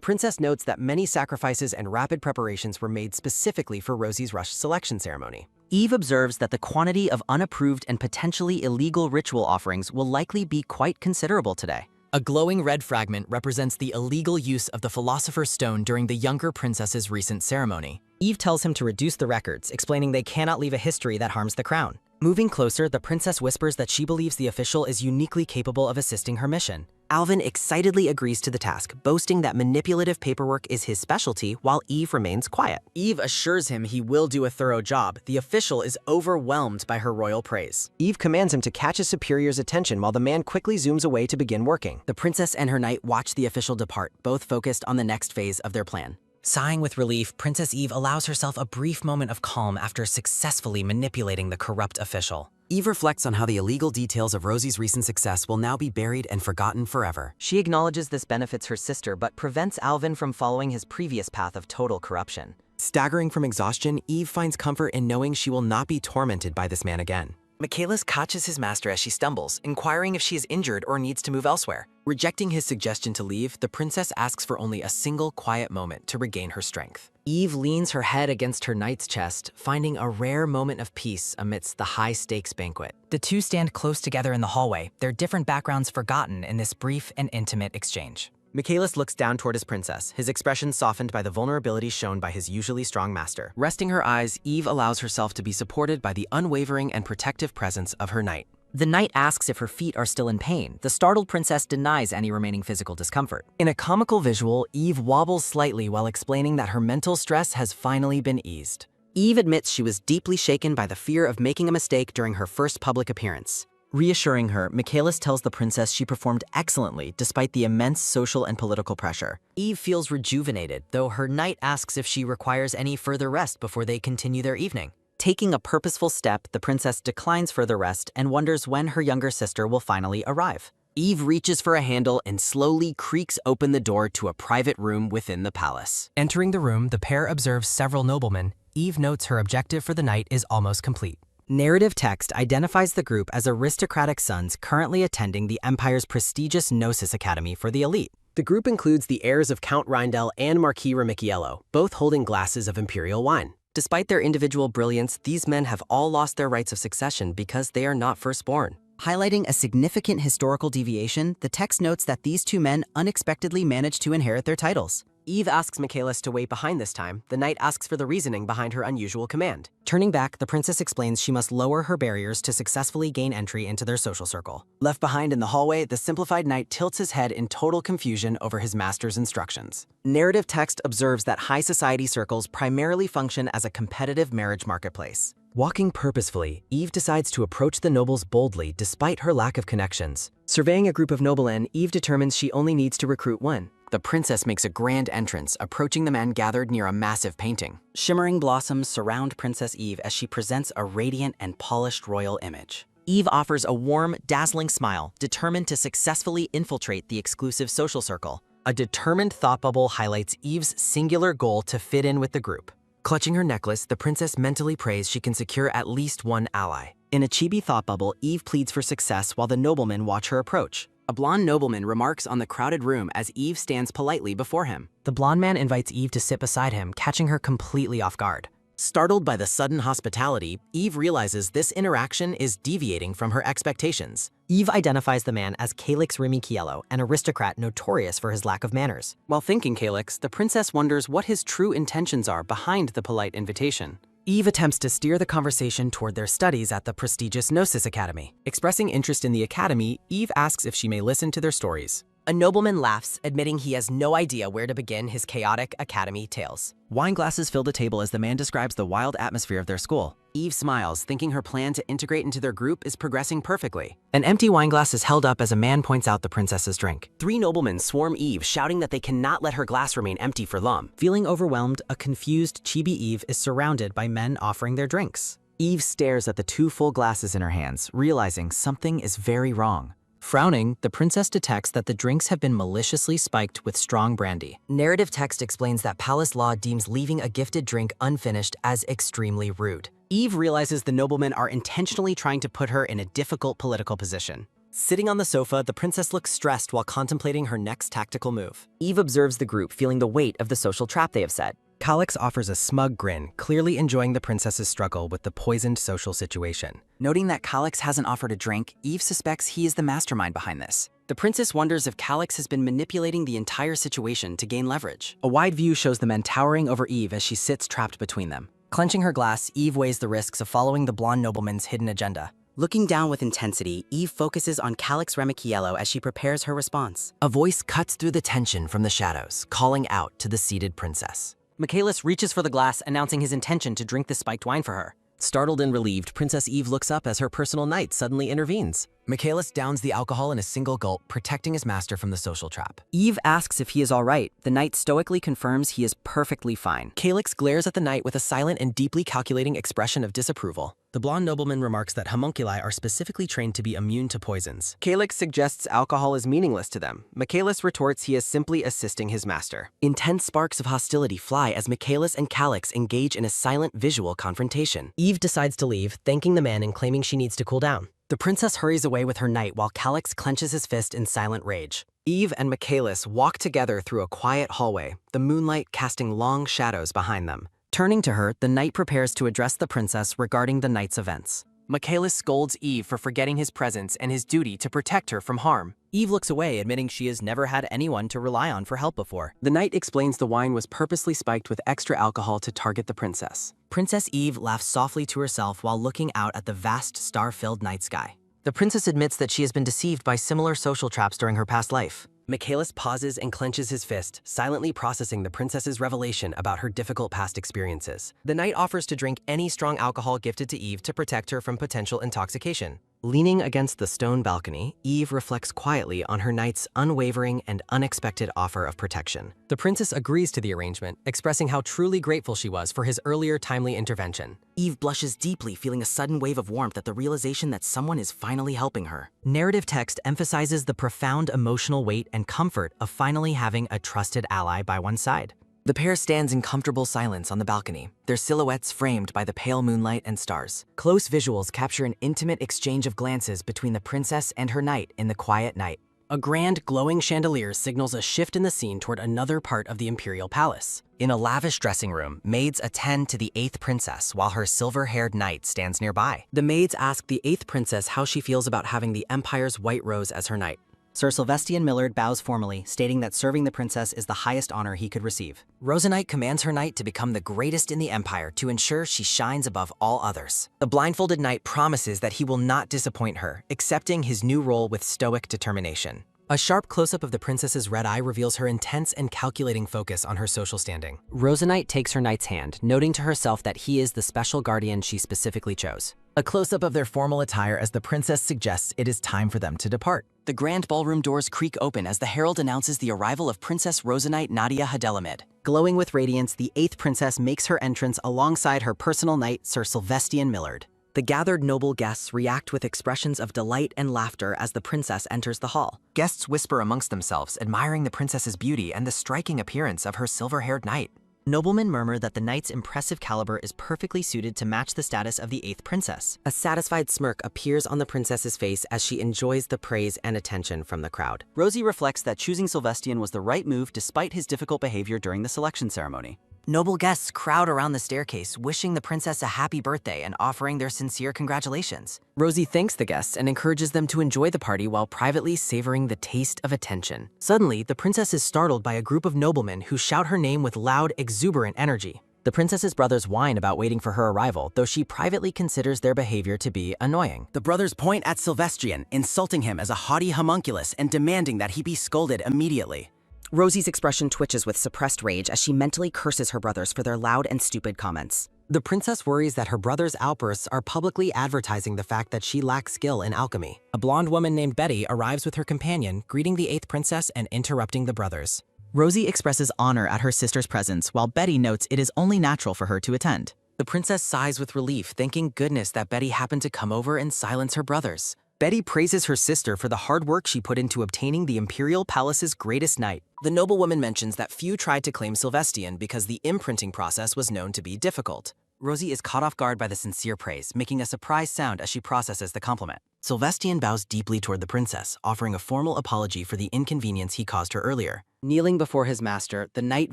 princess notes that many sacrifices and rapid preparations were made specifically for Rosie's rushed selection ceremony. Eve observes that the quantity of unapproved and potentially illegal ritual offerings will likely be quite considerable today. A glowing red fragment represents the illegal use of the Philosopher's Stone during the younger princess's recent ceremony. Eve tells him to reduce the records, explaining they cannot leave a history that harms the crown. Moving closer, the princess whispers that she believes the official is uniquely capable of assisting her mission. Alvin excitedly agrees to the task, boasting that manipulative paperwork is his specialty while Eve remains quiet. Eve assures him he will do a thorough job. The official is overwhelmed by her royal praise. Eve commands him to catch his superior's attention while the man quickly zooms away to begin working. The princess and her knight watch the official depart, both focused on the next phase of their plan. Sighing with relief, Princess Eve allows herself a brief moment of calm after successfully manipulating the corrupt official. Eve reflects on how the illegal details of Rosie's recent success will now be buried and forgotten forever. She acknowledges this benefits her sister, but prevents Alvin from following his previous path of total corruption. Staggering from exhaustion, Eve finds comfort in knowing she will not be tormented by this man again. Michaelis catches his master as she stumbles, inquiring if she is injured or needs to move elsewhere. Rejecting his suggestion to leave, the princess asks for only a single quiet moment to regain her strength. Eve leans her head against her knight's chest, finding a rare moment of peace amidst the high-stakes banquet. The two stand close together in the hallway, their different backgrounds forgotten in this brief and intimate exchange. Michaelis looks down toward his princess, his expression softened by the vulnerability shown by his usually strong master. Resting her eyes, Eve allows herself to be supported by the unwavering and protective presence of her knight. The knight asks if her feet are still in pain. The startled princess denies any remaining physical discomfort. In a comical visual, Eve wobbles slightly while explaining that her mental stress has finally been eased. Eve admits she was deeply shaken by the fear of making a mistake during her first public appearance. Reassuring her, Michaelis tells the princess she performed excellently despite the immense social and political pressure. Eve feels rejuvenated, though her knight asks if she requires any further rest before they continue their evening. Taking a purposeful step, the princess declines further rest and wonders when her younger sister will finally arrive. Eve reaches for a handle and slowly creaks open the door to a private room within the palace. Entering the room, the pair observes several noblemen. Eve notes her objective for the night is almost complete. Narrative text identifies the group as aristocratic sons currently attending the Empire's prestigious Gnosis Academy for the elite. The group includes the heirs of Count Reindel and Marquis Remichiello, both holding glasses of imperial wine. Despite their individual brilliance, these men have all lost their rights of succession because they are not firstborn. Highlighting a significant historical deviation, the text notes that these two men unexpectedly managed to inherit their titles. Eve asks Michaelis to wait behind this time. The knight asks for the reasoning behind her unusual command. Turning back, the princess explains she must lower her barriers to successfully gain entry into their social circle. Left behind in the hallway, the simplified knight tilts his head in total confusion over his master's instructions. Narrative text observes that high society circles primarily function as a competitive marriage marketplace. Walking purposefully, Eve decides to approach the nobles boldly despite her lack of connections. Surveying a group of noblemen, Eve determines she only needs to recruit one. The princess makes a grand entrance, approaching the men gathered near a massive painting. Shimmering blossoms surround Princess Eve as she presents a radiant and polished royal image. Eve offers a warm, dazzling smile, determined to successfully infiltrate the exclusive social circle. A determined thought bubble highlights Eve's singular goal to fit in with the group. Clutching her necklace, the princess mentally prays she can secure at least one ally. In a chibi thought bubble, Eve pleads for success while the noblemen watch her approach. A blonde nobleman remarks on the crowded room as Eve stands politely before him. The blonde man invites Eve to sit beside him, catching her completely off guard. Startled by the sudden hospitality, Eve realizes this interaction is deviating from her expectations. Eve identifies the man as Calix Remichiello, an aristocrat notorious for his lack of manners. While thanking Calix, the princess wonders what his true intentions are behind the polite invitation. Eve attempts to steer the conversation toward their studies at the prestigious Gnosis Academy. Expressing interest in the academy, Eve asks if she may listen to their stories. A nobleman laughs, admitting he has no idea where to begin his chaotic academy tales. Wine glasses fill the table as the man describes the wild atmosphere of their school. Eve smiles, thinking her plan to integrate into their group is progressing perfectly. An empty wine glass is held up as a man points out the princess's drink. 3 noblemen swarm Eve, shouting that they cannot let her glass remain empty for long. Feeling overwhelmed, a confused chibi Eve is surrounded by men offering their drinks. Eve stares at the 2 full glasses in her hands, realizing something is very wrong. Frowning, the princess detects that the drinks have been maliciously spiked with strong brandy. Narrative text explains that palace law deems leaving a gifted drink unfinished as extremely rude. Eve realizes the noblemen are intentionally trying to put her in a difficult political position. Sitting on the sofa, the princess looks stressed while contemplating her next tactical move. Eve observes the group, feeling the weight of the social trap they have set. Calix offers a smug grin, clearly enjoying the princess's struggle with the poisoned social situation. Noting that Calix hasn't offered a drink, Eve suspects he is the mastermind behind this. The princess wonders if Calix has been manipulating the entire situation to gain leverage. A wide view shows the men towering over Eve as she sits trapped between them. Clenching her glass, Eve weighs the risks of following the blonde nobleman's hidden agenda. Looking down with intensity, Eve focuses on Calix Remichiello as she prepares her response. A voice cuts through the tension from the shadows, calling out to the seated princess. Michaelis reaches for the glass, announcing his intention to drink the spiked wine for her. Startled and relieved, Princess Eve looks up as her personal knight suddenly intervenes. Michaelis downs the alcohol in a single gulp, protecting his master from the social trap. Eve asks if he is all right. The knight stoically confirms he is perfectly fine. Calix glares at the knight with a silent and deeply calculating expression of disapproval. The blonde nobleman remarks that homunculi are specifically trained to be immune to poisons. Calix suggests alcohol is meaningless to them. Michaelis retorts he is simply assisting his master. Intense sparks of hostility fly as Michaelis and Calix engage in a silent visual confrontation. Eve decides to leave, thanking the man and claiming she needs to cool down. The princess hurries away with her knight while Calix clenches his fist in silent rage. Eve and Michaelis walk together through a quiet hallway, the moonlight casting long shadows behind them. Turning to her, the knight prepares to address the princess regarding the night's events. Michaelis scolds Eve for forgetting his presence and his duty to protect her from harm. Eve looks away, admitting she has never had anyone to rely on for help before. The knight explains the wine was purposely spiked with extra alcohol to target the princess. Princess Eve laughs softly to herself while looking out at the vast star-filled night sky. The princess admits that she has been deceived by similar social traps during her past life. Michaelis pauses and clenches his fist, silently processing the princess's revelation about her difficult past experiences. The knight offers to drink any strong alcohol gifted to Eve to protect her from potential intoxication. Leaning against the stone balcony, Eve reflects quietly on her knight's unwavering and unexpected offer of protection. The princess agrees to the arrangement, expressing how truly grateful she was for his earlier timely intervention. Eve blushes deeply, feeling a sudden wave of warmth at the realization that someone is finally helping her. Narrative text emphasizes the profound emotional weight and comfort of finally having a trusted ally by one's side. The pair stands in comfortable silence on the balcony, their silhouettes framed by the pale moonlight and stars. Close visuals capture an intimate exchange of glances between the princess and her knight in the quiet night. A grand, glowing chandelier signals a shift in the scene toward another part of the imperial palace. In a lavish dressing room, maids attend to the 8th princess while her silver-haired knight stands nearby. The maids ask the 8th princess how she feels about having the Empire's White Rose as her knight. Sir Sylvestian Millard bows formally, stating that serving the princess is the highest honor he could receive. Rosanite commands her knight to become the greatest in the Empire to ensure she shines above all others. The blindfolded knight promises that he will not disappoint her, accepting his new role with stoic determination. A sharp close-up of the princess's red eye reveals her intense and calculating focus on her social standing. Rosanite takes her knight's hand, noting to herself that he is the special guardian she specifically chose. A close-up of their formal attire as the princess suggests it is time for them to depart. The grand ballroom doors creak open as the herald announces the arrival of Princess Rosanite Nadia Hadelamid. Glowing with radiance, the 8th princess makes her entrance alongside her personal knight, Sir Sylvestian Millard. The gathered noble guests react with expressions of delight and laughter as the princess enters the hall. Guests whisper amongst themselves, admiring the princess's beauty and the striking appearance of her silver-haired knight. Noblemen murmur that the knight's impressive caliber is perfectly suited to match the status of the 8th princess. A satisfied smirk appears on the princess's face as she enjoys the praise and attention from the crowd. Rosie reflects that choosing Sylvestian was the right move despite his difficult behavior during the selection ceremony. Noble guests crowd around the staircase, wishing the princess a happy birthday and offering their sincere congratulations. Rosie thanks the guests and encourages them to enjoy the party while privately savoring the taste of attention. Suddenly, the princess is startled by a group of noblemen who shout her name with loud, exuberant energy. The princess's brothers whine about waiting for her arrival, though she privately considers their behavior to be annoying. The brothers point at Sylvestian, insulting him as a haughty homunculus and demanding that he be scolded immediately. Rosie's expression twitches with suppressed rage as she mentally curses her brothers for their loud and stupid comments. The princess worries that her brother's outbursts are publicly advertising the fact that she lacks skill in alchemy. A blonde woman named Betty arrives with her companion, greeting the 8th princess and interrupting the brothers. Rosie expresses honor at her sister's presence, while Betty notes it is only natural for her to attend. The princess sighs with relief, thanking goodness that Betty happened to come over and silence her brothers. Betty praises her sister for the hard work she put into obtaining the imperial palace's greatest knight. The noblewoman mentions that few tried to claim Sylvestian because the imprinting process was known to be difficult. Rosie is caught off guard by the sincere praise, making a surprised sound as she processes the compliment. Sylvestian bows deeply toward the princess, offering a formal apology for the inconvenience he caused her earlier. Kneeling before his master, the knight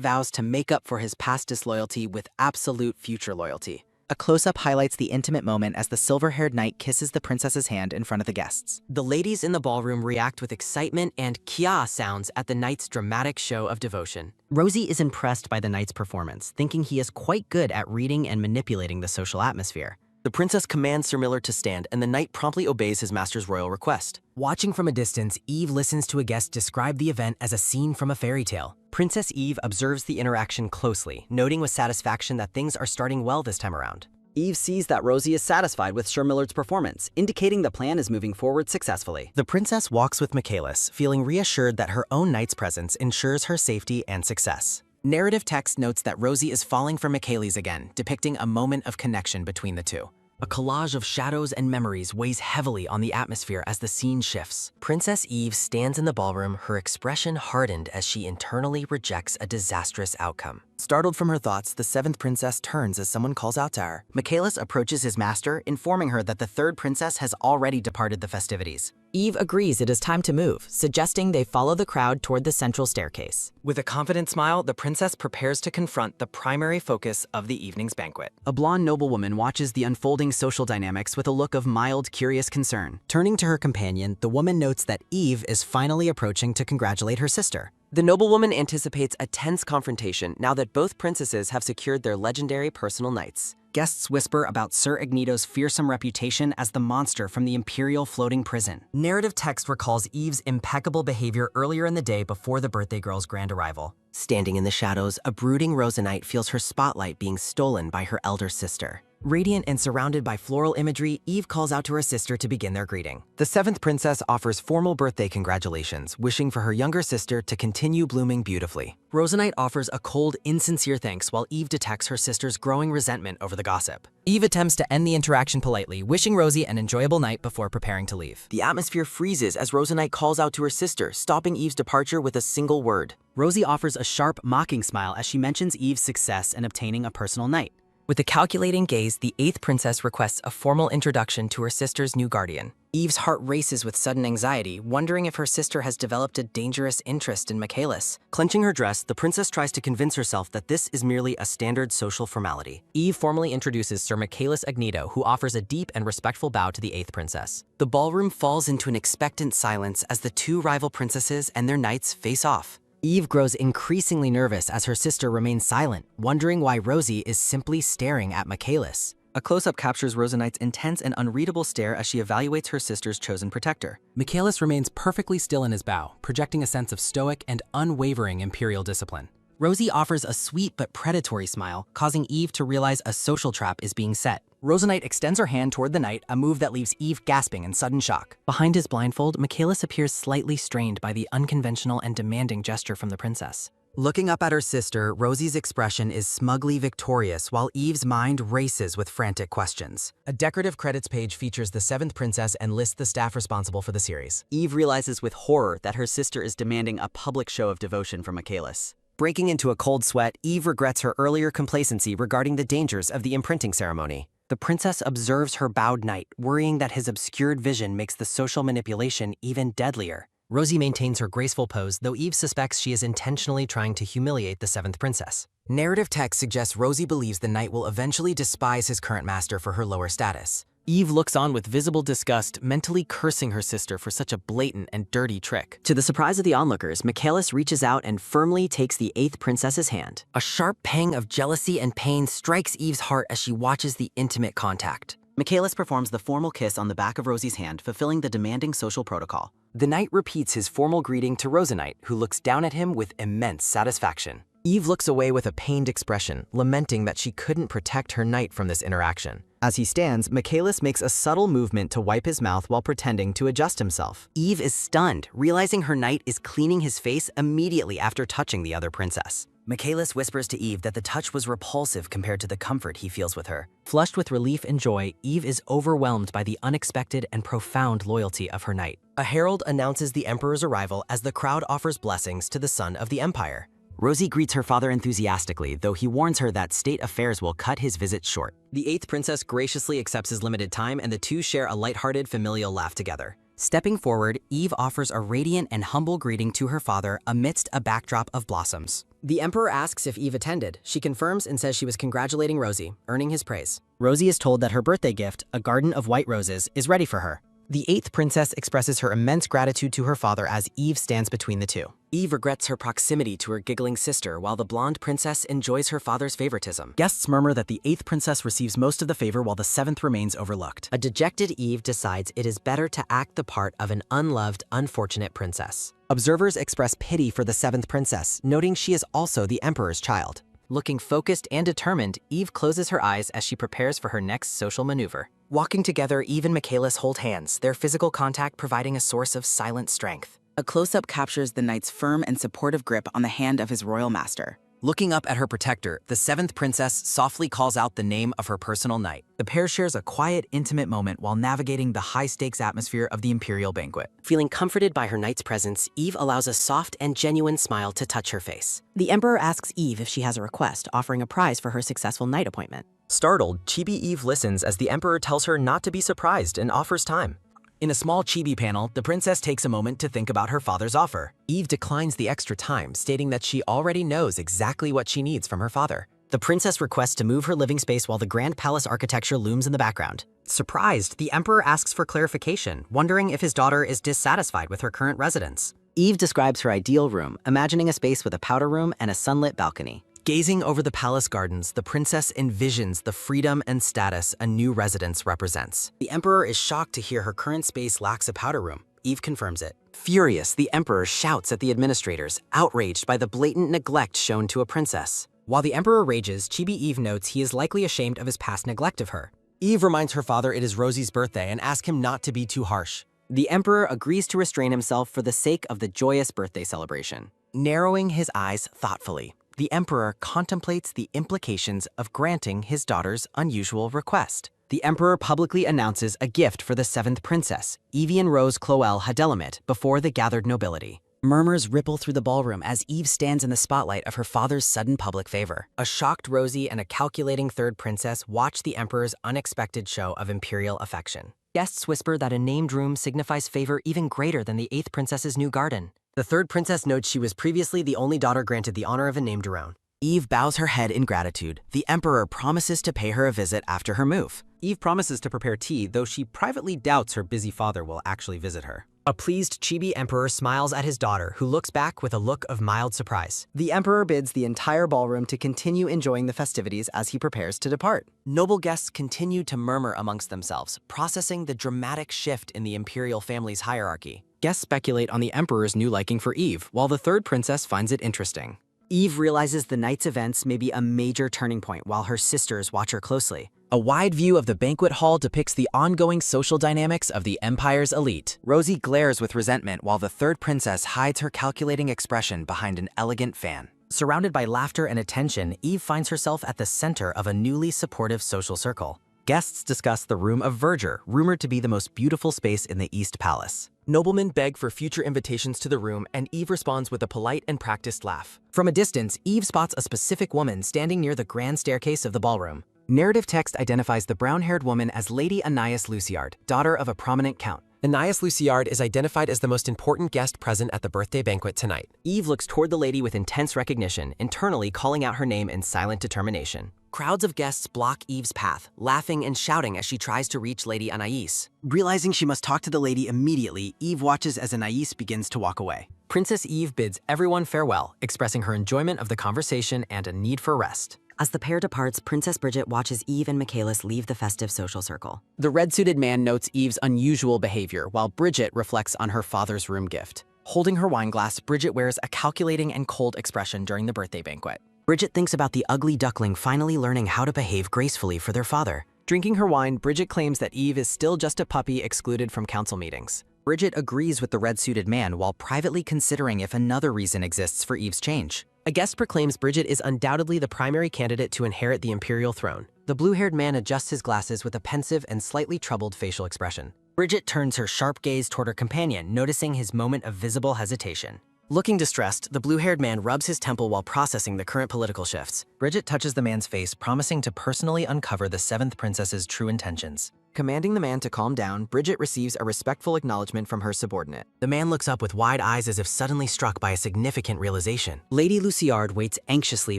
vows to make up for his past disloyalty with absolute future loyalty. A close-up highlights the intimate moment as the silver-haired knight kisses the princess's hand in front of the guests. The ladies in the ballroom react with excitement and kia sounds at the knight's dramatic show of devotion. Rosie is impressed by the knight's performance, thinking he is quite good at reading and manipulating the social atmosphere. The princess commands Sir Millard to stand, and the knight promptly obeys his master's royal request. Watching from a distance, Eve listens to a guest describe the event as a scene from a fairy tale. Princess Eve observes the interaction closely, noting with satisfaction that things are starting well this time around. Eve sees that Rosie is satisfied with Sir Millard's performance, indicating the plan is moving forward successfully. The princess walks with Michaelis, feeling reassured that her own knight's presence ensures her safety and success. Narrative text notes that Rosie is falling for Michaelis again, depicting a moment of connection between the two. A collage of shadows and memories weighs heavily on the atmosphere as the scene shifts. Princess Eve stands in the ballroom, her expression hardened as she internally rejects a disastrous outcome. Startled from her thoughts, the 7th princess turns as someone calls out to her. Michaelis approaches his master, informing her that the 3rd princess has already departed the festivities. Eve agrees it is time to move, suggesting they follow the crowd toward the central staircase. With a confident smile, the princess prepares to confront the primary focus of the evening's banquet. A blonde noblewoman watches the unfolding social dynamics with a look of mild, curious concern. Turning to her companion, the woman notes that Eve is finally approaching to congratulate her sister. The noblewoman anticipates a tense confrontation now that both princesses have secured their legendary personal knights. Guests whisper about Sir Ignito's fearsome reputation as the monster from the imperial floating prison. Narrative text recalls Eve's impeccable behavior earlier in the day before the birthday girl's grand arrival. Standing in the shadows, a brooding Rosanite feels her spotlight being stolen by her elder sister. Radiant and surrounded by floral imagery, Eve calls out to her sister to begin their greeting. The 7th princess offers formal birthday congratulations, wishing for her younger sister to continue blooming beautifully. Rosanite offers a cold, insincere thanks while Eve detects her sister's growing resentment over the gossip. Eve attempts to end the interaction politely, wishing Rosie an enjoyable night before preparing to leave. The atmosphere freezes as Rosanite calls out to her sister, stopping Eve's departure with a single word. Rosie offers a sharp, mocking smile as she mentions Eve's success in obtaining a personal knight. With a calculating gaze, the 8th princess requests a formal introduction to her sister's new guardian. Eve's heart races with sudden anxiety, wondering if her sister has developed a dangerous interest in Michaelis. Clenching her dress, the princess tries to convince herself that this is merely a standard social formality. Eve formally introduces Sir Michaelis Agneto, who offers a deep and respectful bow to the 8th princess. The ballroom falls into an expectant silence as the two rival princesses and their knights face off. Eve grows increasingly nervous as her sister remains silent, wondering why Rosie is simply staring at Michaelis. A close-up captures Rosanite's intense and unreadable stare as she evaluates her sister's chosen protector. Michaelis remains perfectly still in his bow, projecting a sense of stoic and unwavering imperial discipline. Rosie offers a sweet but predatory smile, causing Eve to realize a social trap is being set. Rosanite extends her hand toward the knight, a move that leaves Eve gasping in sudden shock. Behind his blindfold, Michaelis appears slightly strained by the unconventional and demanding gesture from the princess. Looking up at her sister, Rosie's expression is smugly victorious while Eve's mind races with frantic questions. A decorative credits page features the 7th princess and lists the staff responsible for the series. Eve realizes with horror that her sister is demanding a public show of devotion from Michaelis. Breaking into a cold sweat, Eve regrets her earlier complacency regarding the dangers of the imprinting ceremony. The princess observes her bowed knight, worrying that his obscured vision makes the social manipulation even deadlier. Rosie maintains her graceful pose, though Eve suspects she is intentionally trying to humiliate the 7th princess. Narrative text suggests Rosie believes the knight will eventually despise his current master for her lower status. Eve looks on with visible disgust, mentally cursing her sister for such a blatant and dirty trick. To the surprise of the onlookers, Michaelis reaches out and firmly takes the 8th princess's hand. A sharp pang of jealousy and pain strikes Eve's heart as she watches the intimate contact. Michaelis performs the formal kiss on the back of Rosie's hand, fulfilling the demanding social protocol. The knight repeats his formal greeting to Rosanite, who looks down at him with immense satisfaction. Eve looks away with a pained expression, lamenting that she couldn't protect her knight from this interaction. As he stands, Michaelis makes a subtle movement to wipe his mouth while pretending to adjust himself. Eve is stunned, realizing her knight is cleaning his face immediately after touching the other princess. Michaelis whispers to Eve that the touch was repulsive compared to the comfort he feels with her. Flushed with relief and joy, Eve is overwhelmed by the unexpected and profound loyalty of her knight. A herald announces the Emperor's arrival as the crowd offers blessings to the son of the Empire. Rosie greets her father enthusiastically, though he warns her that state affairs will cut his visit short. The 8th princess graciously accepts his limited time, and the two share a lighthearted familial laugh together. Stepping forward, Eve offers a radiant and humble greeting to her father amidst a backdrop of blossoms. The Emperor asks if Eve attended. She confirms and says she was congratulating Rosie, earning his praise. Rosie is told that her birthday gift, a garden of white roses, is ready for her. The 8th princess expresses her immense gratitude to her father as Eve stands between the two. Eve regrets her proximity to her giggling sister, while the blonde princess enjoys her father's favoritism. Guests murmur that the 8th princess receives most of the favor while the 7th remains overlooked. A dejected Eve decides it is better to act the part of an unloved, unfortunate princess. Observers express pity for the 7th princess, noting she is also the Emperor's child. Looking focused and determined, Eve closes her eyes as she prepares for her next social maneuver. Walking together, Eve and Michaelis hold hands, their physical contact providing a source of silent strength. A close-up captures the knight's firm and supportive grip on the hand of his royal master. Looking up at her protector, the 7th princess softly calls out the name of her personal knight. The pair shares a quiet, intimate moment while navigating the high-stakes atmosphere of the imperial banquet. Feeling comforted by her knight's presence, Eve allows a soft and genuine smile to touch her face. The Emperor asks Eve if she has a request, offering a prize for her successful knight appointment. Startled, Chibi Eve listens as the Emperor tells her not to be surprised and offers time. In a small chibi panel, the princess takes a moment to think about her father's offer. Eve declines the extra time, stating that she already knows exactly what she needs from her father. The princess requests to move her living space while the grand palace architecture looms in the background. Surprised, the Emperor asks for clarification, wondering if his daughter is dissatisfied with her current residence. Eve describes her ideal room, imagining a space with a powder room and a sunlit balcony. Gazing over the palace gardens, the princess envisions the freedom and status a new residence represents. The Emperor is shocked to hear her current space lacks a powder room. Eve confirms it. Furious, the Emperor shouts at the administrators, outraged by the blatant neglect shown to a princess. While the Emperor rages, Chibi-Eve notes he is likely ashamed of his past neglect of her. Eve reminds her father it is Rosie's birthday and asks him not to be too harsh. The Emperor agrees to restrain himself for the sake of the joyous birthday celebration. Narrowing his eyes thoughtfully, the Emperor contemplates the implications of granting his daughter's unusual request. The Emperor publicly announces a gift for the 7th princess, Evian Rose Cloel Hadelamit, before the gathered nobility. Murmurs ripple through the ballroom as Eve stands in the spotlight of her father's sudden public favor. A shocked Rosie and a calculating third princess watch the Emperor's unexpected show of imperial affection. Guests whisper that a named room signifies favor even greater than the 8th princess's new garden. The third princess notes she was previously the only daughter granted the honor of a named Daron. Eve bows her head in gratitude. The Emperor promises to pay her a visit after her move. Eve promises to prepare tea, though she privately doubts her busy father will actually visit her. A pleased Chibi Emperor smiles at his daughter, who looks back with a look of mild surprise. The Emperor bids the entire ballroom to continue enjoying the festivities as he prepares to depart. Noble guests continue to murmur amongst themselves, processing the dramatic shift in the imperial family's hierarchy. Guests speculate on the Emperor's new liking for Eve, while the third princess finds it interesting. Eve realizes the night's events may be a major turning point while her sisters watch her closely. A wide view of the banquet hall depicts the ongoing social dynamics of the Empire's elite. Rosie glares with resentment while the third princess hides her calculating expression behind an elegant fan. Surrounded by laughter and attention, Eve finds herself at the center of a newly supportive social circle. Guests discuss the Room of Verdure, rumored to be the most beautiful space in the East Palace. Noblemen beg for future invitations to the room, and Eve responds with a polite and practiced laugh. From a distance, Eve spots a specific woman standing near the grand staircase of the ballroom. Narrative text identifies the brown-haired woman as Lady Anais Luciard, daughter of a prominent count. Anais Luciard is identified as the most important guest present at the birthday banquet tonight. Eve looks toward the lady with intense recognition, internally calling out her name in silent determination. Crowds of guests block Eve's path, laughing and shouting as she tries to reach Lady Anais. Realizing she must talk to the lady immediately, Eve watches as Anais begins to walk away. Princess Eve bids everyone farewell, expressing her enjoyment of the conversation and a need for rest. As the pair departs, Princess Bridget watches Eve and Michaelis leave the festive social circle. The red-suited man notes Eve's unusual behavior, while Bridget reflects on her father's room gift. Holding her wine glass, Bridget wears a calculating and cold expression during the birthday banquet. Bridget thinks about the ugly duckling finally learning how to behave gracefully for their father. Drinking her wine, Bridget claims that Eve is still just a puppy excluded from council meetings. Bridget agrees with the red-suited man while privately considering if another reason exists for Eve's change. A guest proclaims Bridget is undoubtedly the primary candidate to inherit the imperial throne. The blue-haired man adjusts his glasses with a pensive and slightly troubled facial expression. Bridget turns her sharp gaze toward her companion, noticing his moment of visible hesitation. Looking distressed, the blue-haired man rubs his temple while processing the current political shifts. Bridget touches the man's face, promising to personally uncover the 7th princess's true intentions. Commanding the man to calm down, Bridget receives a respectful acknowledgement from her subordinate. The man looks up with wide eyes as if suddenly struck by a significant realization. Lady Luciard waits anxiously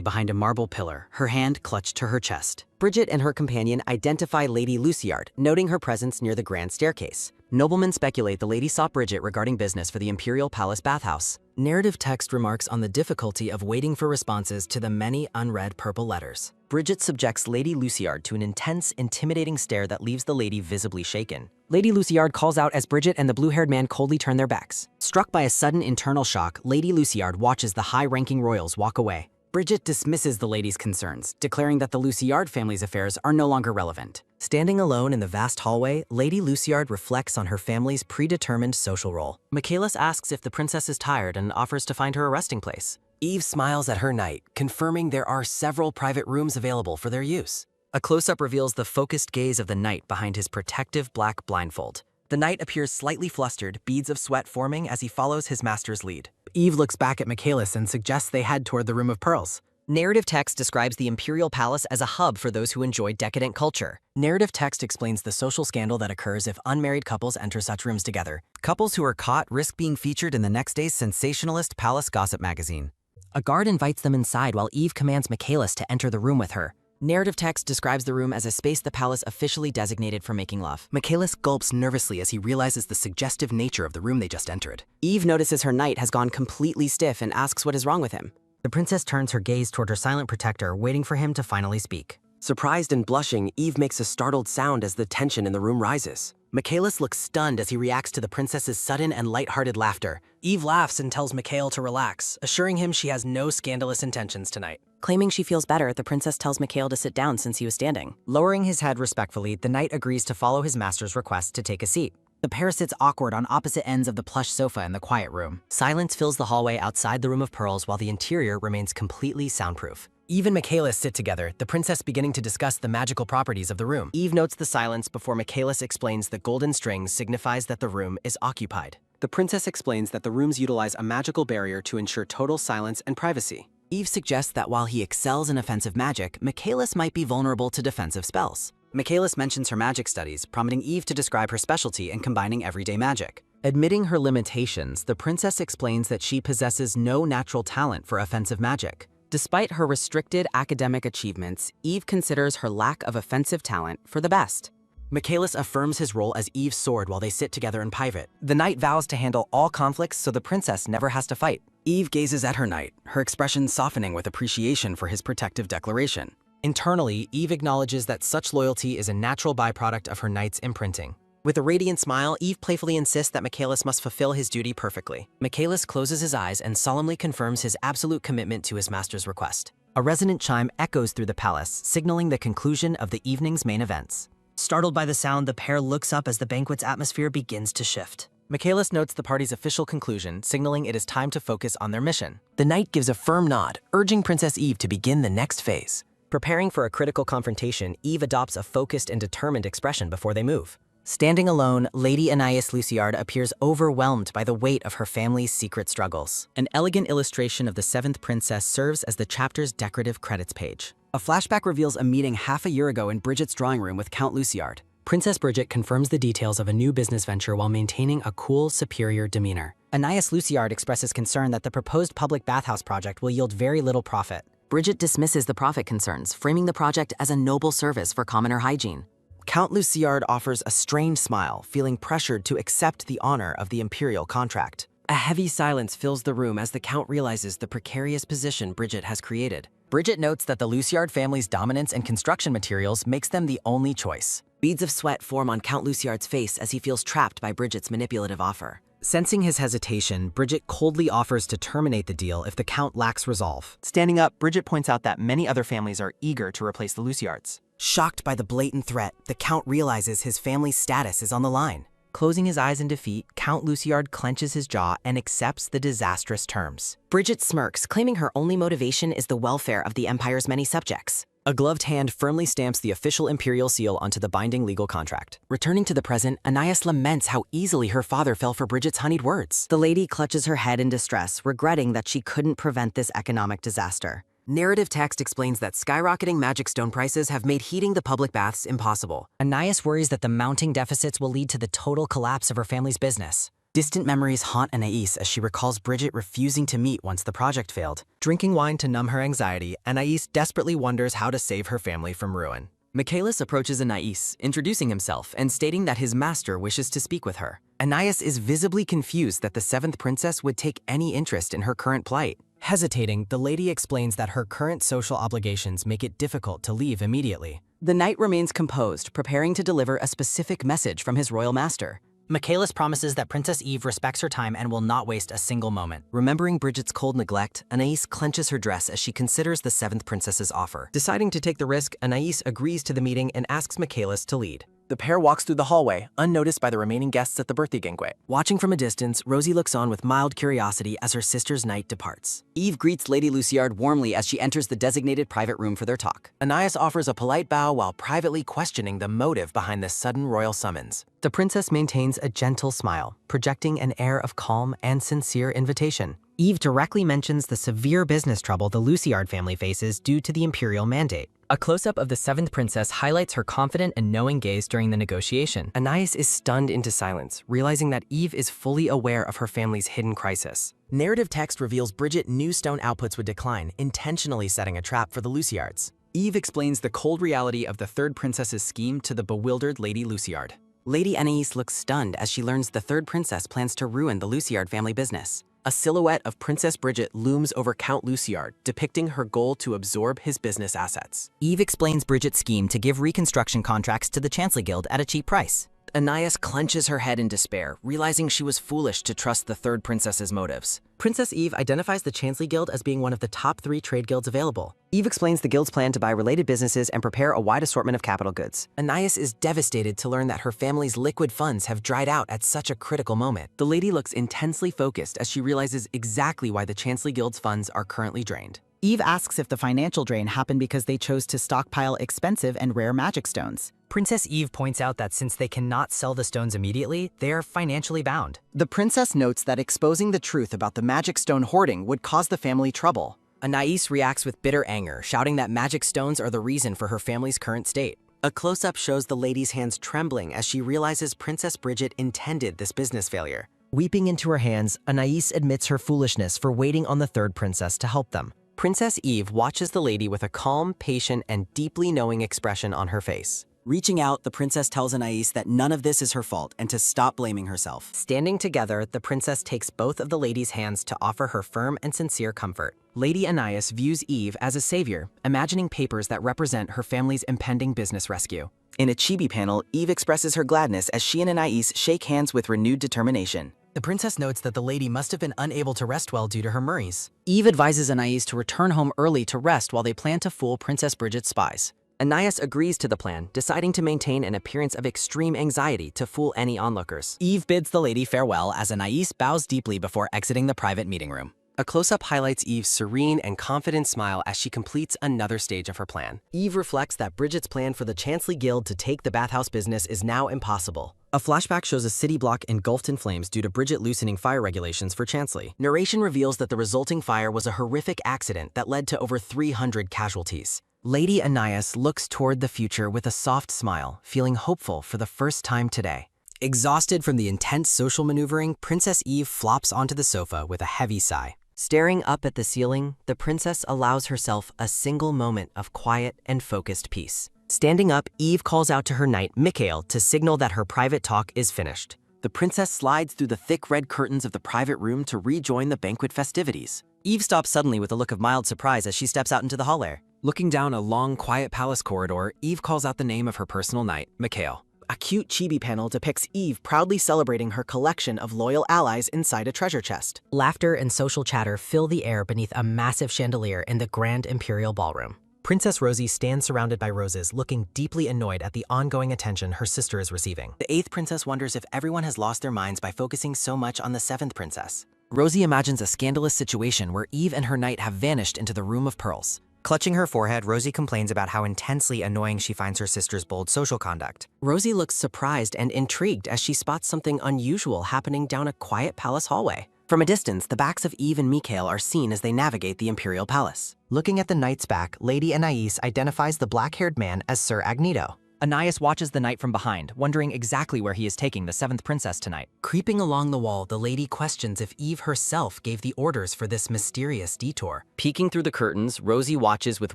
behind a marble pillar, her hand clutched to her chest. Bridget and her companion identify Lady Luciard, noting her presence near the grand staircase. Noblemen speculate the lady sought Bridget regarding business for the Imperial Palace bathhouse. Narrative text remarks on the difficulty of waiting for responses to the many unread purple letters. Bridget subjects Lady Luciard to an intense, intimidating stare that leaves the lady visibly shaken. Lady Luciard calls out as Bridget and the blue-haired man coldly turn their backs. Struck by a sudden internal shock, Lady Luciard watches the high-ranking royals walk away. Bridget dismisses the lady's concerns, declaring that the Luciard family's affairs are no longer relevant. Standing alone in the vast hallway, Lady Luciard reflects on her family's predetermined social role. Michaelis asks if the princess is tired and offers to find her a resting place. Eve smiles at her knight, confirming there are several private rooms available for their use. A close-up reveals the focused gaze of the knight behind his protective black blindfold. The knight appears slightly flustered, beads of sweat forming as he follows his master's lead. Eve looks back at Michaelis and suggests they head toward the Room of Pearls. Narrative text describes the Imperial Palace as a hub for those who enjoy decadent culture. Narrative text explains the social scandal that occurs if unmarried couples enter such rooms together. Couples who are caught risk being featured in the next day's sensationalist Palace Gossip magazine. A guard invites them inside while Eve commands Michaelis to enter the room with her. Narrative text describes the room as a space the palace officially designated for making love. Michaelis gulps nervously as he realizes the suggestive nature of the room they just entered. Eve notices her knight has gone completely stiff and asks what is wrong with him. The princess turns her gaze toward her silent protector, waiting for him to finally speak. Surprised and blushing, Eve makes a startled sound as the tension in the room rises. Michaelis looks stunned as he reacts to the princess's sudden and lighthearted laughter. Eve laughs and tells Mikhail to relax, assuring him she has no scandalous intentions tonight. Claiming she feels better, the princess tells Mikhail to sit down since he was standing. Lowering his head respectfully, the knight agrees to follow his master's request to take a seat. The pair sits awkward on opposite ends of the plush sofa in the quiet room. Silence fills the hallway outside the room of pearls while the interior remains completely soundproof. Eve and Michaelis sit together, the princess beginning to discuss the magical properties of the room. Eve notes the silence before Michaelis explains the golden string signifies that the room is occupied. The princess explains that the rooms utilize a magical barrier to ensure total silence and privacy. Eve suggests that while he excels in offensive magic, Michaelis might be vulnerable to defensive spells. Michaelis mentions her magic studies, prompting Eve to describe her specialty in combining everyday magic. Admitting her limitations, the princess explains that she possesses no natural talent for offensive magic. Despite her restricted academic achievements, Eve considers her lack of offensive talent for the best. Michaelis affirms his role as Eve's sword while they sit together in private. The knight vows to handle all conflicts so the princess never has to fight. Eve gazes at her knight, her expression softening with appreciation for his protective declaration. Internally, Eve acknowledges that such loyalty is a natural byproduct of her knight's imprinting. With a radiant smile, Eve playfully insists that Michaelis must fulfill his duty perfectly. Michaelis closes his eyes and solemnly confirms his absolute commitment to his master's request. A resonant chime echoes through the palace, signaling the conclusion of the evening's main events. Startled by the sound, the pair looks up as the banquet's atmosphere begins to shift. Michaelis notes the party's official conclusion, signaling it is time to focus on their mission. The knight gives a firm nod, urging Princess Eve to begin the next phase. Preparing for a critical confrontation, Eve adopts a focused and determined expression before they move. Standing alone, Lady Anais Luciard appears overwhelmed by the weight of her family's secret struggles. An elegant illustration of the seventh princess serves as the chapter's decorative credits page. A flashback reveals a meeting half a year ago in Bridget's drawing room with Count Luciard. Princess Bridget confirms the details of a new business venture while maintaining a cool, superior demeanor. Anais Luciard expresses concern that the proposed public bathhouse project will yield very little profit. Bridget dismisses the profit concerns, framing the project as a noble service for commoner hygiene. Count Luciard offers a strained smile, feeling pressured to accept the honor of the imperial contract. A heavy silence fills the room as the Count realizes the precarious position Bridget has created. Bridget notes that the Luciard family's dominance in construction materials makes them the only choice. Beads of sweat form on Count Luciard's face as he feels trapped by Bridget's manipulative offer. Sensing his hesitation, Bridget coldly offers to terminate the deal if the Count lacks resolve. Standing up, Bridget points out that many other families are eager to replace the Luciards. Shocked by the blatant threat, the Count realizes his family's status is on the line. Closing his eyes in defeat, Count Luciard clenches his jaw and accepts the disastrous terms. Bridget smirks, claiming her only motivation is the welfare of the Empire's many subjects. A gloved hand firmly stamps the official imperial seal onto the binding legal contract. Returning to the present, Anais laments how easily her father fell for Bridget's honeyed words. The lady clutches her head in distress, regretting that she couldn't prevent this economic disaster. Narrative text explains that skyrocketing magic stone prices have made heating the public baths impossible. Anais worries that the mounting deficits will lead to the total collapse of her family's business. Distant memories haunt Anais as she recalls Bridget refusing to meet once the project failed. Drinking wine to numb her anxiety, Anais desperately wonders how to save her family from ruin. Michaelis approaches Anais, introducing himself and stating that his master wishes to speak with her. Anais is visibly confused that the seventh princess would take any interest in her current plight. Hesitating, the lady explains that her current social obligations make it difficult to leave immediately. The knight remains composed, preparing to deliver a specific message from his royal master. Michaelis promises that Princess Eve respects her time and will not waste a single moment. Remembering Bridget's cold neglect, Anais clenches her dress as she considers the seventh princess's offer. Deciding to take the risk, Anais agrees to the meeting and asks Michaelis to lead. The pair walks through the hallway, unnoticed by the remaining guests at the birthday banquet. Watching from a distance, Rosie looks on with mild curiosity as her sister's knight departs. Eve greets Lady Luciard warmly as she enters the designated private room for their talk. Anais offers a polite bow while privately questioning the motive behind this sudden royal summons. The princess maintains a gentle smile, projecting an air of calm and sincere invitation. Eve directly mentions the severe business trouble the Luciard family faces due to the imperial mandate. A close-up of the seventh princess highlights her confident and knowing gaze during the negotiation. Anais is stunned into silence, realizing that Eve is fully aware of her family's hidden crisis. Narrative text reveals Bridget knew stone outputs would decline, intentionally setting a trap for the Luciards. Eve explains the cold reality of the third princess's scheme to the bewildered Lady Luciard. Lady Anais looks stunned as she learns the third princess plans to ruin the Luciard family business. A silhouette of Princess Bridget looms over Count Luciard, depicting her goal to absorb his business assets. Eve explains Bridget's scheme to give reconstruction contracts to the Chancellery Guild at a cheap price. Anais clenches her head in despair, realizing she was foolish to trust the third princess's motives. Princess Eve identifies the Chansley Guild as being one of the top 3 trade guilds available. Eve explains the guild's plan to buy related businesses and prepare a wide assortment of capital goods. Anais is devastated to learn that her family's liquid funds have dried out at such a critical moment. The lady looks intensely focused as she realizes exactly why the Chansley Guild's funds are currently drained. Eve asks if the financial drain happened because they chose to stockpile expensive and rare magic stones. Princess Eve points out that since they cannot sell the stones immediately, they are financially bound. The princess notes that exposing the truth about the magic stone hoarding would cause the family trouble. Anais reacts with bitter anger, shouting that magic stones are the reason for her family's current state. A close-up shows the lady's hands trembling as she realizes Princess Bridget intended this business failure. Weeping into her hands, Anais admits her foolishness for waiting on the third princess to help them. Princess Eve watches the lady with a calm, patient, and deeply knowing expression on her face. Reaching out, the princess tells Anais that none of this is her fault and to stop blaming herself. Standing together, the princess takes both of the lady's hands to offer her firm and sincere comfort. Lady Anais views Eve as a savior, imagining papers that represent her family's impending business rescue. In a chibi panel, Eve expresses her gladness as she and Anais shake hands with renewed determination. The princess notes that the lady must have been unable to rest well due to her worries. Eve advises Anais to return home early to rest while they plan to fool Princess Bridget's spies. Anais agrees to the plan, deciding to maintain an appearance of extreme anxiety to fool any onlookers. Eve bids the lady farewell as Anais bows deeply before exiting the private meeting room. A close-up highlights Eve's serene and confident smile as she completes another stage of her plan. Eve reflects that Bridget's plan for the Chansley Guild to take the bathhouse business is now impossible. A flashback shows a city block engulfed in flames due to Bridget loosening fire regulations for Chansley. Narration reveals that the resulting fire was a horrific accident that led to over 300 casualties. Lady Anais looks toward the future with a soft smile, feeling hopeful for the first time today. Exhausted from the intense social maneuvering, Princess Eve flops onto the sofa with a heavy sigh. Staring up at the ceiling, the princess allows herself a single moment of quiet and focused peace. Standing up, Eve calls out to her knight, Mikhail, to signal that her private talk is finished. The princess slides through the thick red curtains of the private room to rejoin the banquet festivities. Eve stops suddenly with a look of mild surprise as she steps out into the hallway. Looking down a long, quiet palace corridor, Eve calls out the name of her personal knight, Mikhail. A cute chibi panel depicts Eve proudly celebrating her collection of loyal allies inside a treasure chest. Laughter and social chatter fill the air beneath a massive chandelier in the Grand Imperial Ballroom. Princess Rosie stands surrounded by roses, looking deeply annoyed at the ongoing attention her sister is receiving. The 8th princess wonders if everyone has lost their minds by focusing so much on the 7th princess. Rosie imagines a scandalous situation where Eve and her knight have vanished into the Room of Pearls. Clutching her forehead, Rosie complains about how intensely annoying she finds her sister's bold social conduct. Rosie looks surprised and intrigued as she spots something unusual happening down a quiet palace hallway. From a distance, the backs of Eve and Mikhail are seen as they navigate the Imperial Palace. Looking at the knight's back, Lady Anais identifies the black-haired man as Sir Agnito. Anais watches the knight from behind, wondering exactly where he is taking the 7th princess tonight. Creeping along the wall, the lady questions if Eve herself gave the orders for this mysterious detour. Peeking through the curtains, Rosie watches with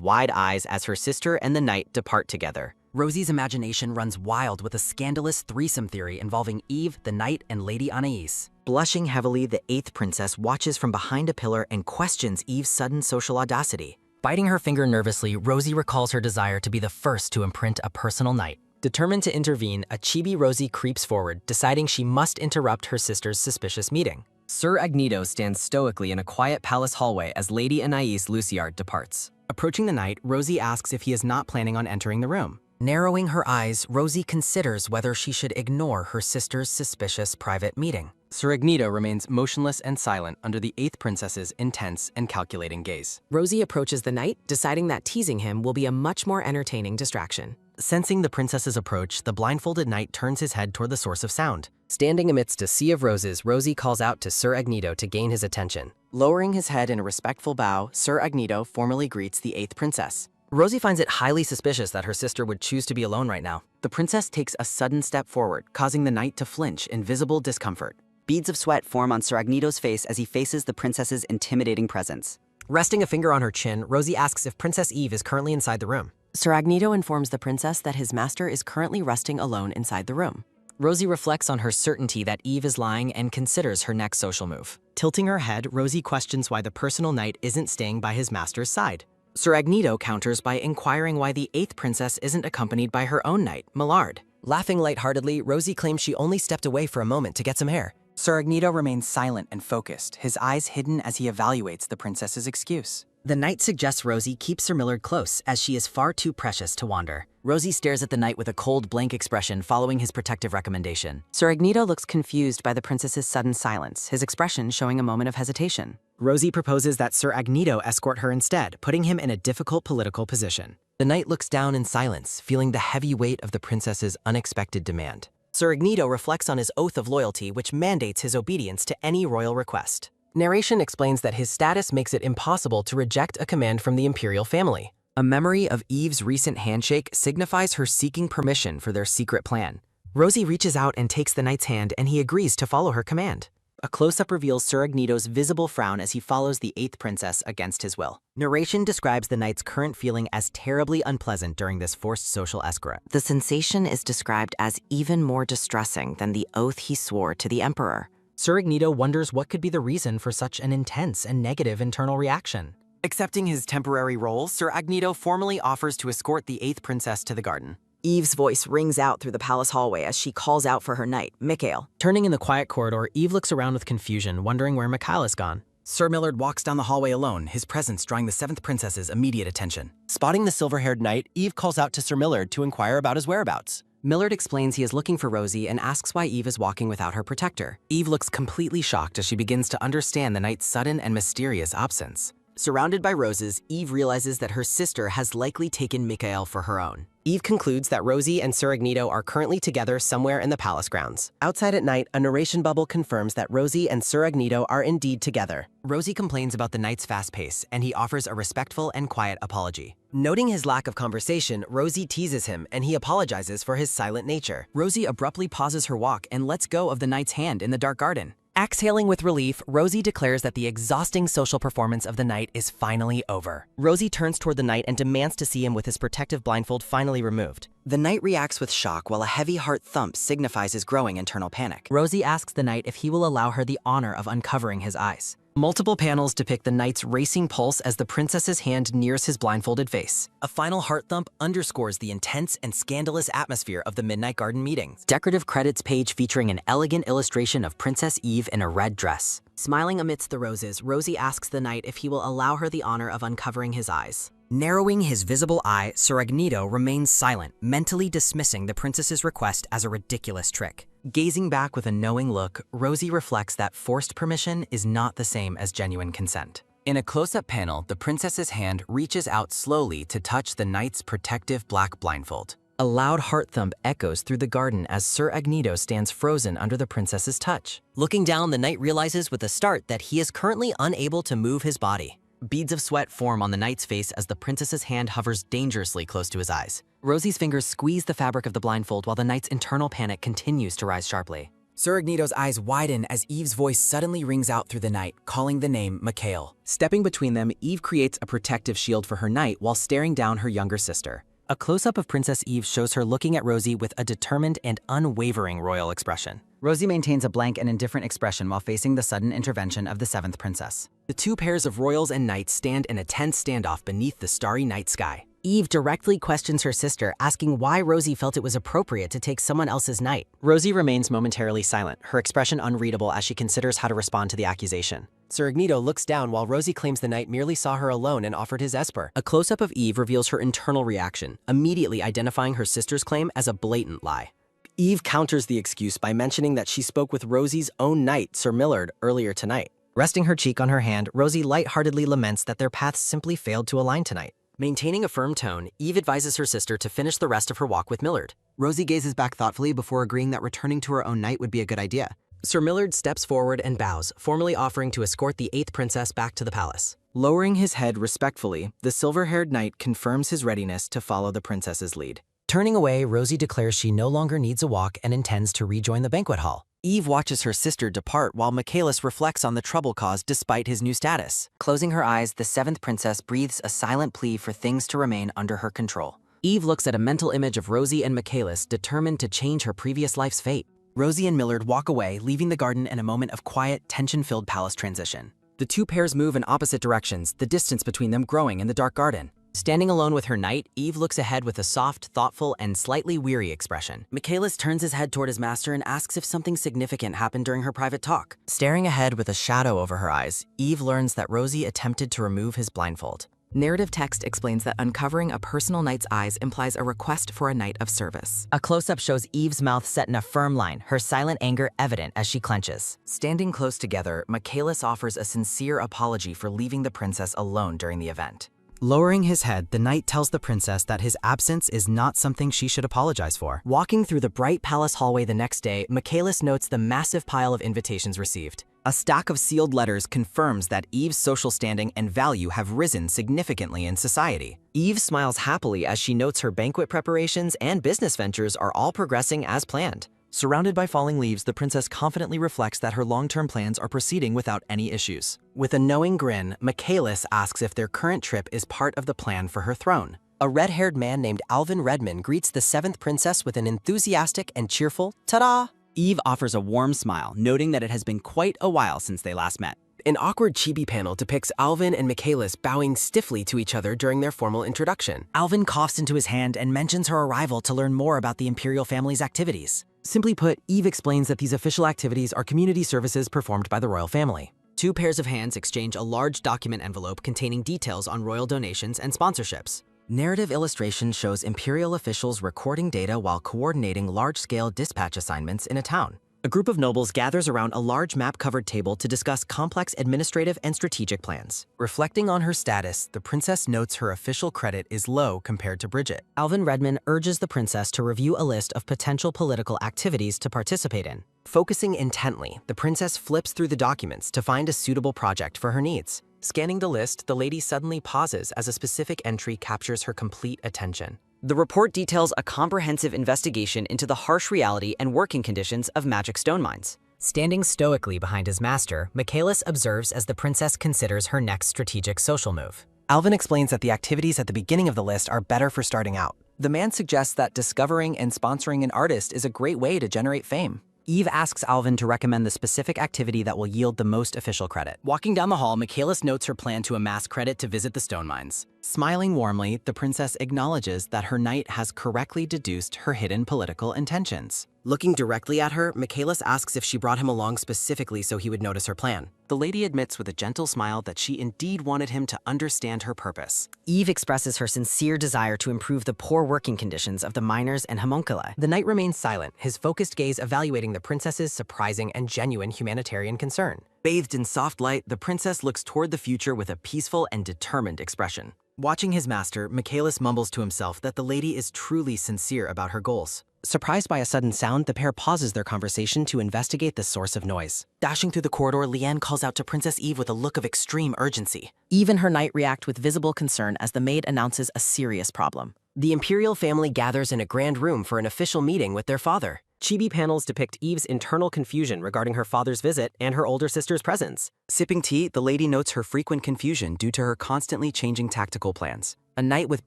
wide eyes as her sister and the knight depart together. Rosie's imagination runs wild with a scandalous threesome theory involving Eve, the knight, and Lady Anais. Blushing heavily, the 8th princess watches from behind a pillar and questions Eve's sudden social audacity. Biting her finger nervously, Rosie recalls her desire to be the first to imprint a personal knight. Determined to intervene, a chibi Rosie creeps forward, deciding she must interrupt her sister's suspicious meeting. Sir Agnito stands stoically in a quiet palace hallway as Lady Anais Luciard departs. Approaching the knight, Rosie asks if he is not planning on entering the room. Narrowing her eyes, Rosie considers whether she should ignore her sister's suspicious private meeting. Sir Agnito remains motionless and silent under the 8th princess's intense and calculating gaze. Rosie approaches the knight, deciding that teasing him will be a much more entertaining distraction. Sensing the princess's approach, the blindfolded knight turns his head toward the source of sound. Standing amidst a sea of roses, Rosie calls out to Sir Agnito to gain his attention. Lowering his head in a respectful bow, Sir Agnito formally greets the 8th princess. Rosie finds it highly suspicious that her sister would choose to be alone right now. The princess takes a sudden step forward, causing the knight to flinch in visible discomfort. Beads of sweat form on Sir Agnito's face as he faces the princess's intimidating presence. Resting a finger on her chin, Rosie asks if Princess Eve is currently inside the room. Sir Agnito informs the princess that his master is currently resting alone inside the room. Rosie reflects on her certainty that Eve is lying and considers her next social move. Tilting her head, Rosie questions why the personal knight isn't staying by his master's side. Sir Agnito counters by inquiring why the 8th princess isn't accompanied by her own knight, Millard. Laughing lightheartedly, Rosie claims she only stepped away for a moment to get some air. Sir Agneto remains silent and focused, his eyes hidden as he evaluates the princess's excuse. The knight suggests Rosie keep Sir Millard close, as she is far too precious to wander. Rosie stares at the knight with a cold, blank expression following his protective recommendation. Sir Agneto looks confused by the princess's sudden silence, his expression showing a moment of hesitation. Rosie proposes that Sir Agneto escort her instead, putting him in a difficult political position. The knight looks down in silence, feeling the heavy weight of the princess's unexpected demand. Sir Agneto reflects on his oath of loyalty, which mandates his obedience to any royal request. Narration explains that his status makes it impossible to reject a command from the imperial family. A memory of Eve's recent handshake signifies her seeking permission for their secret plan. Rosie reaches out and takes the knight's hand, and he agrees to follow her command. A close-up reveals Sir Agneto's visible frown as he follows the 8th princess against his will. Narration describes the knight's current feeling as terribly unpleasant during this forced social escort. The sensation is described as even more distressing than the oath he swore to the emperor. Sir Agneto wonders what could be the reason for such an intense and negative internal reaction. Accepting his temporary role, Sir Agneto formally offers to escort the 8th princess to the garden. Eve's voice rings out through the palace hallway as she calls out for her knight, Mikhail. Turning in the quiet corridor, Eve looks around with confusion, wondering where Mikhail is gone. Sir Millard walks down the hallway alone, his presence drawing the 7th princess's immediate attention. Spotting the silver-haired knight, Eve calls out to Sir Millard to inquire about his whereabouts. Millard explains he is looking for Rosie and asks why Eve is walking without her protector. Eve looks completely shocked as she begins to understand the knight's sudden and mysterious absence. Surrounded by roses, Eve realizes that her sister has likely taken Mikhail for her own. Eve concludes that Rosie and Sir Agneto are currently together somewhere in the palace grounds. Outside at night, a narration bubble confirms that Rosie and Sir Agneto are indeed together. Rosie complains about the knight's fast pace, and he offers a respectful and quiet apology. Noting his lack of conversation, Rosie teases him, and he apologizes for his silent nature. Rosie abruptly pauses her walk and lets go of the knight's hand in the dark garden. Exhaling with relief, Rosie declares that the exhausting social performance of the night is finally over. Rosie turns toward the knight and demands to see him with his protective blindfold finally removed. The knight reacts with shock while a heavy heart thump signifies his growing internal panic. Rosie asks the knight if he will allow her the honor of uncovering his eyes. Multiple panels depict the knight's racing pulse as the princess's hand nears his blindfolded face. A final heart thump underscores the intense and scandalous atmosphere of the Midnight Garden meetings. Decorative credits page featuring an elegant illustration of Princess Eve in a red dress. Smiling amidst the roses, Rosie asks the knight if he will allow her the honor of uncovering his eyes. Narrowing his visible eye, Sir Agneto remains silent, mentally dismissing the princess's request as a ridiculous trick. Gazing back with a knowing look, Rosie reflects that forced permission is not the same as genuine consent. In a close-up panel, the princess's hand reaches out slowly to touch the knight's protective black blindfold. A loud heart thump echoes through the garden as Sir Agneto stands frozen under the princess's touch. Looking down, the knight realizes with a start that he is currently unable to move his body. Beads of sweat form on the knight's face as the princess's hand hovers dangerously close to his eyes. Rosie's fingers squeeze the fabric of the blindfold while the knight's internal panic continues to rise sharply. Sir Agneto's eyes widen as Eve's voice suddenly rings out through the night, calling the name Mikhail. Stepping between them, Eve creates a protective shield for her knight while staring down her younger sister. A close-up of Princess Eve shows her looking at Rosie with a determined and unwavering royal expression. Rosie maintains a blank and indifferent expression while facing the sudden intervention of the 7th princess. The two pairs of royals and knights stand in a tense standoff beneath the starry night sky. Eve directly questions her sister, asking why Rosie felt it was appropriate to take someone else's knight. Rosie remains momentarily silent, her expression unreadable as she considers how to respond to the accusation. Sir Agneto looks down while Rosie claims the knight merely saw her alone and offered his esper. A close-up of Eve reveals her internal reaction, immediately identifying her sister's claim as a blatant lie. Eve counters the excuse by mentioning that she spoke with Rosie's own knight, Sir Millard, earlier tonight. Resting her cheek on her hand, Rosie lightheartedly laments that their paths simply failed to align tonight. Maintaining a firm tone, Eve advises her sister to finish the rest of her walk with Millard. Rosie gazes back thoughtfully before agreeing that returning to her own knight would be a good idea. Sir Millard steps forward and bows, formally offering to escort the 8th princess back to the palace. Lowering his head respectfully, the silver-haired knight confirms his readiness to follow the princess's lead. Turning away, Rosie declares she no longer needs a walk and intends to rejoin the banquet hall. Eve watches her sister depart while Michaelis reflects on the trouble caused despite his new status. Closing her eyes, the 7th princess breathes a silent plea for things to remain under her control. Eve looks at a mental image of Rosie and Michaelis, determined to change her previous life's fate. Rosie and Millard walk away, leaving the garden in a moment of quiet, tension-filled palace transition. The two pairs move in opposite directions, the distance between them growing in the dark garden. Standing alone with her knight, Eve looks ahead with a soft, thoughtful, and slightly weary expression. Michaelis turns his head toward his master and asks if something significant happened during her private talk. Staring ahead with a shadow over her eyes, Eve learns that Rosie attempted to remove his blindfold. Narrative text explains that uncovering a personal knight's eyes implies a request for a knight of service. A close-up shows Eve's mouth set in a firm line, her silent anger evident as she clenches. Standing close together, Michaelis offers a sincere apology for leaving the princess alone during the event. Lowering his head, the knight tells the princess that his absence is not something she should apologize for. Walking through the bright palace hallway the next day, Michaelis notes the massive pile of invitations received. A stack of sealed letters confirms that Eve's social standing and value have risen significantly in society. Eve smiles happily as she notes her banquet preparations and business ventures are all progressing as planned. Surrounded by falling leaves, the princess confidently reflects that her long-term plans are proceeding without any issues. With a knowing grin, Michaelis asks if their current trip is part of the plan for her throne. A red-haired man named Alvin Redman greets the 7th princess with an enthusiastic and cheerful "Ta-da!" Eve offers a warm smile, noting that it has been quite a while since they last met. An awkward chibi panel depicts Alvin and Michaelis bowing stiffly to each other during their formal introduction. Alvin coughs into his hand and mentions her arrival to learn more about the imperial family's activities. Simply put, Eve explains that these official activities are community services performed by the royal family. Two pairs of hands exchange a large document envelope containing details on royal donations and sponsorships. Narrative illustration shows imperial officials recording data while coordinating large-scale dispatch assignments in a town. A group of nobles gathers around a large map-covered table to discuss complex administrative and strategic plans. Reflecting on her status, the princess notes her official credit is low compared to Bridget. Alvin Redman urges the princess to review a list of potential political activities to participate in. Focusing intently, the princess flips through the documents to find a suitable project for her needs. Scanning the list, the lady suddenly pauses as a specific entry captures her complete attention. The report details a comprehensive investigation into the harsh reality and working conditions of magic stone mines. Standing stoically behind his master, Michaelis observes as the princess considers her next strategic social move. Alvin explains that the activities at the beginning of the list are better for starting out. The man suggests that discovering and sponsoring an artist is a great way to generate fame. Eve asks Alvin to recommend the specific activity that will yield the most official credit. Walking down the hall, Michaelis notes her plan to amass credit to visit the stone mines. Smiling warmly, the princess acknowledges that her knight has correctly deduced her hidden political intentions. Looking directly at her, Michaelis asks if she brought him along specifically so he would notice her plan. The lady admits with a gentle smile that she indeed wanted him to understand her purpose. Eve expresses her sincere desire to improve the poor working conditions of the miners and homunculi. The knight remains silent, his focused gaze evaluating the princess's surprising and genuine humanitarian concern. Bathed in soft light, the princess looks toward the future with a peaceful and determined expression. Watching his master, Michaelis mumbles to himself that the lady is truly sincere about her goals. Surprised by a sudden sound, the pair pauses their conversation to investigate the source of noise. Dashing through the corridor, Leanne calls out to Princess Eve with a look of extreme urgency. Eve and her knight react with visible concern as the maid announces a serious problem. The imperial family gathers in a grand room for an official meeting with their father. Chibi panels depict Eve's internal confusion regarding her father's visit and her older sister's presence. Sipping tea, the lady notes her frequent confusion due to her constantly changing tactical plans. A knight with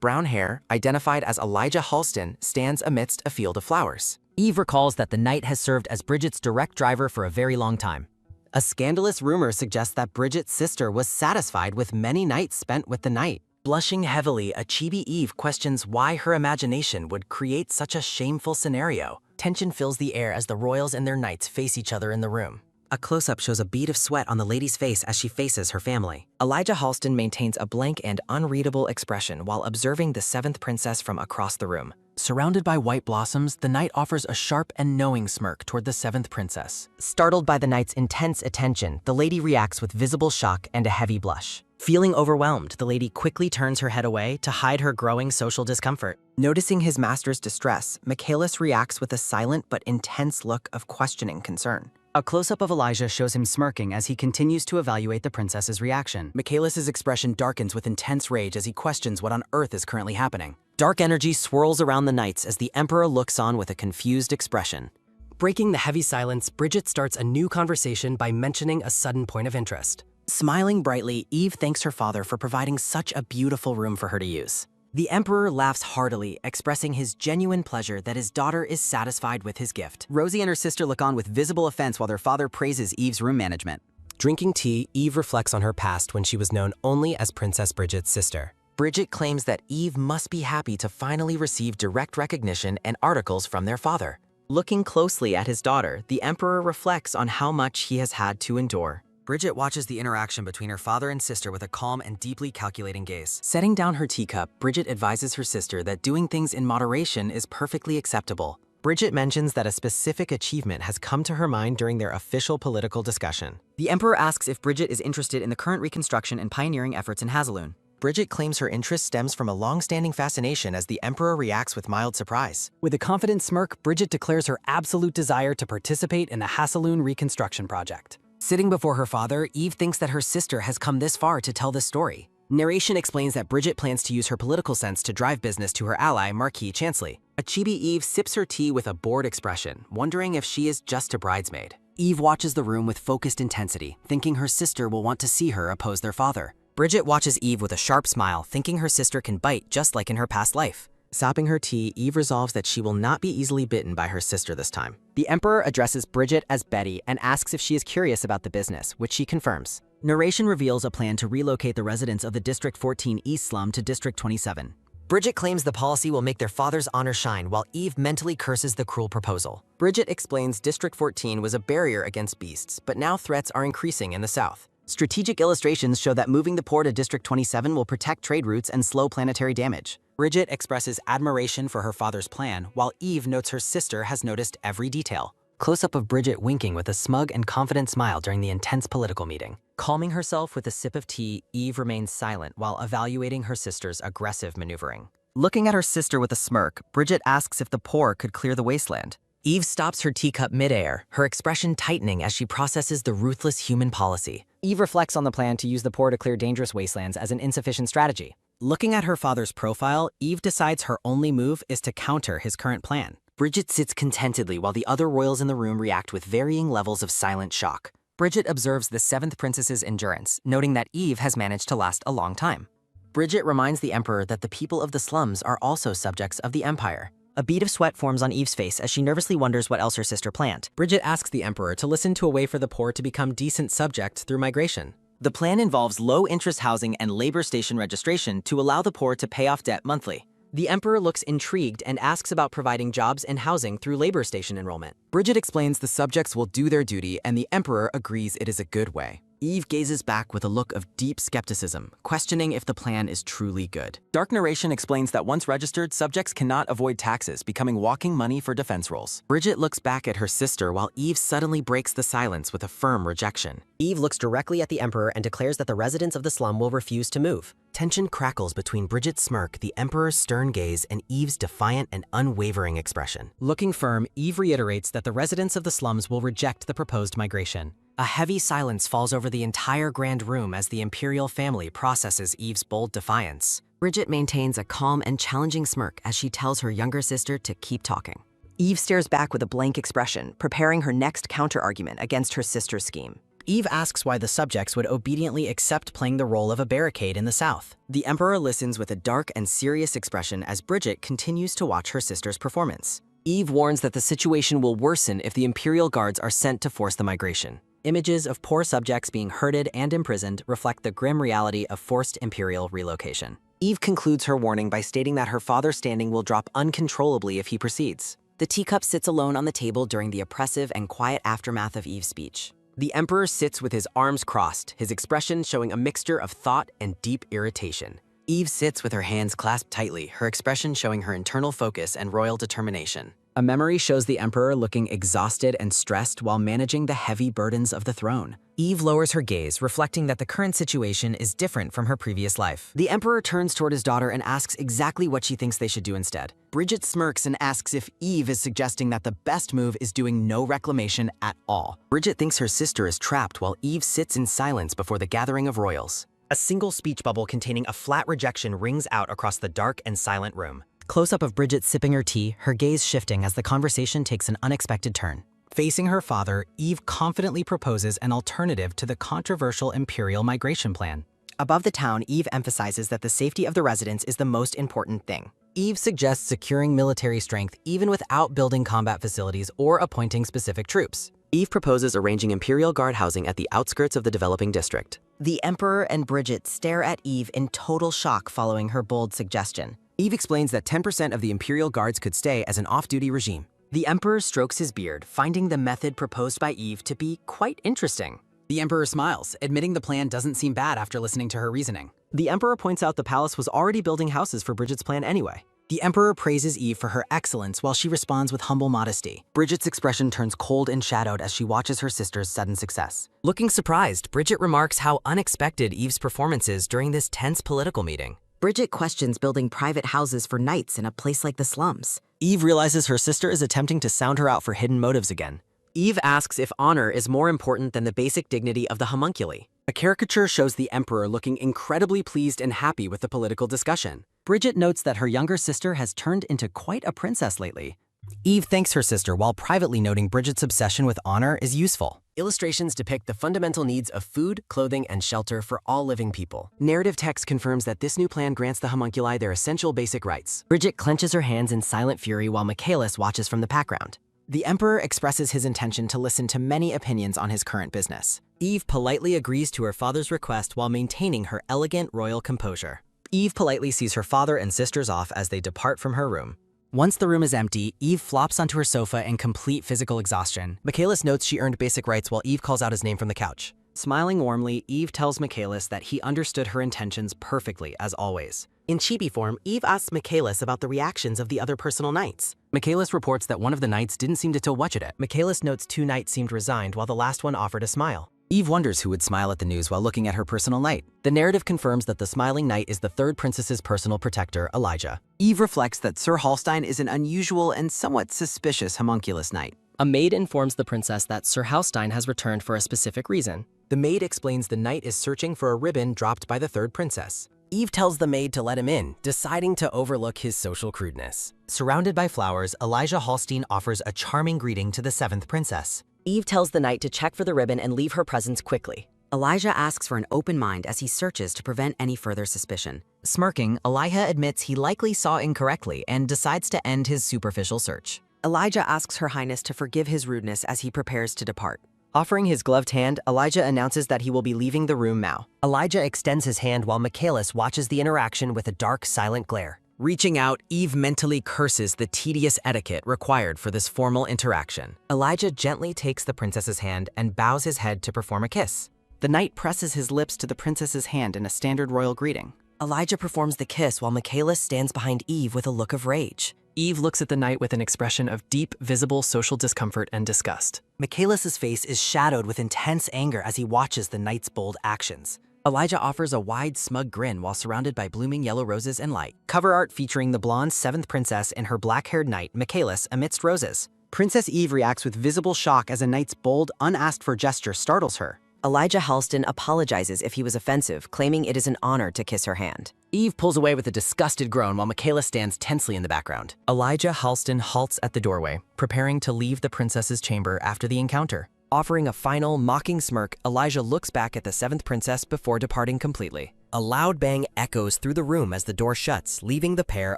brown hair, identified as Elijah Halston, stands amidst a field of flowers. Eve recalls that the knight has served as Bridget's direct driver for a very long time. A scandalous rumor suggests that Bridget's sister was satisfied with many nights spent with the knight. Blushing heavily, a chibi Eve questions why her imagination would create such a shameful scenario. Tension fills the air as the royals and their knights face each other in the room. A close-up shows a bead of sweat on the lady's face as she faces her family. Elijah Halston maintains a blank and unreadable expression while observing the 7th princess from across the room. Surrounded by white blossoms, the knight offers a sharp and knowing smirk toward the 7th princess. Startled by the knight's intense attention, the lady reacts with visible shock and a heavy blush. Feeling overwhelmed, the lady quickly turns her head away to hide her growing social discomfort. Noticing his master's distress, Michaelis reacts with a silent but intense look of questioning concern. A close-up of Elijah shows him smirking as he continues to evaluate the princess's reaction. Michaelis' expression darkens with intense rage as he questions what on earth is currently happening. Dark energy swirls around the knights as the Emperor looks on with a confused expression. Breaking the heavy silence, Bridget starts a new conversation by mentioning a sudden point of interest. Smiling brightly, Eve thanks her father for providing such a beautiful room for her to use. The Emperor laughs heartily, expressing his genuine pleasure that his daughter is satisfied with his gift. Rosie and her sister look on with visible offense while their father praises Eve's room management. Drinking tea, Eve reflects on her past when she was known only as Princess Bridget's sister. Bridget claims that Eve must be happy to finally receive direct recognition and articles from their father. Looking closely at his daughter, the Emperor reflects on how much he has had to endure. Bridget watches the interaction between her father and sister with a calm and deeply calculating gaze. Setting down her teacup, Bridget advises her sister that doing things in moderation is perfectly acceptable. Bridget mentions that a specific achievement has come to her mind during their official political discussion. The Emperor asks if Bridget is interested in the current reconstruction and pioneering efforts in Hazaloon. Bridget claims her interest stems from a long-standing fascination as the Emperor reacts with mild surprise. With a confident smirk, Bridget declares her absolute desire to participate in the Hazaloon reconstruction project. Sitting before her father, Eve thinks that her sister has come this far to tell this story. Narration explains that Bridget plans to use her political sense to drive business to her ally, Marquis Chansley. A chibi Eve sips her tea with a bored expression, wondering if she is just a bridesmaid. Eve watches the room with focused intensity, thinking her sister will want to see her oppose their father. Bridget watches Eve with a sharp smile, thinking her sister can bite just like in her past life. Sopping her tea, Eve resolves that she will not be easily bitten by her sister this time. The Emperor addresses Bridget as Betty and asks if she is curious about the business, which she confirms. Narration reveals a plan to relocate the residents of the District 14 East Slum to District 27. Bridget claims the policy will make their father's honor shine, while Eve mentally curses the cruel proposal. Bridget explains District 14 was a barrier against beasts, but now threats are increasing in the south. Strategic illustrations show that moving the poor to District 27 will protect trade routes and slow planetary damage. Bridget expresses admiration for her father's plan, while Eve notes her sister has noticed every detail. Close-up of Bridget winking with a smug and confident smile during the intense political meeting. Calming herself with a sip of tea, Eve remains silent while evaluating her sister's aggressive maneuvering. Looking at her sister with a smirk, Bridget asks if the poor could clear the wasteland. Eve stops her teacup midair, her expression tightening as she processes the ruthless human policy. Eve reflects on the plan to use the poor to clear dangerous wastelands as an insufficient strategy. Looking at her father's profile, Eve decides her only move is to counter his current plan. Bridget sits contentedly while the other royals in the room react with varying levels of silent shock. Bridget observes the 7th princess's endurance, noting that Eve has managed to last a long time. Bridget reminds the Emperor that the people of the slums are also subjects of the Empire. A bead of sweat forms on Eve's face as she nervously wonders what else her sister planned. Bridget asks the Emperor to listen to a way for the poor to become decent subjects through migration. The plan involves low-interest housing and labor station registration to allow the poor to pay off debt monthly. The Emperor looks intrigued and asks about providing jobs and housing through labor station enrollment. Bridget explains the subjects will do their duty and the Emperor agrees it is a good way. Eve gazes back with a look of deep skepticism, questioning if the plan is truly good. Dark narration explains that once registered, subjects cannot avoid taxes, becoming walking money for defense roles. Bridget looks back at her sister while Eve suddenly breaks the silence with a firm rejection. Eve looks directly at the Emperor and declares that the residents of the slum will refuse to move. Tension crackles between Bridget's smirk, the Emperor's stern gaze, and Eve's defiant and unwavering expression. Looking firm, Eve reiterates that the residents of the slums will reject the proposed migration. A heavy silence falls over the entire grand room as the imperial family processes Eve's bold defiance. Bridget maintains a calm and challenging smirk as she tells her younger sister to keep talking. Eve stares back with a blank expression, preparing her next counter-argument against her sister's scheme. Eve asks why the subjects would obediently accept playing the role of a barricade in the south. The Emperor listens with a dark and serious expression as Bridget continues to watch her sister's performance. Eve warns that the situation will worsen if the Imperial Guards are sent to force the migration. Images of poor subjects being herded and imprisoned reflect the grim reality of forced imperial relocation. Eve concludes her warning by stating that her father's standing will drop uncontrollably if he proceeds. The teacup sits alone on the table during the oppressive and quiet aftermath of Eve's speech. The Emperor sits with his arms crossed, his expression showing a mixture of thought and deep irritation. Eve sits with her hands clasped tightly, her expression showing her internal focus and royal determination. A memory shows the Emperor looking exhausted and stressed while managing the heavy burdens of the throne. Eve lowers her gaze, reflecting that the current situation is different from her previous life. The Emperor turns toward his daughter and asks exactly what she thinks they should do instead. Bridget smirks and asks if Eve is suggesting that the best move is doing no reclamation at all. Bridget thinks her sister is trapped while Eve sits in silence before the gathering of royals. A single speech bubble containing a flat rejection rings out across the dark and silent room. Close-up of Bridget sipping her tea, her gaze shifting as the conversation takes an unexpected turn. Facing her father, Eve confidently proposes an alternative to the controversial imperial migration plan. Above the town, Eve emphasizes that the safety of the residents is the most important thing. Eve suggests securing military strength even without building combat facilities or appointing specific troops. Eve proposes arranging Imperial Guard housing at the outskirts of the developing district. The Emperor and Bridget stare at Eve in total shock following her bold suggestion. Eve explains that 10% of the Imperial Guards could stay as an off-duty regime. The Emperor strokes his beard, finding the method proposed by Eve to be quite interesting. The Emperor smiles, admitting the plan doesn't seem bad after listening to her reasoning. The Emperor points out the palace was already building houses for Bridget's plan anyway. The Emperor praises Eve for her excellence while she responds with humble modesty. Bridget's expression turns cold and shadowed as she watches her sister's sudden success. Looking surprised, Bridget remarks how unexpected Eve's performance is during this tense political meeting. Bridget questions building private houses for knights in a place like the slums. Eve realizes her sister is attempting to sound her out for hidden motives again. Eve asks if honor is more important than the basic dignity of the homunculi. A caricature shows the Emperor looking incredibly pleased and happy with the political discussion. Bridget notes that her younger sister has turned into quite a princess lately. Eve thanks her sister while privately noting Bridget's obsession with honor is useful. Illustrations depict the fundamental needs of food, clothing, and shelter for all living people. Narrative text confirms that this new plan grants the homunculi their essential basic rights. Bridget clenches her hands in silent fury while Michaelis watches from the background. The Emperor expresses his intention to listen to many opinions on his current business. Eve politely agrees to her father's request while maintaining her elegant royal composure. Eve politely sees her father and sisters off as they depart from her room. Once the room is empty, Eve flops onto her sofa in complete physical exhaustion. Michaelis notes she earned basic rights while Eve calls out his name from the couch. Smiling warmly, Eve tells Michaelis that he understood her intentions perfectly, as always. In chibi form, Eve asks Michaelis about the reactions of the other personal knights. Michaelis reports that one of the knights didn't seem to watch it. Michaelis notes 2 knights seemed resigned while the last one offered a smile. Eve wonders who would smile at the news while looking at her personal knight. The narrative confirms that the smiling knight is the third princess's personal protector, Elijah. Eve reflects that Sir Hallstein is an unusual and somewhat suspicious homunculus knight. A maid informs the princess that Sir Hallstein has returned for a specific reason. The maid explains the knight is searching for a ribbon dropped by the third princess. Eve tells the maid to let him in, deciding to overlook his social crudeness. Surrounded by flowers, Elijah Hallstein offers a charming greeting to the 7th princess. Eve tells the knight to check for the ribbon and leave her presence quickly. Elijah asks for an open mind as he searches to prevent any further suspicion. Smirking, Elijah admits he likely saw incorrectly and decides to end his superficial search. Elijah asks Her Highness to forgive his rudeness as he prepares to depart. Offering his gloved hand, Elijah announces that he will be leaving the room now. Elijah extends his hand while Michaelis watches the interaction with a dark, silent glare. Reaching out, Eve mentally curses the tedious etiquette required for this formal interaction. Elijah gently takes the princess's hand and bows his head to perform a kiss. The knight presses his lips to the princess's hand in a standard royal greeting. Elijah performs the kiss while Michaelis stands behind Eve with a look of rage. Eve looks at the knight with an expression of deep, visible social discomfort and disgust. Michaelis' face is shadowed with intense anger as he watches the knight's bold actions. Elijah offers a wide, smug grin while surrounded by blooming yellow roses and light. Cover art featuring the blonde 7th princess and her black-haired knight, Michaelis, amidst roses. Princess Eve reacts with visible shock as a knight's bold, unasked-for gesture startles her. Elijah Hallstein apologizes if he was offensive, claiming it is an honor to kiss her hand. Eve pulls away with a disgusted groan while Michaelis stands tensely in the background. Elijah Hallstein halts at the doorway, preparing to leave the princess's chamber after the encounter. Offering a final, mocking smirk, Elijah looks back at the 7th princess before departing completely. A loud bang echoes through the room as the door shuts, leaving the pair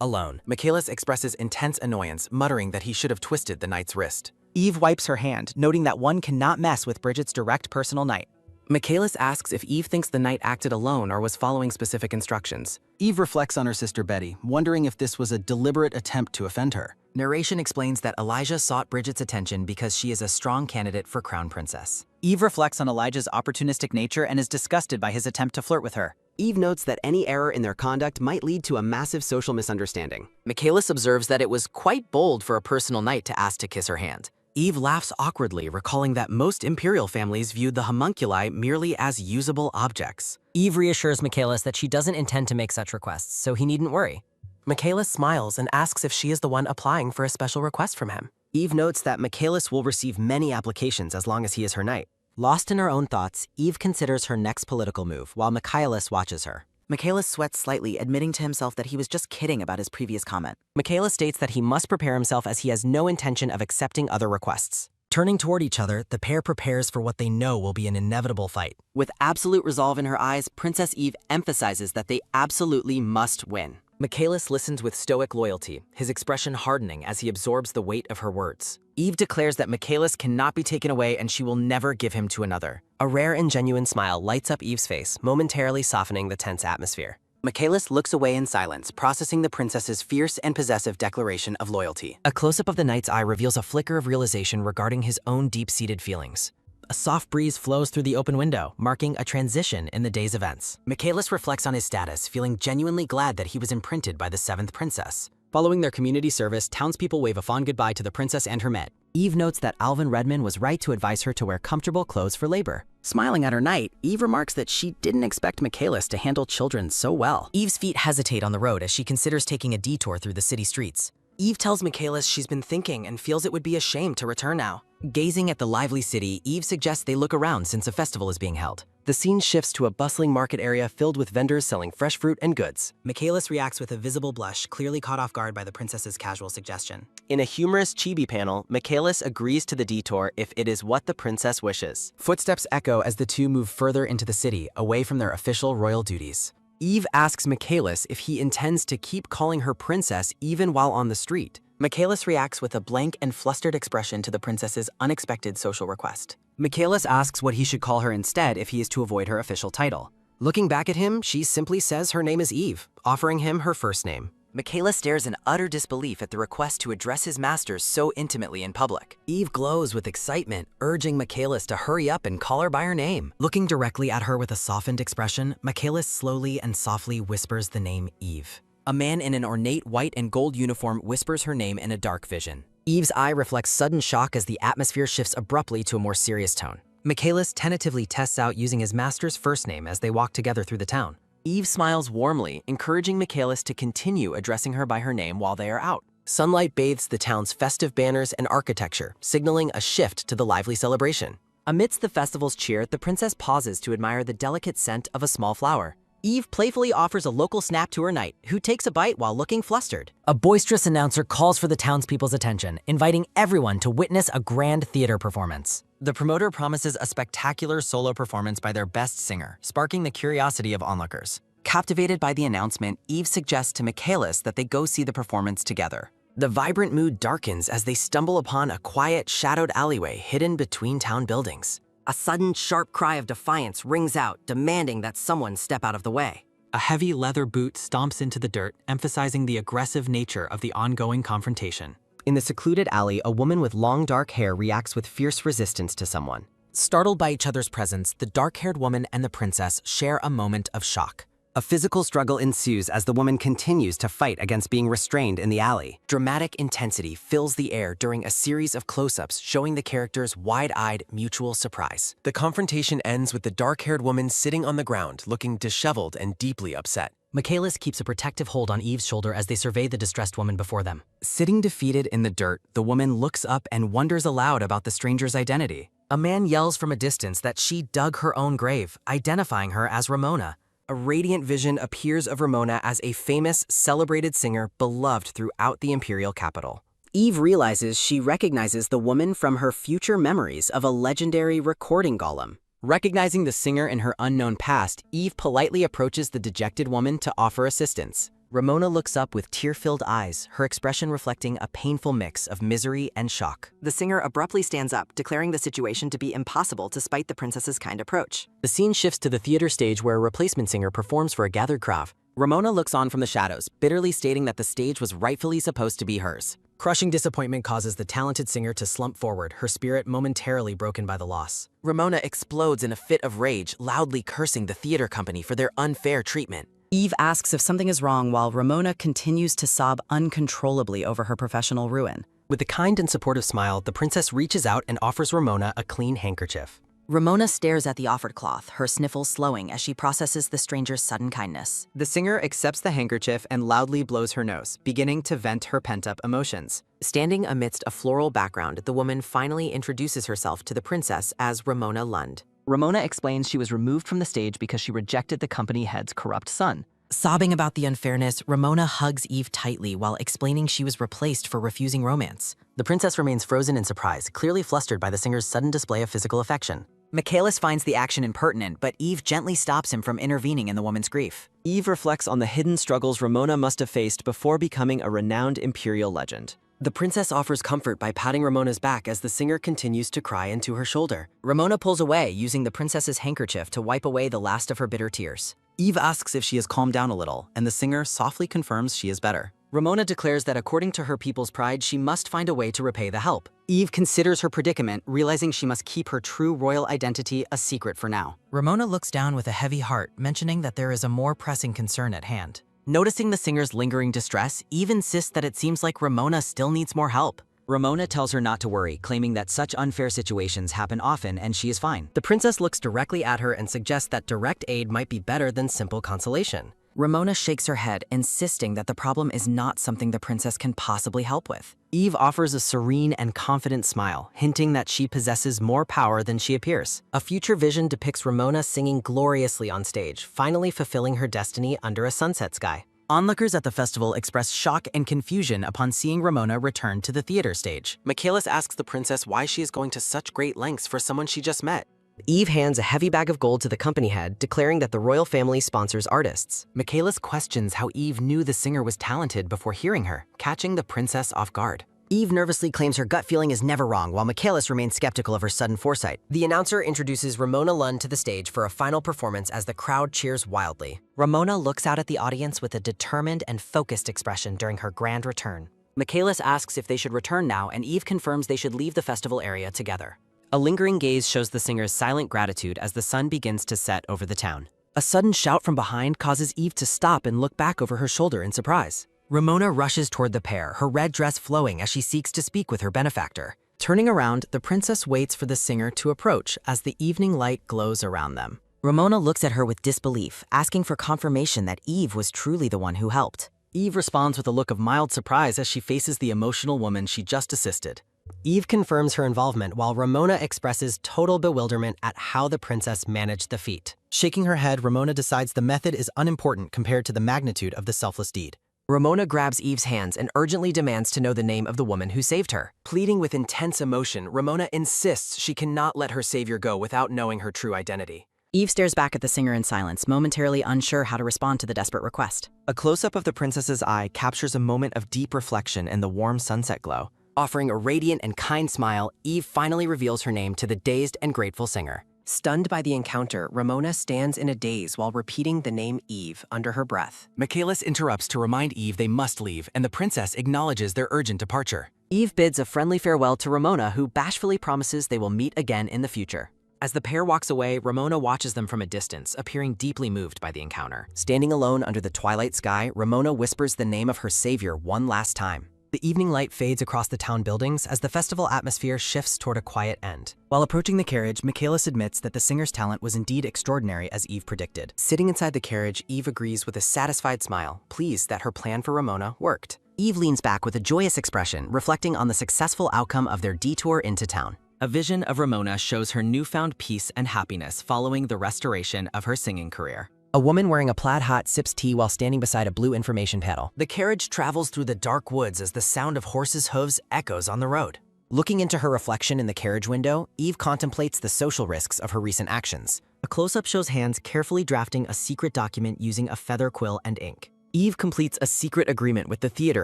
alone. Michaelis expresses intense annoyance, muttering that he should have twisted the knight's wrist. Eve wipes her hand, noting that one cannot mess with Bridget's direct personal knight. Michaelis asks if Eve thinks the knight acted alone or was following specific instructions. Eve reflects on her sister Betty, wondering if this was a deliberate attempt to offend her. Narration explains that Elijah sought Bridget's attention because she is a strong candidate for crown princess. Eve reflects on Elijah's opportunistic nature and is disgusted by his attempt to flirt with her. Eve notes that any error in their conduct might lead to a massive social misunderstanding. Michaelis observes that it was quite bold for a personal knight to ask to kiss her hand. Eve laughs awkwardly, recalling that most imperial families viewed the homunculi merely as usable objects. Eve reassures Michaelis that she doesn't intend to make such requests, so he needn't worry. Michaelis smiles and asks if she is the one applying for a special request from him. Eve notes that Michaelis will receive many applications as long as he is her knight. Lost in her own thoughts, Eve considers her next political move, while Michaelis watches her. Michaelis sweats slightly, admitting to himself that he was just kidding about his previous comment. Michaelis states that he must prepare himself as he has no intention of accepting other requests. Turning toward each other, the pair prepares for what they know will be an inevitable fight. With absolute resolve in her eyes, Princess Eve emphasizes that they absolutely must win. Michaelis listens with stoic loyalty, his expression hardening as he absorbs the weight of her words. Eve declares that Michaelis cannot be taken away and she will never give him to another. A rare and genuine smile lights up Eve's face, momentarily softening the tense atmosphere. Michaelis looks away in silence, processing the princess's fierce and possessive declaration of loyalty. A close-up of the knight's eye reveals a flicker of realization regarding his own deep-seated feelings. A soft breeze flows through the open window, marking a transition in the day's events. Michaelis reflects on his status, feeling genuinely glad that he was imprinted by the 7th princess. Following their community service, townspeople wave a fond goodbye to the princess and her met. Eve notes that Alvin Redman was right to advise her to wear comfortable clothes for labor. Smiling at her knight, Eve remarks that she didn't expect Michaelis to handle children so well. Eve's feet hesitate on the road as she considers taking a detour through the city streets. Eve tells Michaelis she's been thinking and feels it would be a shame to return now. Gazing at the lively city, Eve suggests they look around since a festival is being held. The scene shifts to a bustling market area filled with vendors selling fresh fruit and goods. Michaelis reacts with a visible blush, clearly caught off guard by the princess's casual suggestion. In a humorous chibi panel, Michaelis agrees to the detour if it is what the princess wishes. Footsteps echo as the two move further into the city, away from their official royal duties. Eve asks Michaelis if he intends to keep calling her princess even while on the street. Michaelis reacts with a blank and flustered expression to the princess's unexpected social request. Michaelis asks what he should call her instead if he is to avoid her official title. Looking back at him, she simply says her name is Eve, offering him her first name. Michaelis stares in utter disbelief at the request to address his masters so intimately in public. Eve glows with excitement, urging Michaelis to hurry up and call her by her name. Looking directly at her with a softened expression, Michaelis slowly and softly whispers the name Eve. A man in an ornate white and gold uniform whispers her name in a dark vision. Eve's eye reflects sudden shock as the atmosphere shifts abruptly to a more serious tone. Michaelis tentatively tests out using his master's first name as they walk together through the town. Eve smiles warmly, encouraging Michaelis to continue addressing her by her name while they are out. Sunlight bathes the town's festive banners and architecture, signaling a shift to the lively celebration. Amidst the festival's cheer, the princess pauses to admire the delicate scent of a small flower. Eve playfully offers a local snap to her knight, who takes a bite while looking flustered. A boisterous announcer calls for the townspeople's attention, inviting everyone to witness a grand theater performance. The promoter promises a spectacular solo performance by their best singer, sparking the curiosity of onlookers. Captivated by the announcement, Eve suggests to Michaelis that they go see the performance together. The vibrant mood darkens as they stumble upon a quiet, shadowed alleyway hidden between town buildings. A sudden, sharp cry of defiance rings out, demanding that someone step out of the way. A heavy leather boot stomps into the dirt, emphasizing the aggressive nature of the ongoing confrontation. In the secluded alley, a woman with long dark hair reacts with fierce resistance to someone. Startled by each other's presence, the dark-haired woman and the princess share a moment of shock. A physical struggle ensues as the woman continues to fight against being restrained in the alley. Dramatic intensity fills the air during a series of close-ups showing the characters' wide-eyed mutual surprise. The confrontation ends with the dark-haired woman sitting on the ground, looking disheveled and deeply upset. Michaelis keeps a protective hold on Eve's shoulder as they survey the distressed woman before them. Sitting defeated in the dirt, the woman looks up and wonders aloud about the stranger's identity. A man yells from a distance that she dug her own grave, identifying her as Ramona. A radiant vision appears of Ramona as a famous, celebrated singer beloved throughout the imperial capital. Eve realizes she recognizes the woman from her future memories of a legendary recording golem. Recognizing the singer in her unknown past, Eve politely approaches the dejected woman to offer assistance. Ramona looks up with tear-filled eyes, her expression reflecting a painful mix of misery and shock. The singer abruptly stands up, declaring the situation to be impossible despite the princess's kind approach. The scene shifts to the theater stage where a replacement singer performs for a gathered crowd. Ramona looks on from the shadows, bitterly stating that the stage was rightfully supposed to be hers. Crushing disappointment causes the talented singer to slump forward, her spirit momentarily broken by the loss. Ramona explodes in a fit of rage, loudly cursing the theater company for their unfair treatment. Eve asks if something is wrong while Ramona continues to sob uncontrollably over her professional ruin. With a kind and supportive smile, the princess reaches out and offers Ramona a clean handkerchief. Ramona stares at the offered cloth, her sniffles slowing as she processes the stranger's sudden kindness. The singer accepts the handkerchief and loudly blows her nose, beginning to vent her pent-up emotions. Standing amidst a floral background, the woman finally introduces herself to the princess as Ramona Lund. Ramona explains she was removed from the stage because she rejected the company head's corrupt son. Sobbing about the unfairness, Ramona hugs Eve tightly while explaining she was replaced for refusing romance. The princess remains frozen in surprise, clearly flustered by the singer's sudden display of physical affection. Michaelis finds the action impertinent, but Eve gently stops him from intervening in the woman's grief. Eve reflects on the hidden struggles Ramona must have faced before becoming a renowned imperial legend. The princess offers comfort by patting Ramona's back as the singer continues to cry into her shoulder. Ramona pulls away, using the princess's handkerchief to wipe away the last of her bitter tears. Eve asks if she has calmed down a little, and the singer softly confirms she is better. Ramona declares that according to her people's pride, she must find a way to repay the help. Eve considers her predicament, realizing she must keep her true royal identity a secret for now. Ramona looks down with a heavy heart, mentioning that there is a more pressing concern at hand. Noticing the singer's lingering distress, Eve insists that it seems like Ramona still needs more help. Ramona tells her not to worry, claiming that such unfair situations happen often and she is fine. The princess looks directly at her and suggests that direct aid might be better than simple consolation. Ramona shakes her head, insisting that the problem is not something the princess can possibly help with. Eve offers a serene and confident smile, hinting that she possesses more power than she appears. A future vision depicts Ramona singing gloriously on stage, finally fulfilling her destiny under a sunset sky. Onlookers at the festival express shock and confusion upon seeing Ramona return to the theater stage. Michaelis asks the princess why she is going to such great lengths for someone she just met. Eve hands a heavy bag of gold to the company head, declaring that the royal family sponsors artists. Michaelis questions how Eve knew the singer was talented before hearing her, catching the princess off guard. Eve nervously claims her gut feeling is never wrong, while Michaelis remains skeptical of her sudden foresight. The announcer introduces Ramona Lund to the stage for a final performance as the crowd cheers wildly. Ramona looks out at the audience with a determined and focused expression during her grand return. Michaelis asks if they should return now, and Eve confirms they should leave the festival area together. A lingering gaze shows the singer's silent gratitude as the sun begins to set over the town. A sudden shout from behind causes Eve to stop and look back over her shoulder in surprise. Ramona rushes toward the pair, her red dress flowing as she seeks to speak with her benefactor. Turning around, the princess waits for the singer to approach as the evening light glows around them. Ramona looks at her with disbelief, asking for confirmation that Eve was truly the one who helped. Eve responds with a look of mild surprise as she faces the emotional woman she just assisted. Eve confirms her involvement while Ramona expresses total bewilderment at how the princess managed the feat. Shaking her head, Ramona decides the method is unimportant compared to the magnitude of the selfless deed. Ramona grabs Eve's hands and urgently demands to know the name of the woman who saved her. Pleading with intense emotion, Ramona insists she cannot let her savior go without knowing her true identity. Eve stares back at the singer in silence, momentarily unsure how to respond to the desperate request. A close-up of the princess's eye captures a moment of deep reflection in the warm sunset glow. Offering a radiant and kind smile, Eve finally reveals her name to the dazed and grateful singer. Stunned by the encounter, Ramona stands in a daze while repeating the name Eve under her breath. Michaelis interrupts to remind Eve they must leave, and the princess acknowledges their urgent departure. Eve bids a friendly farewell to Ramona, who bashfully promises they will meet again in the future. As the pair walks away, Ramona watches them from a distance, appearing deeply moved by the encounter. Standing alone under the twilight sky, Ramona whispers the name of her savior one last time. The evening light fades across the town buildings as the festival atmosphere shifts toward a quiet end. While approaching the carriage, Michaelis admits that the singer's talent was indeed extraordinary as Eve predicted. Sitting inside the carriage, Eve agrees with a satisfied smile, pleased that her plan for Ramona worked. Eve leans back with a joyous expression, reflecting on the successful outcome of their detour into town. A vision of Ramona shows her newfound peace and happiness following the restoration of her singing career. A woman wearing a plaid hat sips tea while standing beside a blue information panel. The carriage travels through the dark woods as the sound of horses' hooves echoes on the road. Looking into her reflection in the carriage window, Eve contemplates the social risks of her recent actions. A close-up shows hands carefully drafting a secret document using a feather quill and ink. Eve completes a secret agreement with the theater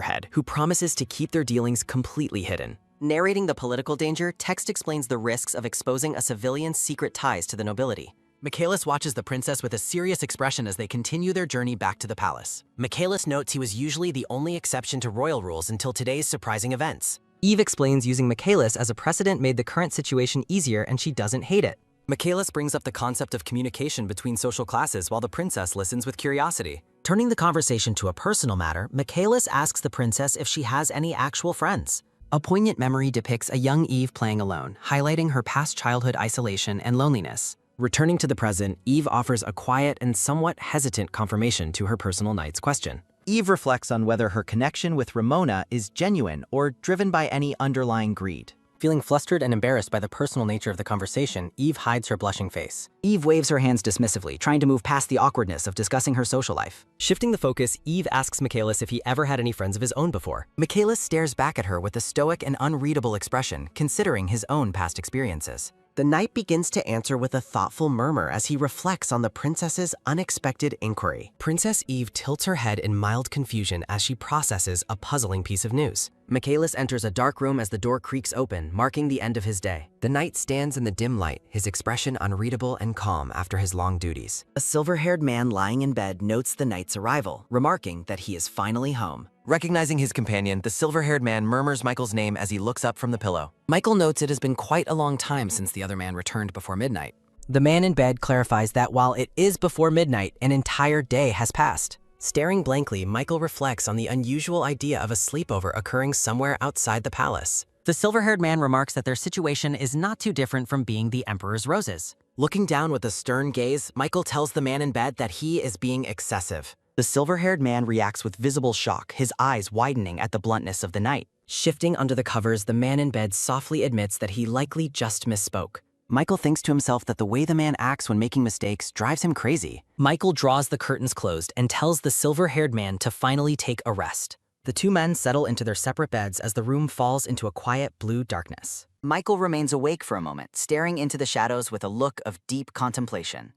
head, who promises to keep their dealings completely hidden. Narrating the political danger, text explains the risks of exposing a civilian's secret ties to the nobility. Michaelis watches the princess with a serious expression as they continue their journey back to the palace. Michaelis notes he was usually the only exception to royal rules until today's surprising events. Eve explains using Michaelis as a precedent made the current situation easier and she doesn't hate it. Michaelis brings up the concept of communication between social classes while the princess listens with curiosity. Turning the conversation to a personal matter, Michaelis asks the princess if she has any actual friends. A poignant memory depicts a young Eve playing alone, highlighting her past childhood isolation and loneliness. Returning to the present, Eve offers a quiet and somewhat hesitant confirmation to her personal night's question. Eve reflects on whether her connection with Ramona is genuine or driven by any underlying greed. Feeling flustered and embarrassed by the personal nature of the conversation, Eve hides her blushing face. Eve waves her hands dismissively, trying to move past the awkwardness of discussing her social life. Shifting the focus, Eve asks Michaelis if he ever had any friends of his own before. Michaelis stares back at her with a stoic and unreadable expression, considering his own past experiences. The knight begins to answer with a thoughtful murmur as he reflects on the princess's unexpected inquiry. Princess Eve tilts her head in mild confusion as she processes a puzzling piece of news. Michaelis enters a dark room as the door creaks open, marking the end of his day. The knight stands in the dim light, his expression unreadable and calm after his long duties. A silver-haired man lying in bed notes the knight's arrival, remarking that he is finally home. Recognizing his companion, the silver-haired man murmurs Michael's name as he looks up from the pillow. Michael notes it has been quite a long time since the other man returned before midnight. The man in bed clarifies that while it is before midnight, an entire day has passed. Staring blankly, Michael reflects on the unusual idea of a sleepover occurring somewhere outside the palace. The silver-haired man remarks that their situation is not too different from being the Emperor's roses. Looking down with a stern gaze, Michael tells the man in bed that he is being excessive. The silver-haired man reacts with visible shock, his eyes widening at the bluntness of the knight. Shifting under the covers, the man in bed softly admits that he likely just misspoke. Michael thinks to himself that the way the man acts when making mistakes drives him crazy. Michael draws the curtains closed and tells the silver-haired man to finally take a rest. The two men settle into their separate beds as the room falls into a quiet blue darkness. Michael remains awake for a moment, staring into the shadows with a look of deep contemplation.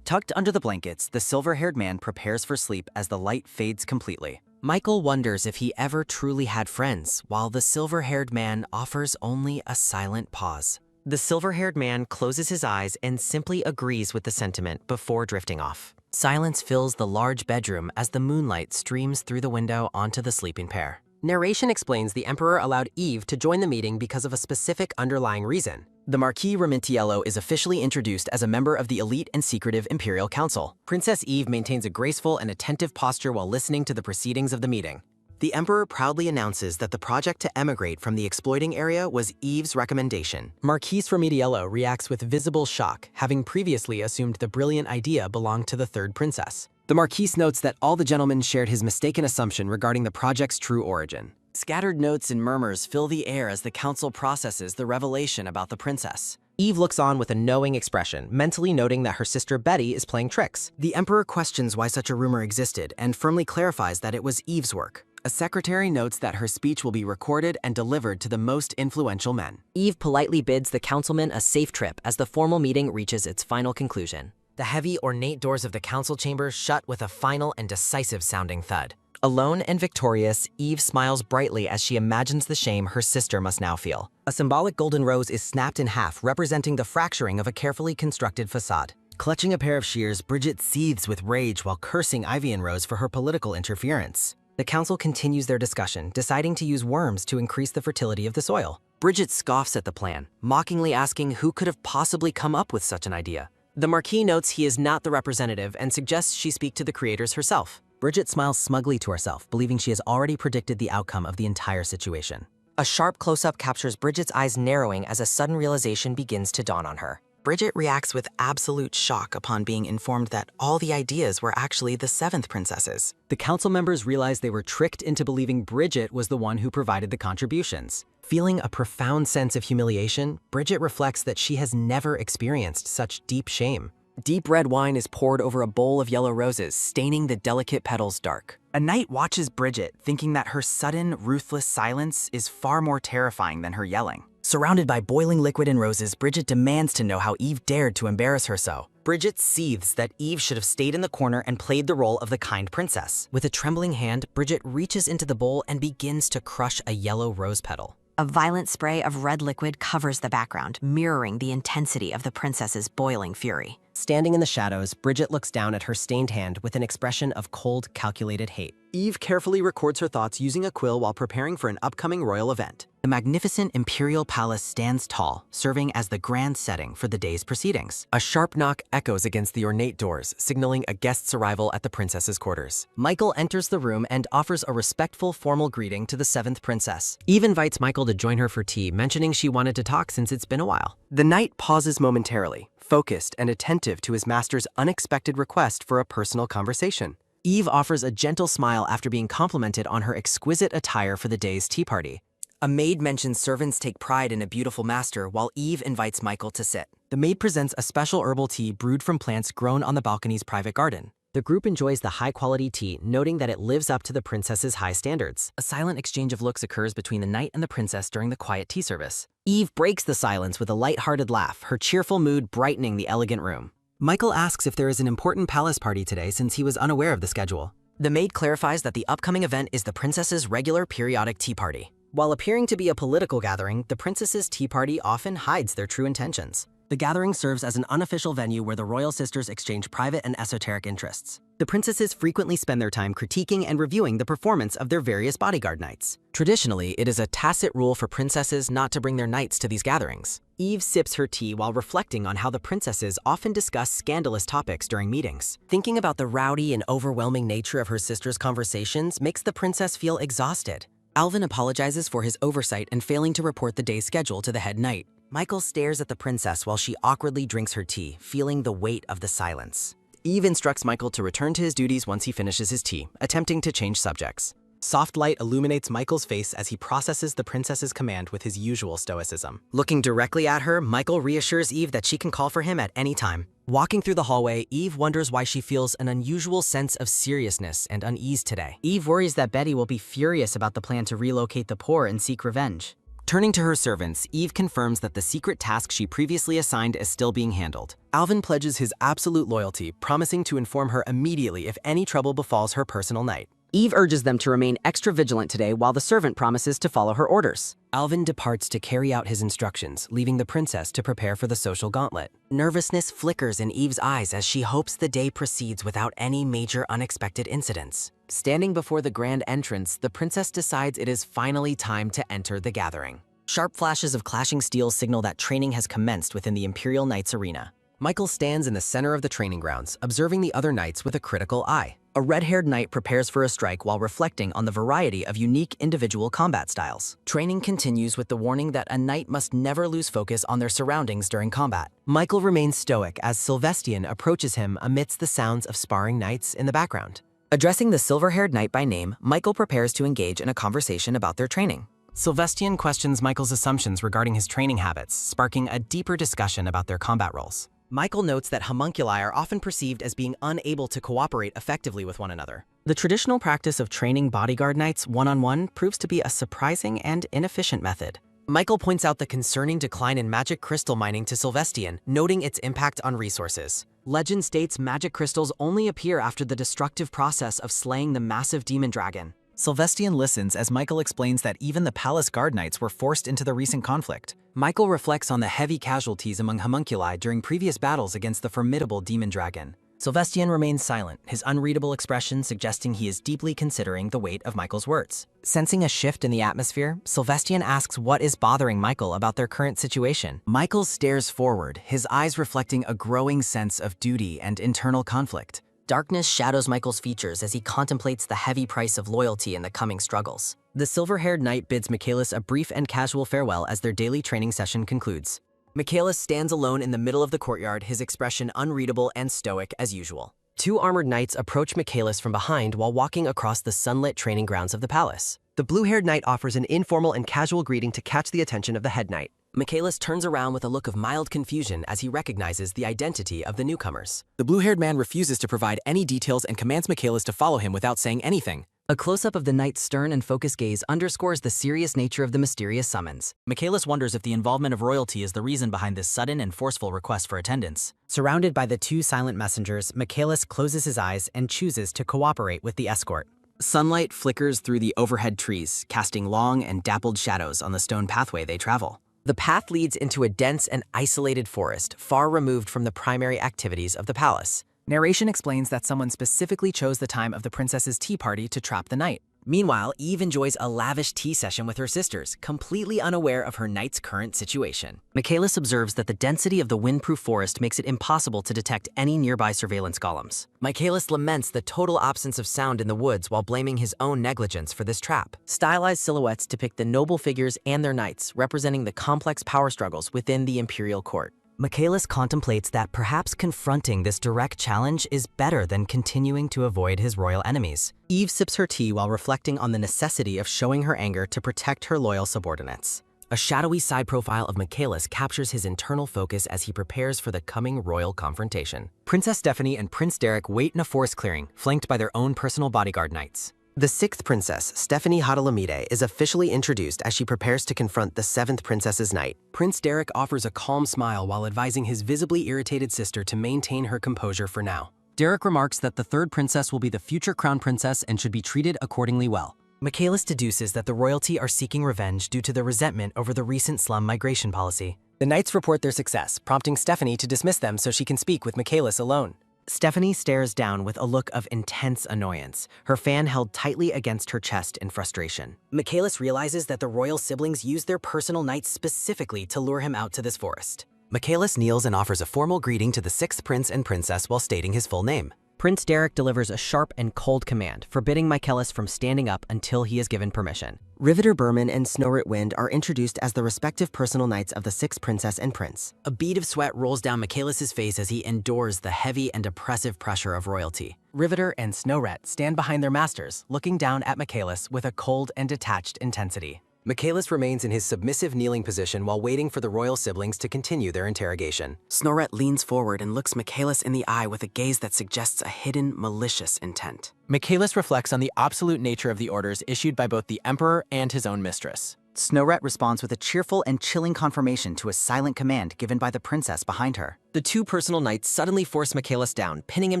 Tucked under the blankets, the silver-haired man prepares for sleep as the light fades completely. Michael wonders if he ever truly had friends, while the silver-haired man offers only a silent pause. The silver-haired man closes his eyes and simply agrees with the sentiment before drifting off. Silence fills the large bedroom as the moonlight streams through the window onto the sleeping pair. Narration explains the Emperor allowed Eve to join the meeting because of a specific underlying reason. The Marquis Ramintiello is officially introduced as a member of the elite and secretive Imperial Council. Princess Eve maintains a graceful and attentive posture while listening to the proceedings of the meeting. The Emperor proudly announces that the project to emigrate from the exploiting area was Eve's recommendation. Marquis Ramintiello reacts with visible shock, having previously assumed the brilliant idea belonged to the third princess. The Marquis notes that all the gentlemen shared his mistaken assumption regarding the project's true origin. Scattered notes and murmurs fill the air as the council processes the revelation about the princess. Eve looks on with a knowing expression, mentally noting that her sister Betty is playing tricks. The Emperor questions why such a rumor existed and firmly clarifies that it was Eve's work. A secretary notes that her speech will be recorded and delivered to the most influential men. Eve politely bids the councilmen a safe trip as the formal meeting reaches its final conclusion. The heavy, ornate doors of the council chamber shut with a final and decisive-sounding thud. Alone and victorious, Eve smiles brightly as she imagines the shame her sister must now feel. A symbolic golden rose is snapped in half, representing the fracturing of a carefully constructed facade. Clutching a pair of shears, Bridget seethes with rage while cursing Ivy and Rose for her political interference. The council continues their discussion, deciding to use worms to increase the fertility of the soil. Bridget scoffs at the plan, mockingly asking who could have possibly come up with such an idea. The Marquis notes he is not the representative and suggests she speak to the creators herself. Bridget smiles smugly to herself, believing she has already predicted the outcome of the entire situation. A sharp close-up captures Bridget's eyes narrowing as a sudden realization begins to dawn on her. Bridget reacts with absolute shock upon being informed that all the ideas were actually the seventh princess's. The council members realize they were tricked into believing Bridget was the one who provided the contributions. Feeling a profound sense of humiliation, Bridget reflects that she has never experienced such deep shame. Deep red wine is poured over a bowl of yellow roses, staining the delicate petals dark. A knight watches Bridget, thinking that her sudden, ruthless silence is far more terrifying than her yelling. Surrounded by boiling liquid and roses, Bridget demands to know how Eve dared to embarrass her so. Bridget seethes that Eve should have stayed in the corner and played the role of the kind princess. With a trembling hand, Bridget reaches into the bowl and begins to crush a yellow rose petal. A violent spray of red liquid covers the background, mirroring the intensity of the princess's boiling fury. Standing in the shadows, Bridget looks down at her stained hand with an expression of cold, calculated hate. Eve carefully records her thoughts using a quill while preparing for an upcoming royal event. The magnificent imperial palace stands tall, serving as the grand setting for the day's proceedings. A sharp knock echoes against the ornate doors, signaling a guest's arrival at the princess's quarters. Michael enters the room and offers a respectful, formal greeting to the seventh princess. Eve invites Michael to join her for tea, mentioning she wanted to talk since it's been a while. The knight pauses momentarily, focused and attentive to his master's unexpected request for a personal conversation. Eve offers a gentle smile after being complimented on her exquisite attire for the day's tea party. A maid mentions servants take pride in a beautiful master, while Eve invites Michael to sit. The maid presents a special herbal tea brewed from plants grown on the balcony's private garden. The group enjoys the high-quality tea, noting that it lives up to the princess's high standards. A silent exchange of looks occurs between the knight and the princess during the quiet tea service. Eve breaks the silence with a light-hearted laugh, her cheerful mood brightening the elegant room. Michael asks if there is an important palace party today since he was unaware of the schedule. The maid clarifies that the upcoming event is the princess's regular periodic tea party. While appearing to be a political gathering, the princess's tea party often hides their true intentions. The gathering serves as an unofficial venue where the royal sisters exchange private and esoteric interests. The princesses frequently spend their time critiquing and reviewing the performance of their various bodyguard knights. Traditionally, it is a tacit rule for princesses not to bring their knights to these gatherings. Eve sips her tea while reflecting on how the princesses often discuss scandalous topics during meetings. Thinking about the rowdy and overwhelming nature of her sister's conversations makes the princess feel exhausted. Alvin apologizes for his oversight and failing to report the day's schedule to the head knight. Michael stares at the princess while she awkwardly drinks her tea, feeling the weight of the silence. Eve instructs Michael to return to his duties once he finishes his tea, attempting to change subjects. Soft light illuminates Michael's face as he processes the princess's command with his usual stoicism. Looking directly at her, Michael reassures Eve that she can call for him at any time. Walking through the hallway, Eve wonders why she feels an unusual sense of seriousness and unease today. Eve worries that Betty will be furious about the plan to relocate the poor and seek revenge. Turning to her servants, Eve confirms that the secret task she previously assigned is still being handled. Alvin pledges his absolute loyalty, promising to inform her immediately if any trouble befalls her personal knight. Eve urges them to remain extra vigilant today while the servant promises to follow her orders. Alvin departs to carry out his instructions, leaving the princess to prepare for the social gauntlet. Nervousness flickers in Eve's eyes as she hopes the day proceeds without any major unexpected incidents. Standing before the grand entrance, the princess decides it is finally time to enter the gathering. Sharp flashes of clashing steel signal that training has commenced within the Imperial Knights arena. Michael stands in the center of the training grounds, observing the other knights with a critical eye. A red-haired knight prepares for a strike while reflecting on the variety of unique individual combat styles. Training continues with the warning that a knight must never lose focus on their surroundings during combat. Michael remains stoic as Sylvestian approaches him amidst the sounds of sparring knights in the background. Addressing the silver-haired knight by name, Michael prepares to engage in a conversation about their training. Sylvestian questions Michael's assumptions regarding his training habits, sparking a deeper discussion about their combat roles. Michael notes that homunculi are often perceived as being unable to cooperate effectively with one another. The traditional practice of training bodyguard knights one-on-one proves to be a surprising and inefficient method. Michael points out the concerning decline in magic crystal mining to Sylvestian, noting its impact on resources. Legend states magic crystals only appear after the destructive process of slaying the massive demon dragon. Sylvestian listens as Michael explains that even the palace guard knights were forced into the recent conflict. Michael reflects on the heavy casualties among homunculi during previous battles against the formidable demon dragon. Sylvestian remains silent, his unreadable expression suggesting he is deeply considering the weight of Michael's words. Sensing a shift in the atmosphere, Sylvestian asks what is bothering Michael about their current situation. Michael stares forward, his eyes reflecting a growing sense of duty and internal conflict. Darkness shadows Michael's features as he contemplates the heavy price of loyalty in the coming struggles. The silver-haired knight bids Michaelis a brief and casual farewell as their daily training session concludes. Michaelis stands alone in the middle of the courtyard, his expression unreadable and stoic as usual. Two armored knights approach Michaelis from behind while walking across the sunlit training grounds of the palace. The blue-haired knight offers an informal and casual greeting to catch the attention of the head knight. Michaelis turns around with a look of mild confusion as he recognizes the identity of the newcomers. The blue-haired man refuses to provide any details and commands Michaelis to follow him without saying anything. A close-up of the knight's stern and focused gaze underscores the serious nature of the mysterious summons. Michaelis wonders if the involvement of royalty is the reason behind this sudden and forceful request for attendance. Surrounded by the two silent messengers, Michaelis closes his eyes and chooses to cooperate with the escort. Sunlight flickers through the overhead trees, casting long and dappled shadows on the stone pathway they travel. The path leads into a dense and isolated forest, far removed from the primary activities of the palace. Narration explains that someone specifically chose the time of the princess's tea party to trap the knight. Meanwhile, Eve enjoys a lavish tea session with her sisters, completely unaware of her knight's current situation. Michaelis observes that the density of the windproof forest makes it impossible to detect any nearby surveillance golems. Michaelis laments the total absence of sound in the woods while blaming his own negligence for this trap. Stylized silhouettes depict the noble figures and their knights, representing the complex power struggles within the imperial court. Michaelis contemplates that perhaps confronting this direct challenge is better than continuing to avoid his royal enemies. Eve sips her tea while reflecting on the necessity of showing her anger to protect her loyal subordinates. A shadowy side profile of Michaelis captures his internal focus as he prepares for the coming royal confrontation. Princess Stephanie and Prince Derek wait in a forest clearing, flanked by their own personal bodyguard knights. The sixth princess, Stephanie Hadalamide, is officially introduced as she prepares to confront the seventh princess's knight. Prince Derek offers a calm smile while advising his visibly irritated sister to maintain her composure for now. Derek remarks that the third princess will be the future crown princess and should be treated accordingly well. Michaelis deduces that the royalty are seeking revenge due to their resentment over the recent slum migration policy. The knights report their success, prompting Stephanie to dismiss them so she can speak with Michaelis alone. Stephanie stares down with a look of intense annoyance, her fan held tightly against her chest in frustration. Michaelis realizes that the royal siblings used their personal knights specifically to lure him out to this forest. Michaelis kneels and offers a formal greeting to the sixth prince and princess while stating his full name. Prince Derek delivers a sharp and cold command, forbidding Michaelis from standing up until he is given permission. Riveter Berman and Snowrit Wind are introduced as the respective personal knights of the sixth princess and prince. A bead of sweat rolls down Michaelis' face as he endures the heavy and oppressive pressure of royalty. Riveter and Snowret stand behind their masters, looking down at Michaelis with a cold and detached intensity. Michaelis remains in his submissive kneeling position while waiting for the royal siblings to continue their interrogation. Snowret leans forward and looks Michaelis in the eye with a gaze that suggests a hidden, malicious intent. Michaelis reflects on the absolute nature of the orders issued by both the Emperor and his own mistress. Snowret responds with a cheerful and chilling confirmation to a silent command given by the princess behind her. The two personal knights suddenly force Michaelis down, pinning him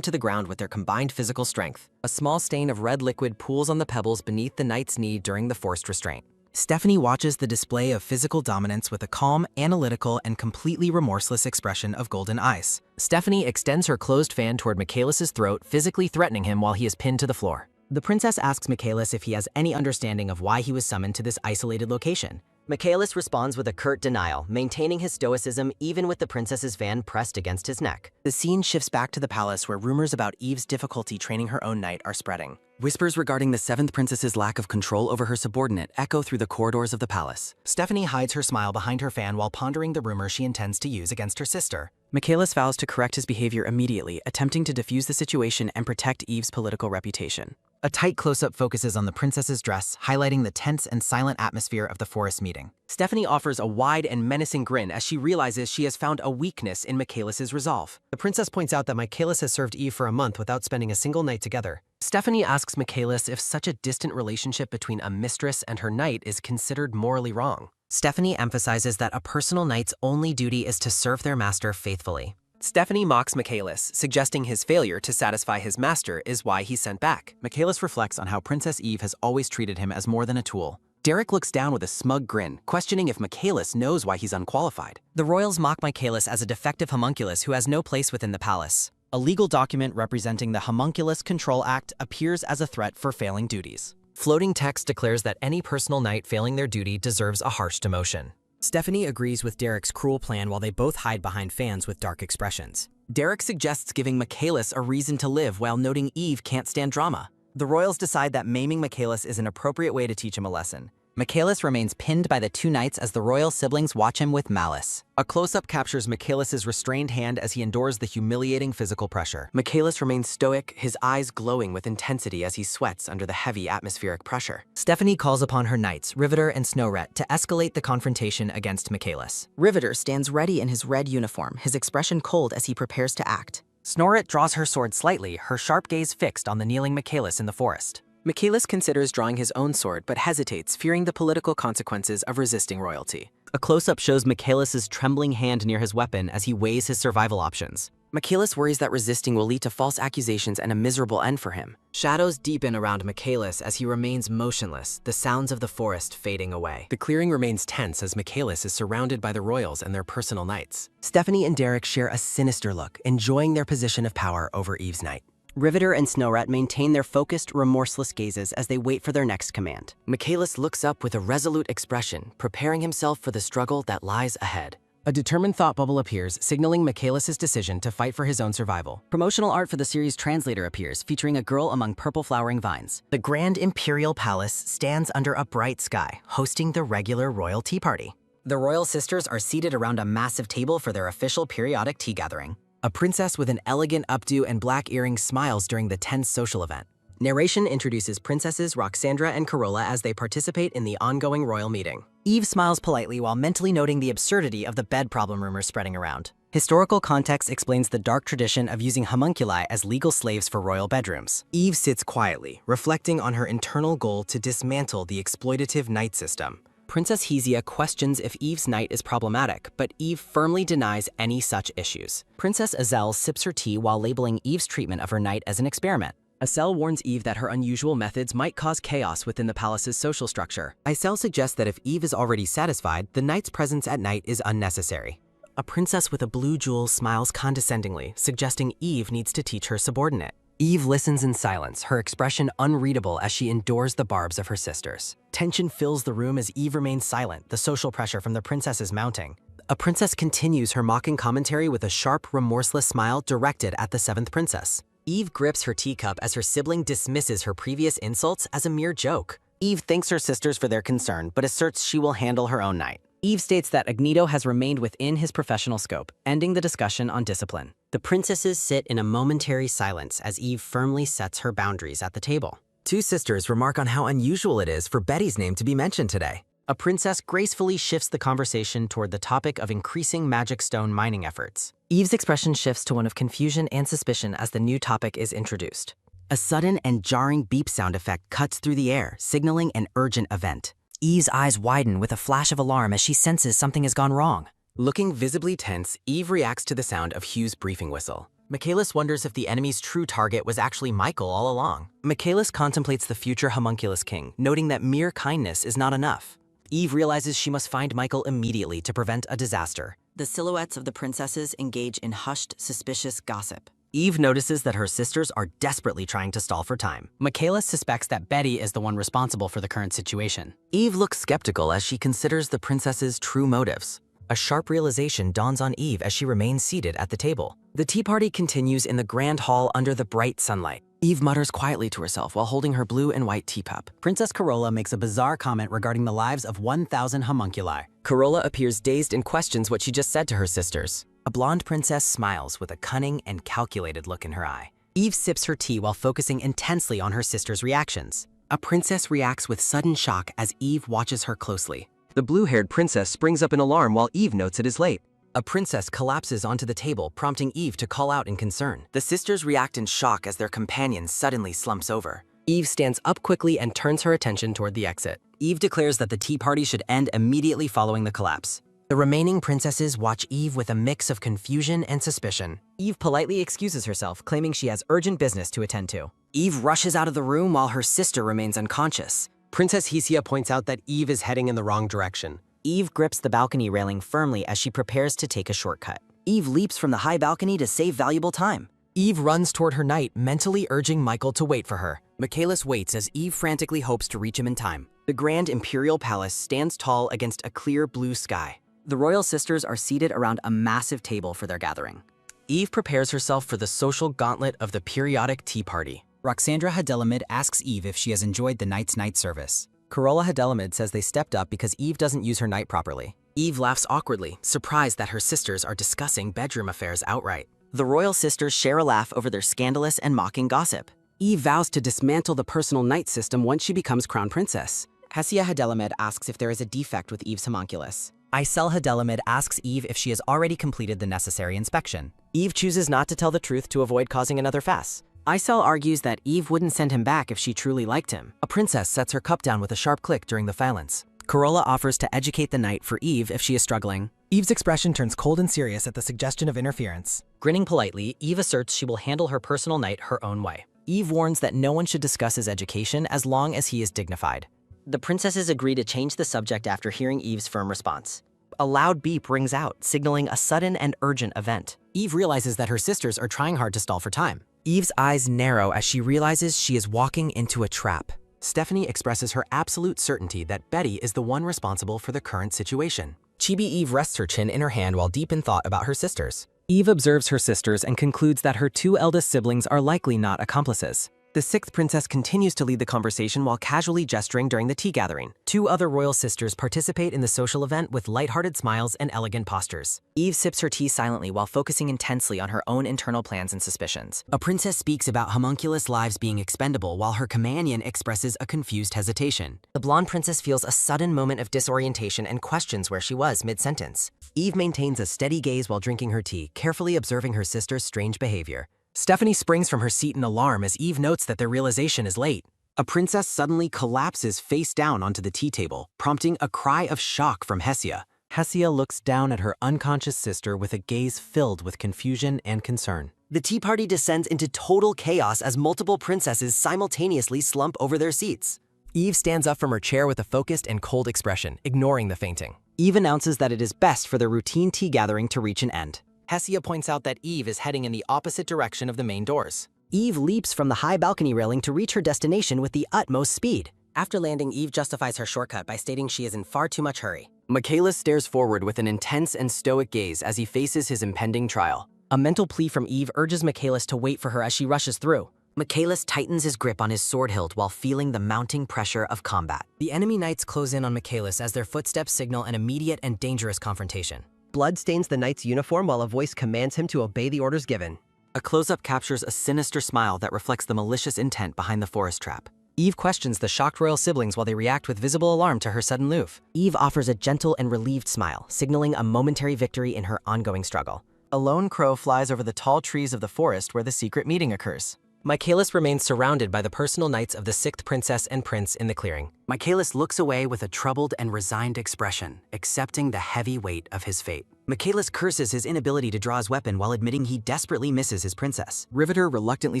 to the ground with their combined physical strength. A small stain of red liquid pools on the pebbles beneath the knight's knee during the forced restraint. Stephanie watches the display of physical dominance with a calm, analytical, and completely remorseless expression of golden eyes. Stephanie extends her closed fan toward Michaelis' throat, physically threatening him while he is pinned to the floor. The princess asks Michaelis if he has any understanding of why he was summoned to this isolated location. Michaelis responds with a curt denial, maintaining his stoicism even with the princess's fan pressed against his neck. The scene shifts back to the palace where rumors about Eve's difficulty training her own knight are spreading. Whispers regarding the seventh princess's lack of control over her subordinate echo through the corridors of the palace. Stephanie hides her smile behind her fan while pondering the rumor she intends to use against her sister. Michaelis vows to correct his behavior immediately, attempting to defuse the situation and protect Eve's political reputation. A tight close-up focuses on the princess's dress, highlighting the tense and silent atmosphere of the forest meeting. Stephanie offers a wide and menacing grin as she realizes she has found a weakness in Michaelis' resolve. The princess points out that Michaelis has served Eve for a month without spending a single night together. Stephanie asks Michaelis if such a distant relationship between a mistress and her knight is considered morally wrong. Stephanie emphasizes that a personal knight's only duty is to serve their master faithfully. Stephanie mocks Michaelis, suggesting his failure to satisfy his master is why he's sent back. Michaelis reflects on how Princess Eve has always treated him as more than a tool. Derek looks down with a smug grin, questioning if Michaelis knows why he's unqualified. The royals mock Michaelis as a defective homunculus who has no place within the palace. A legal document representing the Homunculus Control Act appears as a threat for failing duties. Floating text declares that any personal knight failing their duty deserves a harsh demotion. Stephanie agrees with Derek's cruel plan while they both hide behind fans with dark expressions. Derek suggests giving Michaelis a reason to live while noting Eve can't stand drama. The royals decide that maiming Michaelis is an appropriate way to teach him a lesson. Michaelis remains pinned by the two knights as the royal siblings watch him with malice. A close-up captures Michaelis' restrained hand as he endures the humiliating physical pressure. Michaelis remains stoic, his eyes glowing with intensity as he sweats under the heavy atmospheric pressure. Stephanie calls upon her knights, Riveter and Snowret, to escalate the confrontation against Michaelis. Riveter stands ready in his red uniform, his expression cold as he prepares to act. Snowret draws her sword slightly, her sharp gaze fixed on the kneeling Michaelis in the forest. Michaelis considers drawing his own sword but hesitates, fearing the political consequences of resisting royalty. A close-up shows Michaelis' trembling hand near his weapon as he weighs his survival options. Michaelis worries that resisting will lead to false accusations and a miserable end for him. Shadows deepen around Michaelis as he remains motionless, the sounds of the forest fading away. The clearing remains tense as Michaelis is surrounded by the royals and their personal knights. Stephanie and Derek share a sinister look, enjoying their position of power over Eve's knight. Riveter and Snowret maintain their focused, remorseless gazes as they wait for their next command. Michaelis looks up with a resolute expression, preparing himself for the struggle that lies ahead. A determined thought bubble appears, signaling Michaelis' decision to fight for his own survival. Promotional art for the series Translator appears, featuring a girl among purple flowering vines. The Grand Imperial Palace stands under a bright sky, hosting the regular royal tea party. The royal sisters are seated around a massive table for their official periodic tea gathering. A princess with an elegant updo and black earrings smiles during the tense social event. Narration introduces Princesses Roxandra and Corolla as they participate in the ongoing royal meeting. Eve smiles politely while mentally noting the absurdity of the bed problem rumors spreading around. Historical context explains the dark tradition of using homunculi as legal slaves for royal bedrooms. Eve sits quietly, reflecting on her internal goal to dismantle the exploitative knight system. Princess Hesia questions if Eve's knight is problematic, but Eve firmly denies any such issues. Princess Azelle sips her tea while labeling Eve's treatment of her knight as an experiment. Azelle warns Eve that her unusual methods might cause chaos within the palace's social structure. Isel suggests that if Eve is already satisfied, the knight's presence at night is unnecessary. A princess with a blue jewel smiles condescendingly, suggesting Eve needs to teach her subordinate. Eve listens in silence, her expression unreadable as she endures the barbs of her sisters. Tension fills the room as Eve remains silent, the social pressure from the princess is mounting. A princess continues her mocking commentary with a sharp, remorseless smile directed at the 7th princess. Eve grips her teacup as her sibling dismisses her previous insults as a mere joke. Eve thanks her sisters for their concern, but asserts she will handle her own knight. Eve states that Agnito has remained within his professional scope, ending the discussion on discipline. The princesses sit in a momentary silence as Eve firmly sets her boundaries at the table. 2 sisters remark on how unusual it is for Betty's name to be mentioned today. A princess gracefully shifts the conversation toward the topic of increasing magic stone mining efforts. Eve's expression shifts to one of confusion and suspicion as the new topic is introduced. A sudden and jarring beep sound effect cuts through the air, signaling an urgent event. Eve's eyes widen with a flash of alarm as she senses something has gone wrong. Looking visibly tense, Eve reacts to the sound of Hugh's briefing whistle. Michaelis wonders if the enemy's true target was actually Michael all along. Michaelis contemplates the future homunculus king, noting that mere kindness is not enough. Eve realizes she must find Michael immediately to prevent a disaster. The silhouettes of the princesses engage in hushed, suspicious gossip. Eve notices that her sisters are desperately trying to stall for time. Michaelis suspects that Betty is the one responsible for the current situation. Eve looks skeptical as she considers the princess's true motives. A sharp realization dawns on Eve as she remains seated at the table. The tea party continues in the grand hall under the bright sunlight. Eve mutters quietly to herself while holding her blue and white teacup. Princess Corolla makes a bizarre comment regarding the lives of 1,000 homunculi. Corolla appears dazed and questions what she just said to her sisters. A blonde princess smiles with a cunning and calculated look in her eye. Eve sips her tea while focusing intensely on her sister's reactions. A princess reacts with sudden shock as Eve watches her closely. The blue-haired princess springs up in alarm while Eve notes it is late. A princess collapses onto the table, prompting Eve to call out in concern. The sisters react in shock as their companion suddenly slumps over. Eve stands up quickly and turns her attention toward the exit. Eve declares that the tea party should end immediately following the collapse. The remaining princesses watch Eve with a mix of confusion and suspicion. Eve politely excuses herself, claiming she has urgent business to attend to. Eve rushes out of the room while her sister remains unconscious. Princess Hesia points out that Eve is heading in the wrong direction. Eve grips the balcony railing firmly as she prepares to take a shortcut. Eve leaps from the high balcony to save valuable time. Eve runs toward her knight, mentally urging Michael to wait for her. Michaelis waits as Eve frantically hopes to reach him in time. The grand imperial palace stands tall against a clear blue sky. The royal sisters are seated around a massive table for their gathering. Eve prepares herself for the social gauntlet of the periodic tea party. Roxandra Hadelamid asks Eve if she has enjoyed the knight's night service. Corolla Hadelamid says they stepped up because Eve doesn't use her knight properly. Eve laughs awkwardly, surprised that her sisters are discussing bedroom affairs outright. The royal sisters share a laugh over their scandalous and mocking gossip. Eve vows to dismantle the personal knight system once she becomes crown princess. Hesia Hadelamid asks if there is a defect with Eve's homunculus. Isel Hadelamid asks Eve if she has already completed the necessary inspection. Eve chooses not to tell the truth to avoid causing another fuss. Isel argues that Eve wouldn't send him back if she truly liked him. A princess sets her cup down with a sharp click during the silence. Corolla offers to educate the knight for Eve if she is struggling. Eve's expression turns cold and serious at the suggestion of interference. Grinning politely, Eve asserts she will handle her personal knight her own way. Eve warns that no one should discuss his education as long as he is dignified. The princesses agree to change the subject after hearing Eve's firm response. A loud beep rings out, signaling a sudden and urgent event. Eve realizes that her sisters are trying hard to stall for time. Eve's eyes narrow as she realizes she is walking into a trap. Stephanie expresses her absolute certainty that Betty is the one responsible for the current situation. Chibi Eve rests her chin in her hand while deep in thought about her sisters. Eve observes her sisters and concludes that her 2 eldest siblings are likely not accomplices. The sixth princess continues to lead the conversation while casually gesturing during the tea gathering. Two other royal sisters participate in the social event with lighthearted smiles and elegant postures. Eve sips her tea silently while focusing intensely on her own internal plans and suspicions. A princess speaks about homunculus lives being expendable while her companion expresses a confused hesitation. The blonde princess feels a sudden moment of disorientation and questions where she was mid-sentence. Eve maintains a steady gaze while drinking her tea, carefully observing her sister's strange behavior. Stephanie springs from her seat in alarm as Eve notes that their realization is late. A princess suddenly collapses face down onto the tea table, prompting a cry of shock from Hesia. Hesia looks down at her unconscious sister with a gaze filled with confusion and concern. The tea party descends into total chaos as multiple princesses simultaneously slump over their seats. Eve stands up from her chair with a focused and cold expression, ignoring the fainting. Eve announces that it is best for the routine tea gathering to reach an end. Hesia points out that Eve is heading in the opposite direction of the main doors. Eve leaps from the high balcony railing to reach her destination with the utmost speed. After landing, Eve justifies her shortcut by stating she is in far too much hurry. Michaelis stares forward with an intense and stoic gaze as he faces his impending trial. A mental plea from Eve urges Michaelis to wait for her as she rushes through. Michaelis tightens his grip on his sword hilt while feeling the mounting pressure of combat. The enemy knights close in on Michaelis as their footsteps signal an immediate and dangerous confrontation. Blood stains the knight's uniform while a voice commands him to obey the orders given. A close-up captures a sinister smile that reflects the malicious intent behind the forest trap. Eve questions the shocked royal siblings while they react with visible alarm to her sudden move. Eve offers a gentle and relieved smile, signaling a momentary victory in her ongoing struggle. A lone crow flies over the tall trees of the forest where the secret meeting occurs. Michaelis remains surrounded by the personal knights of the sixth princess and prince in the clearing. Michaelis looks away with a troubled and resigned expression, accepting the heavy weight of his fate. Michaelis curses his inability to draw his weapon while admitting he desperately misses his princess. Riveter reluctantly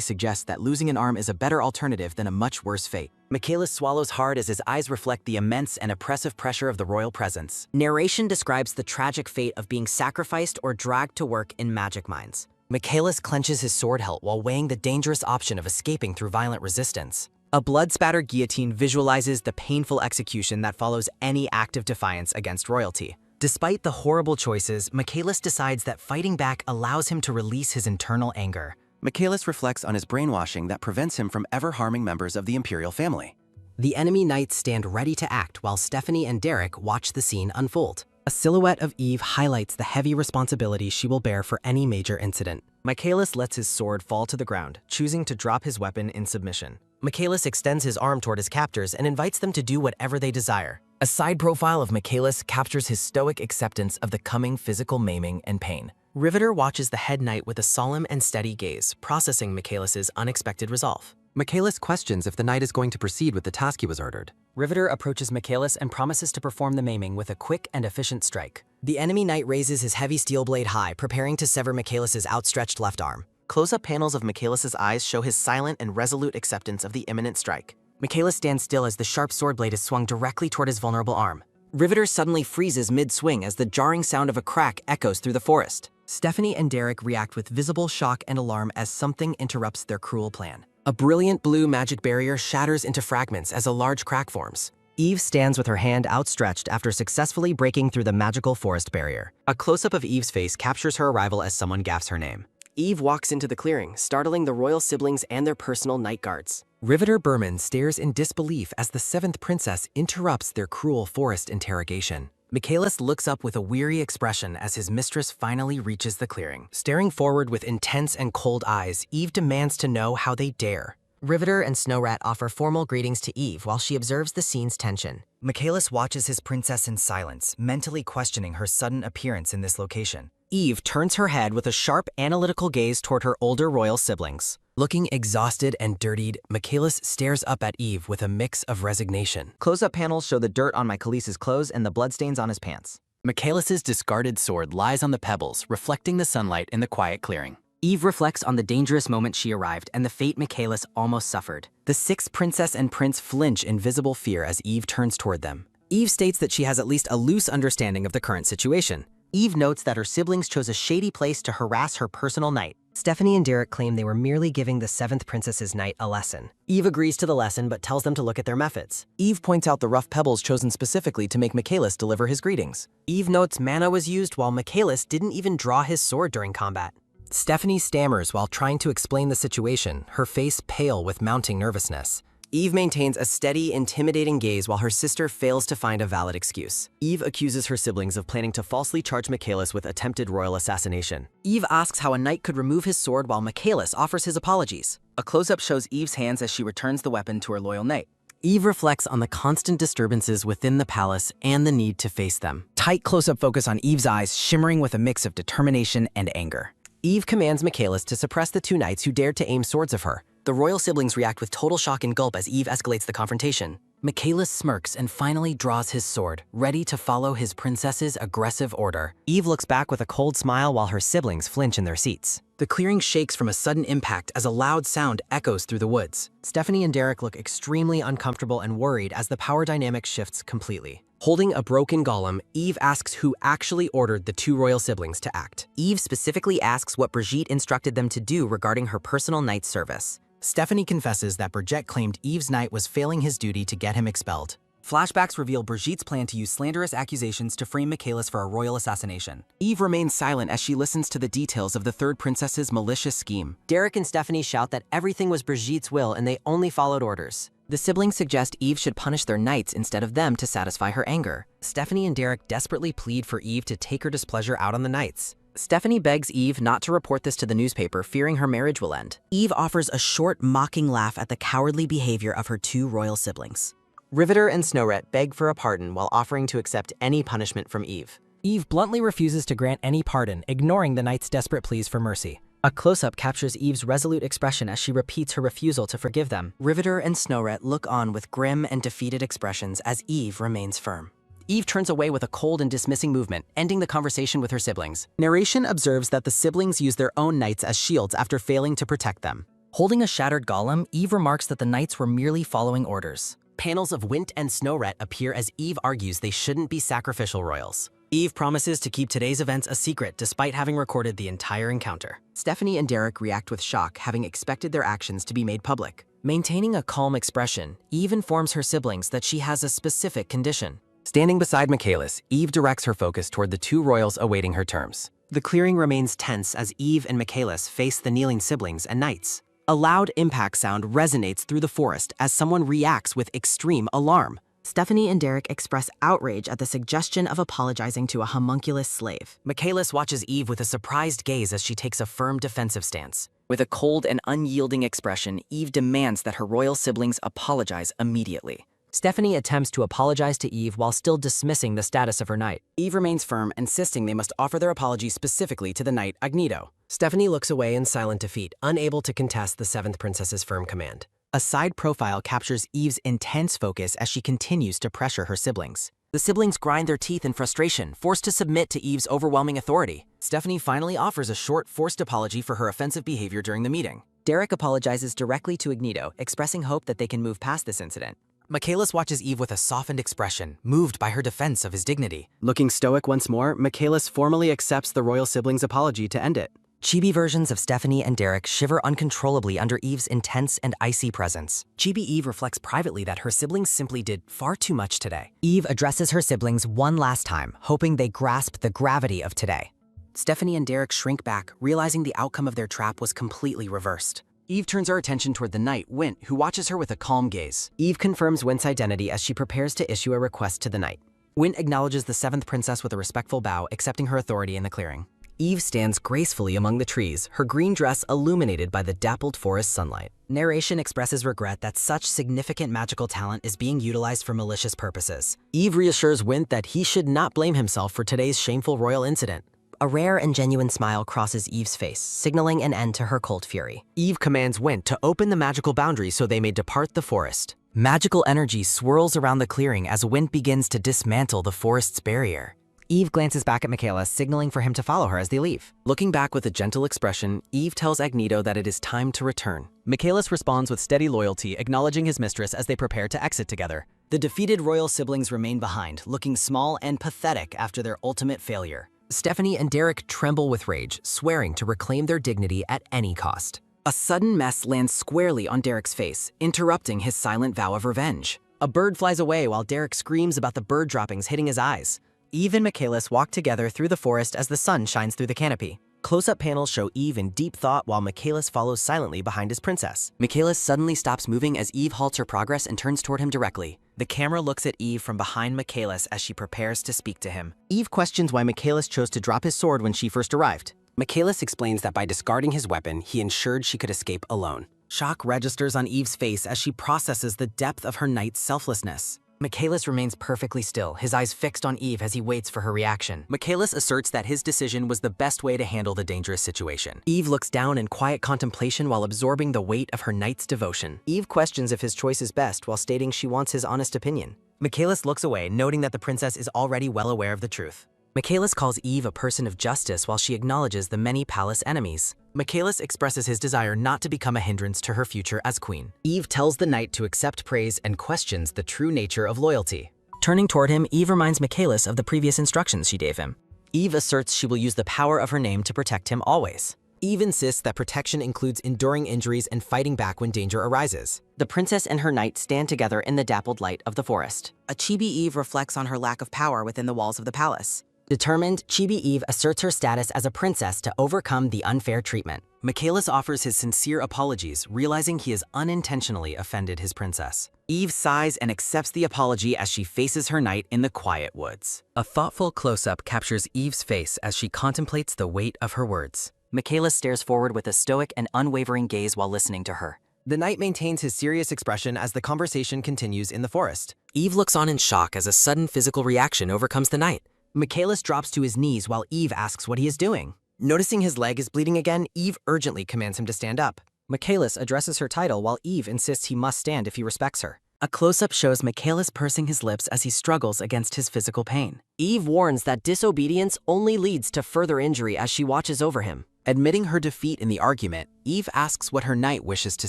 suggests that losing an arm is a better alternative than a much worse fate. Michaelis swallows hard as his eyes reflect the immense and oppressive pressure of the royal presence. Narration describes the tragic fate of being sacrificed or dragged to work in magic mines. Michaelis clenches his sword hilt while weighing the dangerous option of escaping through violent resistance. A blood-spattered guillotine visualizes the painful execution that follows any act of defiance against royalty. Despite the horrible choices, Michaelis decides that fighting back allows him to release his internal anger. Michaelis reflects on his brainwashing that prevents him from ever harming members of the imperial family. The enemy knights stand ready to act while Stephanie and Derek watch the scene unfold. A silhouette of Eve highlights the heavy responsibility she will bear for any major incident. Michaelis lets his sword fall to the ground, choosing to drop his weapon in submission. Michaelis extends his arm toward his captors and invites them to do whatever they desire. A side profile of Michaelis captures his stoic acceptance of the coming physical maiming and pain. Riveter watches the head knight with a solemn and steady gaze, processing Michaelis's unexpected resolve. Michaelis questions if the knight is going to proceed with the task he was ordered. Riveter approaches Michaelis and promises to perform the maiming with a quick and efficient strike. The enemy knight raises his heavy steel blade high, preparing to sever Michaelis's outstretched left arm. Close-up panels of Michaelis's eyes show his silent and resolute acceptance of the imminent strike. Michaelis stands still as the sharp sword blade is swung directly toward his vulnerable arm. Riveter suddenly freezes mid-swing as the jarring sound of a crack echoes through the forest. Stephanie and Derek react with visible shock and alarm as something interrupts their cruel plan. A brilliant blue magic barrier shatters into fragments as a large crack forms. Eve stands with her hand outstretched after successfully breaking through the magical forest barrier. A close-up of Eve's face captures her arrival as someone gaffes her name. Eve walks into the clearing, startling the royal siblings and their personal night guards. Riveter Berman stares in disbelief as the seventh princess interrupts their cruel forest interrogation. Michaelis looks up with a weary expression as his mistress finally reaches the clearing. Staring forward with intense and cold eyes, Eve demands to know how they dare. Riveter and Snowrat offer formal greetings to Eve while she observes the scene's tension. Michaelis watches his princess in silence, mentally questioning her sudden appearance in this location. Eve turns her head with a sharp, analytical gaze toward her older royal siblings. Looking exhausted and dirtied, Michaelis stares up at Eve with a mix of resignation. Close-up panels show the dirt on Michaelis's clothes and the bloodstains on his pants. Michaelis's discarded sword lies on the pebbles, reflecting the sunlight in the quiet clearing. Eve reflects on the dangerous moment she arrived and the fate Michaelis almost suffered. The sixth princess and prince flinch in visible fear as Eve turns toward them. Eve states that she has at least a loose understanding of the current situation. Eve notes that her siblings chose a shady place to harass her personal knight. Stephanie and Derek claim they were merely giving the seventh princess's knight a lesson. Eve agrees to the lesson but tells them to look at their methods. Eve points out the rough pebbles chosen specifically to make Michaelis deliver his greetings. Eve notes mana was used while Michaelis didn't even draw his sword during combat. Stephanie stammers while trying to explain the situation, her face pale with mounting nervousness. Eve maintains a steady, intimidating gaze while her sister fails to find a valid excuse. Eve accuses her siblings of planning to falsely charge Michaelis with attempted royal assassination. Eve asks how a knight could remove his sword while Michaelis offers his apologies. A close-up shows Eve's hands as she returns the weapon to her loyal knight. Eve reflects on the constant disturbances within the palace and the need to face them. Tight close-up focus on Eve's eyes, shimmering with a mix of determination and anger. Eve commands Michaelis to suppress the two knights who dared to aim swords of her. The royal siblings react with total shock and gulp as Eve escalates the confrontation. Michaelis smirks and finally draws his sword, ready to follow his princess's aggressive order. Eve looks back with a cold smile while her siblings flinch in their seats. The clearing shakes from a sudden impact as a loud sound echoes through the woods. Stephanie and Derek look extremely uncomfortable and worried as the power dynamic shifts completely. Holding a broken golem, Eve asks who actually ordered the two royal siblings to act. Eve specifically asks what Brigitte instructed them to do regarding her personal knight service. Stephanie confesses that Brigitte claimed Eve's knight was failing his duty to get him expelled. Flashbacks reveal Brigitte's plan to use slanderous accusations to frame Michaelis for a royal assassination. Eve remains silent as she listens to the details of the third princess's malicious scheme. Derek and Stephanie shout that everything was Brigitte's will and they only followed orders. The siblings suggest Eve should punish their knights instead of them to satisfy her anger. Stephanie and Derek desperately plead for Eve to take her displeasure out on the knights. Stephanie begs Eve not to report this to the newspaper, fearing her marriage will end. Eve offers a short, mocking laugh at the cowardly behavior of her two royal siblings. Riveter and Snowret beg for a pardon while offering to accept any punishment from Eve. Eve bluntly refuses to grant any pardon, ignoring the knight's desperate pleas for mercy. A close-up captures Eve's resolute expression as she repeats her refusal to forgive them. Riveter and Snowret look on with grim and defeated expressions as Eve remains firm. Eve turns away with a cold and dismissing movement, ending the conversation with her siblings. Narration observes that the siblings use their own knights as shields after failing to protect them. Holding a shattered golem, Eve remarks that the knights were merely following orders. Panels of Wint and Snowret appear as Eve argues they shouldn't be sacrificial royals. Eve promises to keep today's events a secret despite having recorded the entire encounter. Stephanie and Derek react with shock, having expected their actions to be made public. Maintaining a calm expression, Eve informs her siblings that she has a specific condition. Standing beside Michaelis, Eve directs her focus toward the two royals awaiting her terms. The clearing remains tense as Eve and Michaelis face the kneeling siblings and knights. A loud impact sound resonates through the forest as someone reacts with extreme alarm. Stephanie and Derek express outrage at the suggestion of apologizing to a homunculus slave. Michaelis watches Eve with a surprised gaze as she takes a firm defensive stance. With a cold and unyielding expression, Eve demands that her royal siblings apologize immediately. Stephanie attempts to apologize to Eve while still dismissing the status of her knight. Eve remains firm, insisting they must offer their apology specifically to the knight Agneto. Stephanie looks away in silent defeat, unable to contest the seventh princess's firm command. A side profile captures Eve's intense focus as she continues to pressure her siblings. The siblings grind their teeth in frustration, forced to submit to Eve's overwhelming authority. Stephanie finally offers a short, forced apology for her offensive behavior during the meeting. Derek apologizes directly to Agneto, expressing hope that they can move past this incident. Michaelis watches Eve with a softened expression, moved by her defense of his dignity. Looking stoic once more, Michaelis formally accepts the royal siblings' apology to end it. Chibi versions of Stephanie and Derek shiver uncontrollably under Eve's intense and icy presence. Chibi Eve reflects privately that her siblings simply did far too much today. Eve addresses her siblings one last time, hoping they grasp the gravity of today. Stephanie and Derek shrink back, realizing the outcome of their trap was completely reversed. Eve turns her attention toward the knight, Wint, who watches her with a calm gaze. Eve confirms Wint's identity as she prepares to issue a request to the knight. Wint acknowledges the seventh princess with a respectful bow, accepting her authority in the clearing. Eve stands gracefully among the trees, her green dress illuminated by the dappled forest sunlight. Narration expresses regret that such significant magical talent is being utilized for malicious purposes. Eve reassures Wint that he should not blame himself for today's shameful royal incident. A rare and genuine smile crosses Eve's face, signaling an end to her cold fury. Eve commands Wint to open the magical boundary so they may depart the forest. Magical energy swirls around the clearing as Wint begins to dismantle the forest's barrier. Eve glances back at Michaelis, signaling for him to follow her as they leave. Looking back with a gentle expression, Eve tells Agneto that it is time to return. Michaelis responds with steady loyalty, acknowledging his mistress as they prepare to exit together. The defeated royal siblings remain behind, looking small and pathetic after their ultimate failure. Stephanie and Derek tremble with rage, swearing to reclaim their dignity at any cost. A sudden mess lands squarely on Derek's face, interrupting his silent vow of revenge. A bird flies away while Derek screams about the bird droppings hitting his eyes. Eve and Michaelis walk together through the forest as the sun shines through the canopy. Close-up panels show Eve in deep thought while Michaelis follows silently behind his princess. Michaelis suddenly stops moving as Eve halts her progress and turns toward him directly. The camera looks at Eve from behind Michaelis as she prepares to speak to him. Eve questions why Michaelis chose to drop his sword when she first arrived. Michaelis explains that by discarding his weapon, he ensured she could escape alone. Shock registers on Eve's face as she processes the depth of her knight's selflessness. Michaelis remains perfectly still, his eyes fixed on Eve as he waits for her reaction. Michaelis asserts that his decision was the best way to handle the dangerous situation. Eve looks down in quiet contemplation while absorbing the weight of her knight's devotion. Eve questions if his choice is best while stating she wants his honest opinion. Michaelis looks away, noting that the princess is already well aware of the truth. Michaelis calls Eve a person of justice while she acknowledges the many palace enemies. Michaelis expresses his desire not to become a hindrance to her future as queen. Eve tells the knight to accept praise and questions the true nature of loyalty. Turning toward him, Eve reminds Michaelis of the previous instructions she gave him. Eve asserts she will use the power of her name to protect him always. Eve insists that protection includes enduring injuries and fighting back when danger arises. The princess and her knight stand together in the dappled light of the forest. A chibi Eve reflects on her lack of power within the walls of the palace. Determined, Chibi Eve asserts her status as a princess to overcome the unfair treatment. Michaelis offers his sincere apologies, realizing he has unintentionally offended his princess. Eve sighs and accepts the apology as she faces her knight in the quiet woods. A thoughtful close-up captures Eve's face as she contemplates the weight of her words. Michaelis stares forward with a stoic and unwavering gaze while listening to her. The knight maintains his serious expression as the conversation continues in the forest. Eve looks on in shock as a sudden physical reaction overcomes the knight. Michaelis drops to his knees while Eve asks what he is doing. Noticing his leg is bleeding again, Eve urgently commands him to stand up. Michaelis addresses her title while Eve insists he must stand if he respects her. A close-up shows Michaelis pursing his lips as he struggles against his physical pain. Eve warns that disobedience only leads to further injury as she watches over him. Admitting her defeat in the argument, Eve asks what her knight wishes to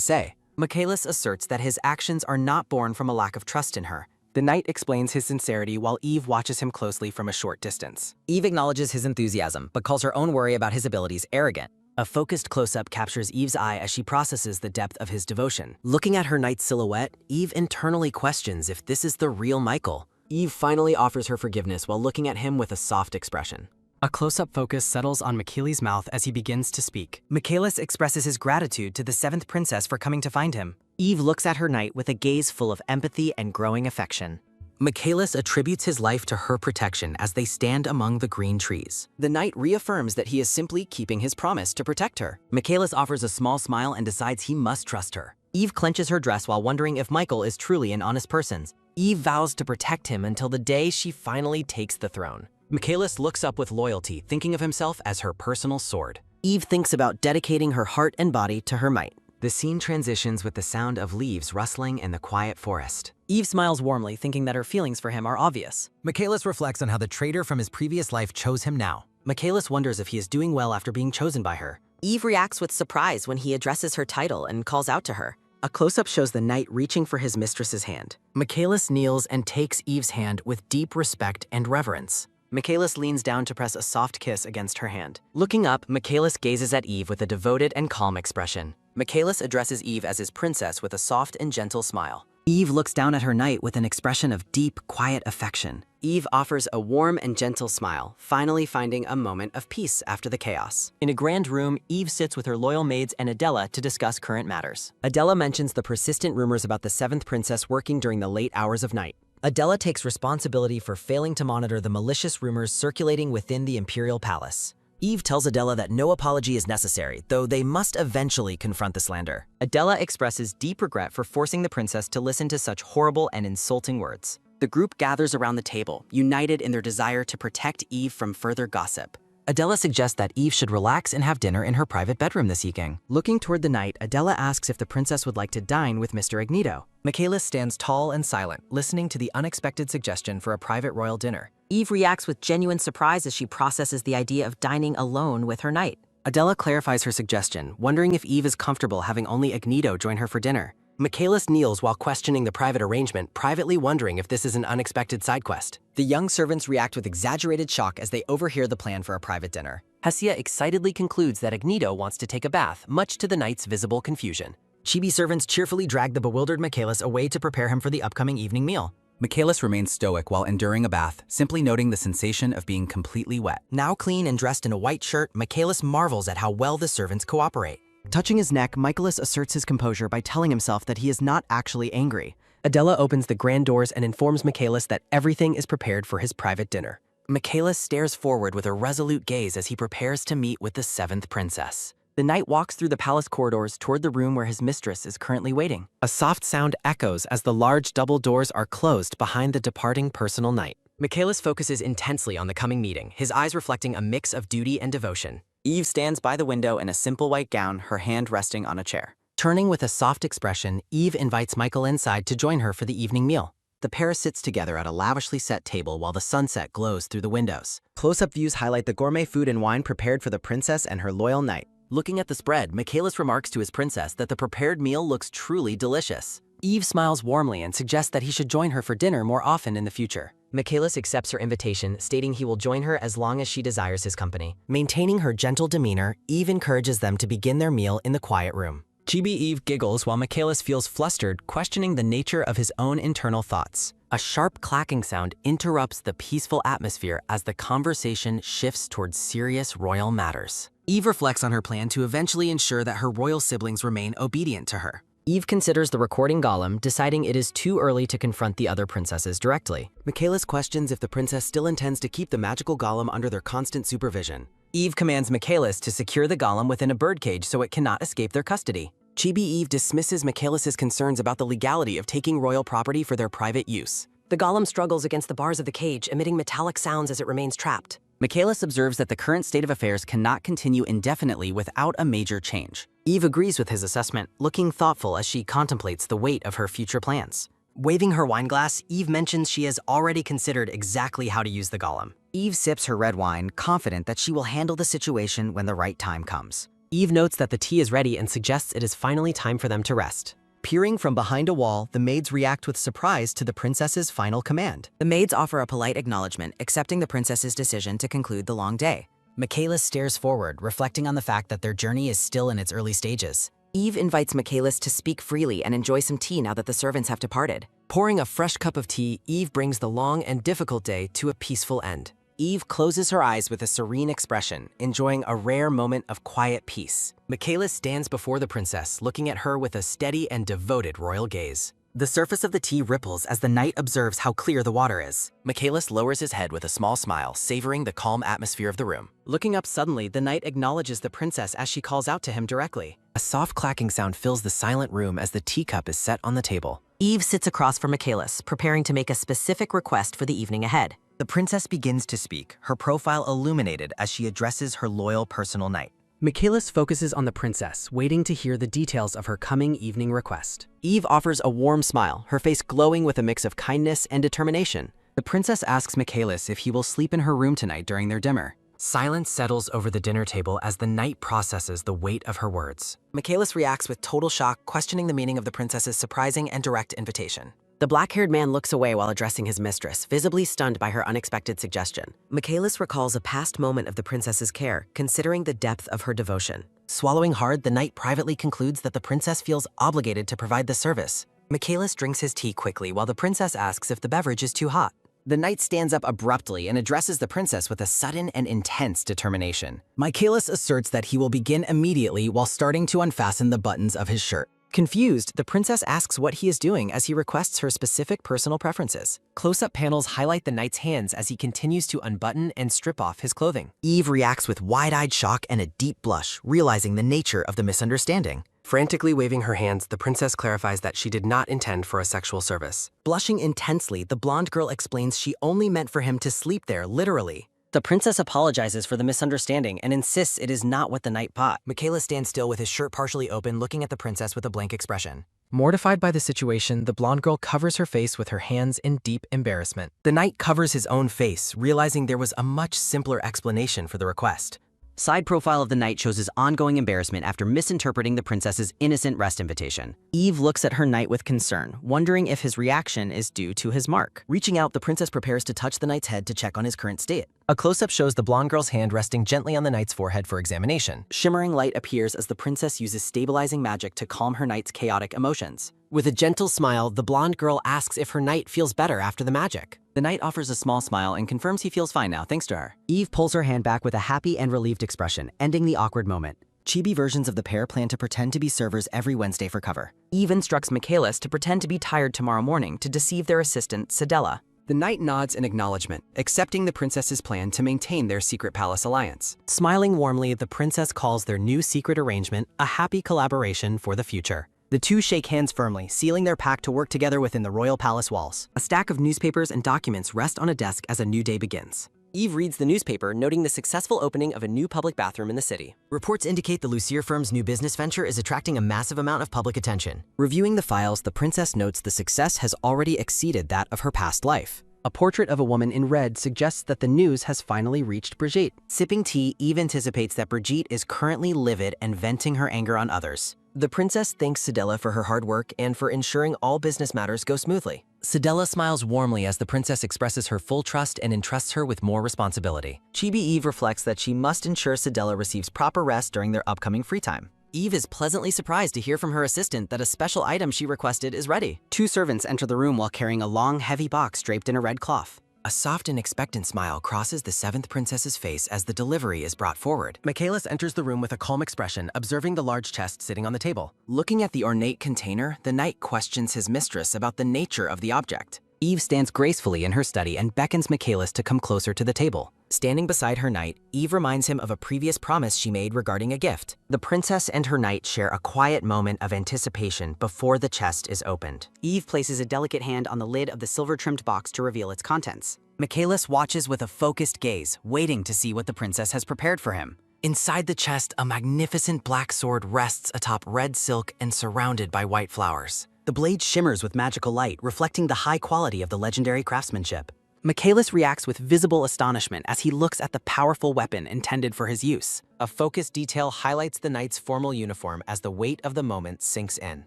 say. Michaelis asserts that his actions are not born from a lack of trust in her. The knight explains his sincerity while Eve watches him closely from a short distance. Eve acknowledges his enthusiasm, but calls her own worry about his abilities arrogant. A focused close-up captures Eve's eye as she processes the depth of his devotion. Looking at her knight's silhouette, Eve internally questions if this is the real Michael. Eve finally offers her forgiveness while looking at him with a soft expression. A close-up focus settles on Michaelis' mouth as he begins to speak. Michaelis expresses his gratitude to the 7th princess for coming to find him. Eve looks at her knight with a gaze full of empathy and growing affection. Michaelis attributes his life to her protection as they stand among the green trees. The knight reaffirms that he is simply keeping his promise to protect her. Michaelis offers a small smile and decides he must trust her. Eve clenches her dress while wondering if Michael is truly an honest person. Eve vows to protect him until the day she finally takes the throne. Michaelis looks up with loyalty, thinking of himself as her personal sword. Eve thinks about dedicating her heart and body to her might. The scene transitions with the sound of leaves rustling in the quiet forest. Eve smiles warmly, thinking that her feelings for him are obvious. Michaelis reflects on how the traitor from his previous life chose him now. Michaelis wonders if he is doing well after being chosen by her. Eve reacts with surprise when he addresses her title and calls out to her. A close-up shows the knight reaching for his mistress's hand. Michaelis kneels and takes Eve's hand with deep respect and reverence. Michaelis leans down to press a soft kiss against her hand. Looking up, Michaelis gazes at Eve with a devoted and calm expression. Michaelis addresses Eve as his princess with a soft and gentle smile. Eve looks down at her knight with an expression of deep, quiet affection. Eve offers a warm and gentle smile, finally finding a moment of peace after the chaos. In a grand room, Eve sits with her loyal maids and Adela to discuss current matters. Adela mentions the persistent rumors about the 7th princess working during the late hours of night. Adela takes responsibility for failing to monitor the malicious rumors circulating within the imperial palace. Eve tells Adela that no apology is necessary, though they must eventually confront the slander. Adela expresses deep regret for forcing the princess to listen to such horrible and insulting words. The group gathers around the table, united in their desire to protect Eve from further gossip. Adela suggests that Eve should relax and have dinner in her private bedroom this evening. Looking toward the knight, Adela asks if the princess would like to dine with Mr. Agnito. Michaelis stands tall and silent, listening to the unexpected suggestion for a private royal dinner. Eve reacts with genuine surprise as she processes the idea of dining alone with her knight. Adela clarifies her suggestion, wondering if Eve is comfortable having only Agnito join her for dinner. Michaelis kneels while questioning the private arrangement, privately wondering if this is an unexpected side quest. The young servants react with exaggerated shock as they overhear the plan for a private dinner. Hesia excitedly concludes that Agnito wants to take a bath, much to the knight's visible confusion. Chibi servants cheerfully drag the bewildered Michaelis away to prepare him for the upcoming evening meal. Michaelis remains stoic while enduring a bath, simply noting the sensation of being completely wet. Now clean and dressed in a white shirt, Michaelis marvels at how well the servants cooperate. Touching his neck, Michaelis asserts his composure by telling himself that he is not actually angry. Adela opens the grand doors and informs Michaelis that everything is prepared for his private dinner. Michaelis stares forward with a resolute gaze as he prepares to meet with the 7th princess. The knight walks through the palace corridors toward the room where his mistress is currently waiting. A soft sound echoes as the large double doors are closed behind the departing personal knight. Michaelis focuses intensely on the coming meeting, his eyes reflecting a mix of duty and devotion. Eve stands by the window in a simple white gown, her hand resting on a chair. Turning with a soft expression, Eve invites Michael inside to join her for the evening meal. The pair sits together at a lavishly set table while the sunset glows through the windows. Close-up views highlight the gourmet food and wine prepared for the princess and her loyal knight. Looking at the spread, Michaelis remarks to his princess that the prepared meal looks truly delicious. Eve smiles warmly and suggests that he should join her for dinner more often in the future. Michaelis accepts her invitation, stating he will join her as long as she desires his company. Maintaining her gentle demeanor, Eve encourages them to begin their meal in the quiet room. Chibi Eve giggles while Michaelis feels flustered, questioning the nature of his own internal thoughts. A sharp clacking sound interrupts the peaceful atmosphere as the conversation shifts towards serious royal matters. Eve reflects on her plan to eventually ensure that her royal siblings remain obedient to her. Eve considers the recording golem, deciding it is too early to confront the other princesses directly. Michaelis questions if the princess still intends to keep the magical golem under their constant supervision. Eve commands Michaelis to secure the golem within a birdcage so it cannot escape their custody. Chibi Eve dismisses Michaelis' concerns about the legality of taking royal property for their private use. The golem struggles against the bars of the cage, emitting metallic sounds as it remains trapped. Michaelis observes that the current state of affairs cannot continue indefinitely without a major change. Eve agrees with his assessment, looking thoughtful as she contemplates the weight of her future plans. Waving her wine glass, Eve mentions she has already considered exactly how to use the golem. Eve sips her red wine, confident that she will handle the situation when the right time comes. Eve notes that the tea is ready and suggests it is finally time for them to rest. Peering from behind a wall, the maids react with surprise to the princess's final command. The maids offer a polite acknowledgement, accepting the princess's decision to conclude the long day. Michaelis stares forward, reflecting on the fact that their journey is still in its early stages. Eve invites Michaelis to speak freely and enjoy some tea now that the servants have departed. Pouring a fresh cup of tea, Eve brings the long and difficult day to a peaceful end. Eve closes her eyes with a serene expression, enjoying a rare moment of quiet peace. Michaelis stands before the princess, looking at her with a steady and devoted royal gaze. The surface of the tea ripples as the knight observes how clear the water is. Michaelis lowers his head with a small smile, savoring the calm atmosphere of the room. Looking up suddenly, the knight acknowledges the princess as she calls out to him directly. A soft clacking sound fills the silent room as the teacup is set on the table. Eve sits across from Michaelis, preparing to make a specific request for the evening ahead. The princess begins to speak, her profile illuminated as she addresses her loyal personal knight. Michaelis focuses on the princess, waiting to hear the details of her coming evening request. Eve offers a warm smile, her face glowing with a mix of kindness and determination. The princess asks Michaelis if he will sleep in her room tonight during their dinner. Silence settles over the dinner table as the knight processes the weight of her words. Michaelis reacts with total shock, questioning the meaning of the princess's surprising and direct invitation. The black-haired man looks away while addressing his mistress, visibly stunned by her unexpected suggestion. Michaelis recalls a past moment of the princess's care, considering the depth of her devotion. Swallowing hard, the knight privately concludes that the princess feels obligated to provide the service. Michaelis drinks his tea quickly while the princess asks if the beverage is too hot. The knight stands up abruptly and addresses the princess with a sudden and intense determination. Michaelis asserts that he will begin immediately while starting to unfasten the buttons of his shirt. Confused, the princess asks what he is doing as he requests her specific personal preferences. Close-up panels highlight the knight's hands as he continues to unbutton and strip off his clothing. Eve reacts with wide-eyed shock and a deep blush, realizing the nature of the misunderstanding. Frantically waving her hands, the princess clarifies that she did not intend for a sexual service. Blushing intensely, the blonde girl explains she only meant for him to sleep there, literally. The princess apologizes for the misunderstanding and insists it is not what the knight bought. Michaelis stands still with his shirt partially open, looking at the princess with a blank expression. Mortified by the situation, the blonde girl covers her face with her hands in deep embarrassment. The knight covers his own face, realizing there was a much simpler explanation for the request. Side profile of the knight shows his ongoing embarrassment after misinterpreting the princess's innocent rest invitation. Eve looks at her knight with concern, wondering if his reaction is due to his mark. Reaching out, the princess prepares to touch the knight's head to check on his current state. A close-up shows the blonde girl's hand resting gently on the knight's forehead for examination. Shimmering light appears as the princess uses stabilizing magic to calm her knight's chaotic emotions. With a gentle smile, the blonde girl asks if her knight feels better after the magic. The knight offers a small smile and confirms he feels fine now, thanks to her. Eve pulls her hand back with a happy and relieved expression, ending the awkward moment. Chibi versions of the pair plan to pretend to be servers every Wednesday for cover. Eve instructs Michaelis to pretend to be tired tomorrow morning to deceive their assistant, Sedella. The knight nods in acknowledgement, accepting the princess's plan to maintain their secret palace alliance. Smiling warmly, the princess calls their new secret arrangement a happy collaboration for the future. The two shake hands firmly, sealing their pact to work together within the royal palace walls. A stack of newspapers and documents rest on a desk as a new day begins. Eve reads the newspaper, noting the successful opening of a new public bathroom in the city. Reports indicate the Lucier firm's new business venture is attracting a massive amount of public attention. Reviewing the files, the princess notes the success has already exceeded that of her past life. A portrait of a woman in red suggests that the news has finally reached Brigitte. Sipping tea, Eve anticipates that Brigitte is currently livid and venting her anger on others. The princess thanks Sedella for her hard work and for ensuring all business matters go smoothly. Sedella smiles warmly as the princess expresses her full trust and entrusts her with more responsibility. Chibi Eve reflects that she must ensure Sedella receives proper rest during their upcoming free time. Eve is pleasantly surprised to hear from her assistant that a special item she requested is ready. Two servants enter the room while carrying a long, heavy box draped in a red cloth. A soft and expectant smile crosses the seventh princess's face as the delivery is brought forward. Michaelis enters the room with a calm expression, observing the large chest sitting on the table. Looking at the ornate container, the knight questions his mistress about the nature of the object. Eve stands gracefully in her study and beckons Michaelis to come closer to the table. Standing beside her knight, Eve reminds him of a previous promise she made regarding a gift. The princess and her knight share a quiet moment of anticipation before the chest is opened. Eve places a delicate hand on the lid of the silver-trimmed box to reveal its contents. Michaelis watches with a focused gaze, waiting to see what the princess has prepared for him. Inside the chest, a magnificent black sword rests atop red silk and surrounded by white flowers. The blade shimmers with magical light, reflecting the high quality of the legendary craftsmanship. Michaelis reacts with visible astonishment as he looks at the powerful weapon intended for his use. A focused detail highlights the knight's formal uniform as the weight of the moment sinks in.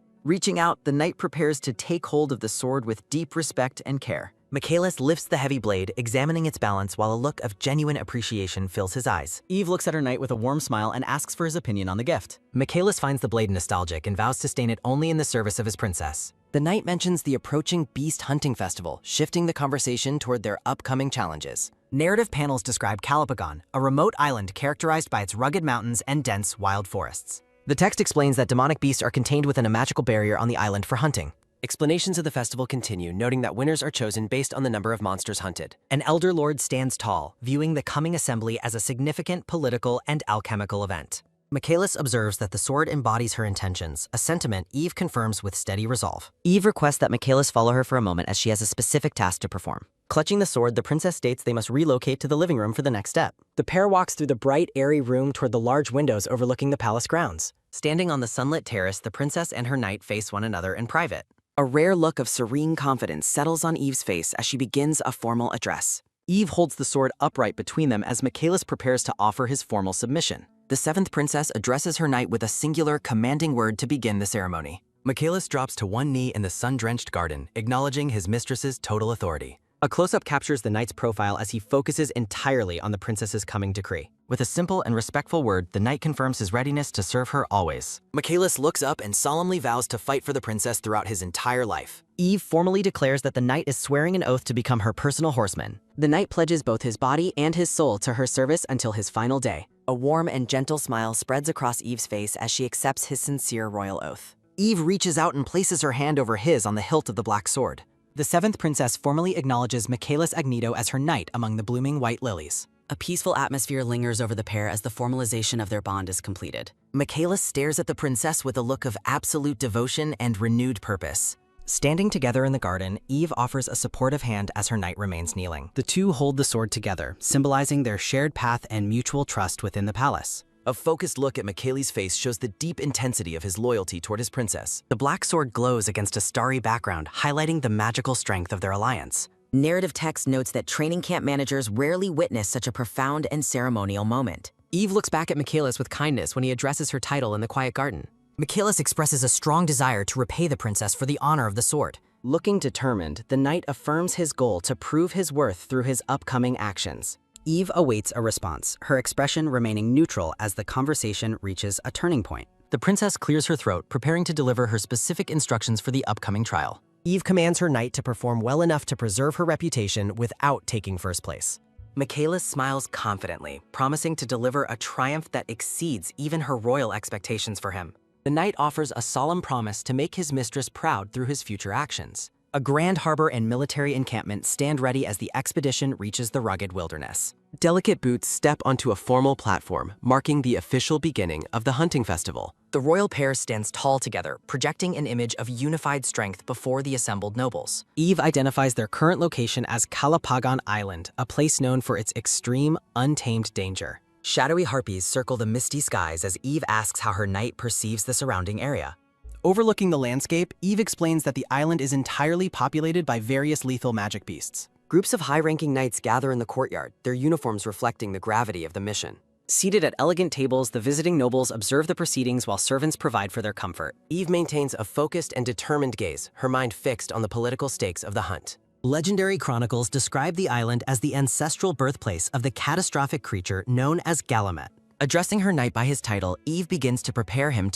Reaching out, the knight prepares to take hold of the sword with deep respect and care. Michaelis lifts the heavy blade, examining its balance while a look of genuine appreciation fills his eyes. Eve looks at her knight with a warm smile and asks for his opinion on the gift. Michaelis finds the blade nostalgic and vows to stain it only in the service of his princess. The knight mentions the approaching beast hunting festival, shifting the conversation toward their upcoming challenges. Narrative panels describe Calapagon, a remote island characterized by its rugged mountains and dense wild forests. The text explains that demonic beasts are contained within a magical barrier on the island for hunting. Explanations of the festival continue, noting that winners are chosen based on the number of monsters hunted. An elder lord stands tall, viewing the coming assembly as a significant political and alchemical event. Michaelis observes that the sword embodies her intentions, a sentiment Eve confirms with steady resolve. Eve requests that Michaelis follow her for a moment as she has a specific task to perform. Clutching the sword, the princess states they must relocate to the living room for the next step. The pair walks through the bright, airy room toward the large windows overlooking the palace grounds. Standing on the sunlit terrace, the princess and her knight face one another in private. A rare look of serene confidence settles on Eve's face as she begins a formal address. Eve holds the sword upright between them as Michaelis prepares to offer his formal submission. The seventh princess addresses her knight with a singular, commanding word to begin the ceremony. Michaelis drops to one knee in the sun-drenched garden, acknowledging his mistress's total authority. A close-up captures the knight's profile as he focuses entirely on the princess's coming decree. With a simple and respectful word, the knight confirms his readiness to serve her always. Michaelis looks up and solemnly vows to fight for the princess throughout his entire life. Eve formally declares that the knight is swearing an oath to become her personal horseman. The knight pledges both his body and his soul to her service until his final day. A warm and gentle smile spreads across Eve's face as she accepts his sincere royal oath. Eve reaches out and places her hand over his on the hilt of the black sword. The seventh princess formally acknowledges Michaelis Agneto as her knight among the blooming white lilies. A peaceful atmosphere lingers over the pair as the formalization of their bond is completed. Michaelis stares at the princess with a look of absolute devotion and renewed purpose. Standing together in the garden, Eve offers a supportive hand as her knight remains kneeling. The two hold the sword together, symbolizing their shared path and mutual trust within the palace. A focused look at Michaelis' face shows the deep intensity of his loyalty toward his princess. The black sword glows against a starry background, highlighting the magical strength of their alliance. Narrative text notes that training camp managers rarely witness such a profound and ceremonial moment. Eve looks back at Michaelis with kindness when he addresses her title in the quiet garden. Michaelis expresses a strong desire to repay the princess for the honor of the sword. Looking determined, the knight affirms his goal to prove his worth through his upcoming actions. Eve awaits a response, her expression remaining neutral as the conversation reaches a turning point. The princess clears her throat, preparing to deliver her specific instructions for the upcoming trial. Eve commands her knight to perform well enough to preserve her reputation without taking first place. Michaelis smiles confidently, promising to deliver a triumph that exceeds even her royal expectations for him. The knight offers a solemn promise to make his mistress proud through his future actions. A grand harbor and military encampment stand ready as the expedition reaches the rugged wilderness. Delicate boots step onto a formal platform, marking the official beginning of the hunting festival. The royal pair stands tall together, projecting an image of unified strength before the assembled nobles. Eve identifies their current location as Kalapagan Island, a place known for its extreme, untamed danger. Shadowy harpies circle the misty skies as Eve asks how her knight perceives the surrounding area. Overlooking the landscape, Eve explains that the island is entirely populated by various lethal magic beasts. Groups of high-ranking knights gather in the courtyard, their uniforms reflecting the gravity of the mission. Seated at elegant tables, the visiting nobles observe the proceedings while servants provide for their comfort. Eve maintains a focused and determined gaze, her mind fixed on the political stakes of the hunt. Legendary chronicles describe the island as the ancestral birthplace of the catastrophic creature known as Galamet. Addressing her knight by his title, Eve begins to prepare him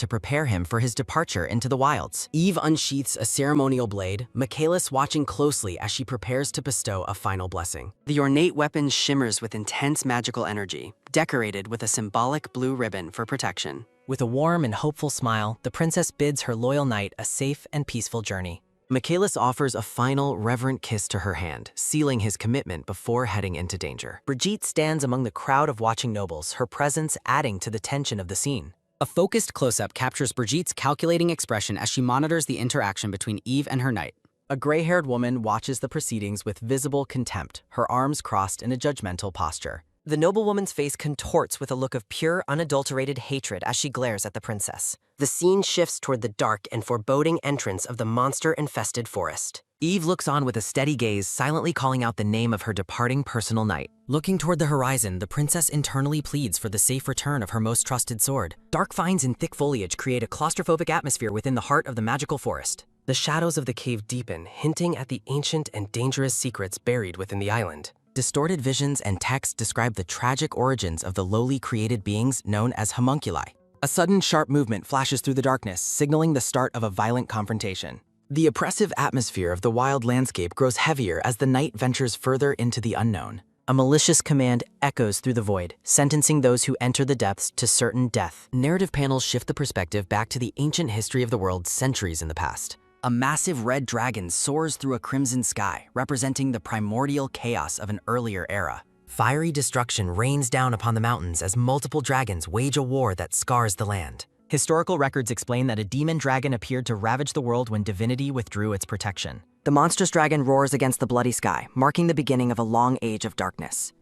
for his departure into the wilds. Eve unsheaths a ceremonial blade, Michaelis watching closely as she prepares to bestow a final blessing. The ornate weapon shimmers with intense magical energy, decorated with a symbolic blue ribbon for protection. With a warm and hopeful smile, the princess bids her loyal knight a safe and peaceful journey. Michaelis offers a final, reverent kiss to her hand, sealing his commitment before heading into danger. Brigitte stands among the crowd of watching nobles, her presence adding to the tension of the scene. A focused close-up captures Brigitte's calculating expression as she monitors the interaction between Eve and her knight. A gray-haired woman watches the proceedings with visible contempt, her arms crossed in a judgmental posture. The noblewoman's face contorts with a look of pure, unadulterated hatred as she glares at the princess. The scene shifts toward the dark and foreboding entrance of the monster-infested forest. Eve looks on with a steady gaze, silently calling out the name of her departing personal knight. Looking toward the horizon, the princess internally pleads for the safe return of her most trusted sword. Dark vines and thick foliage create a claustrophobic atmosphere within the heart of the magical forest. The shadows of the cave deepen, hinting at the ancient and dangerous secrets buried within the island. Distorted visions and text describe the tragic origins of the lowly created beings known as homunculi. A sudden sharp movement flashes through the darkness, signaling the start of a violent confrontation. The oppressive atmosphere of the wild landscape grows heavier as the knight ventures further into the unknown. A malicious command echoes through the void, sentencing those who enter the depths to certain death. Narrative panels shift the perspective back to the ancient history of the world centuries in the past. A massive red dragon soars through a crimson sky, representing the primordial chaos of an earlier era. Fiery destruction rains down upon the mountains as multiple dragons wage a war that scars the land. Historical records explain that a demon dragon appeared to ravage the world when divinity withdrew its protection. The monstrous dragon roars against the bloody sky, marking the beginning of a long age of darkness.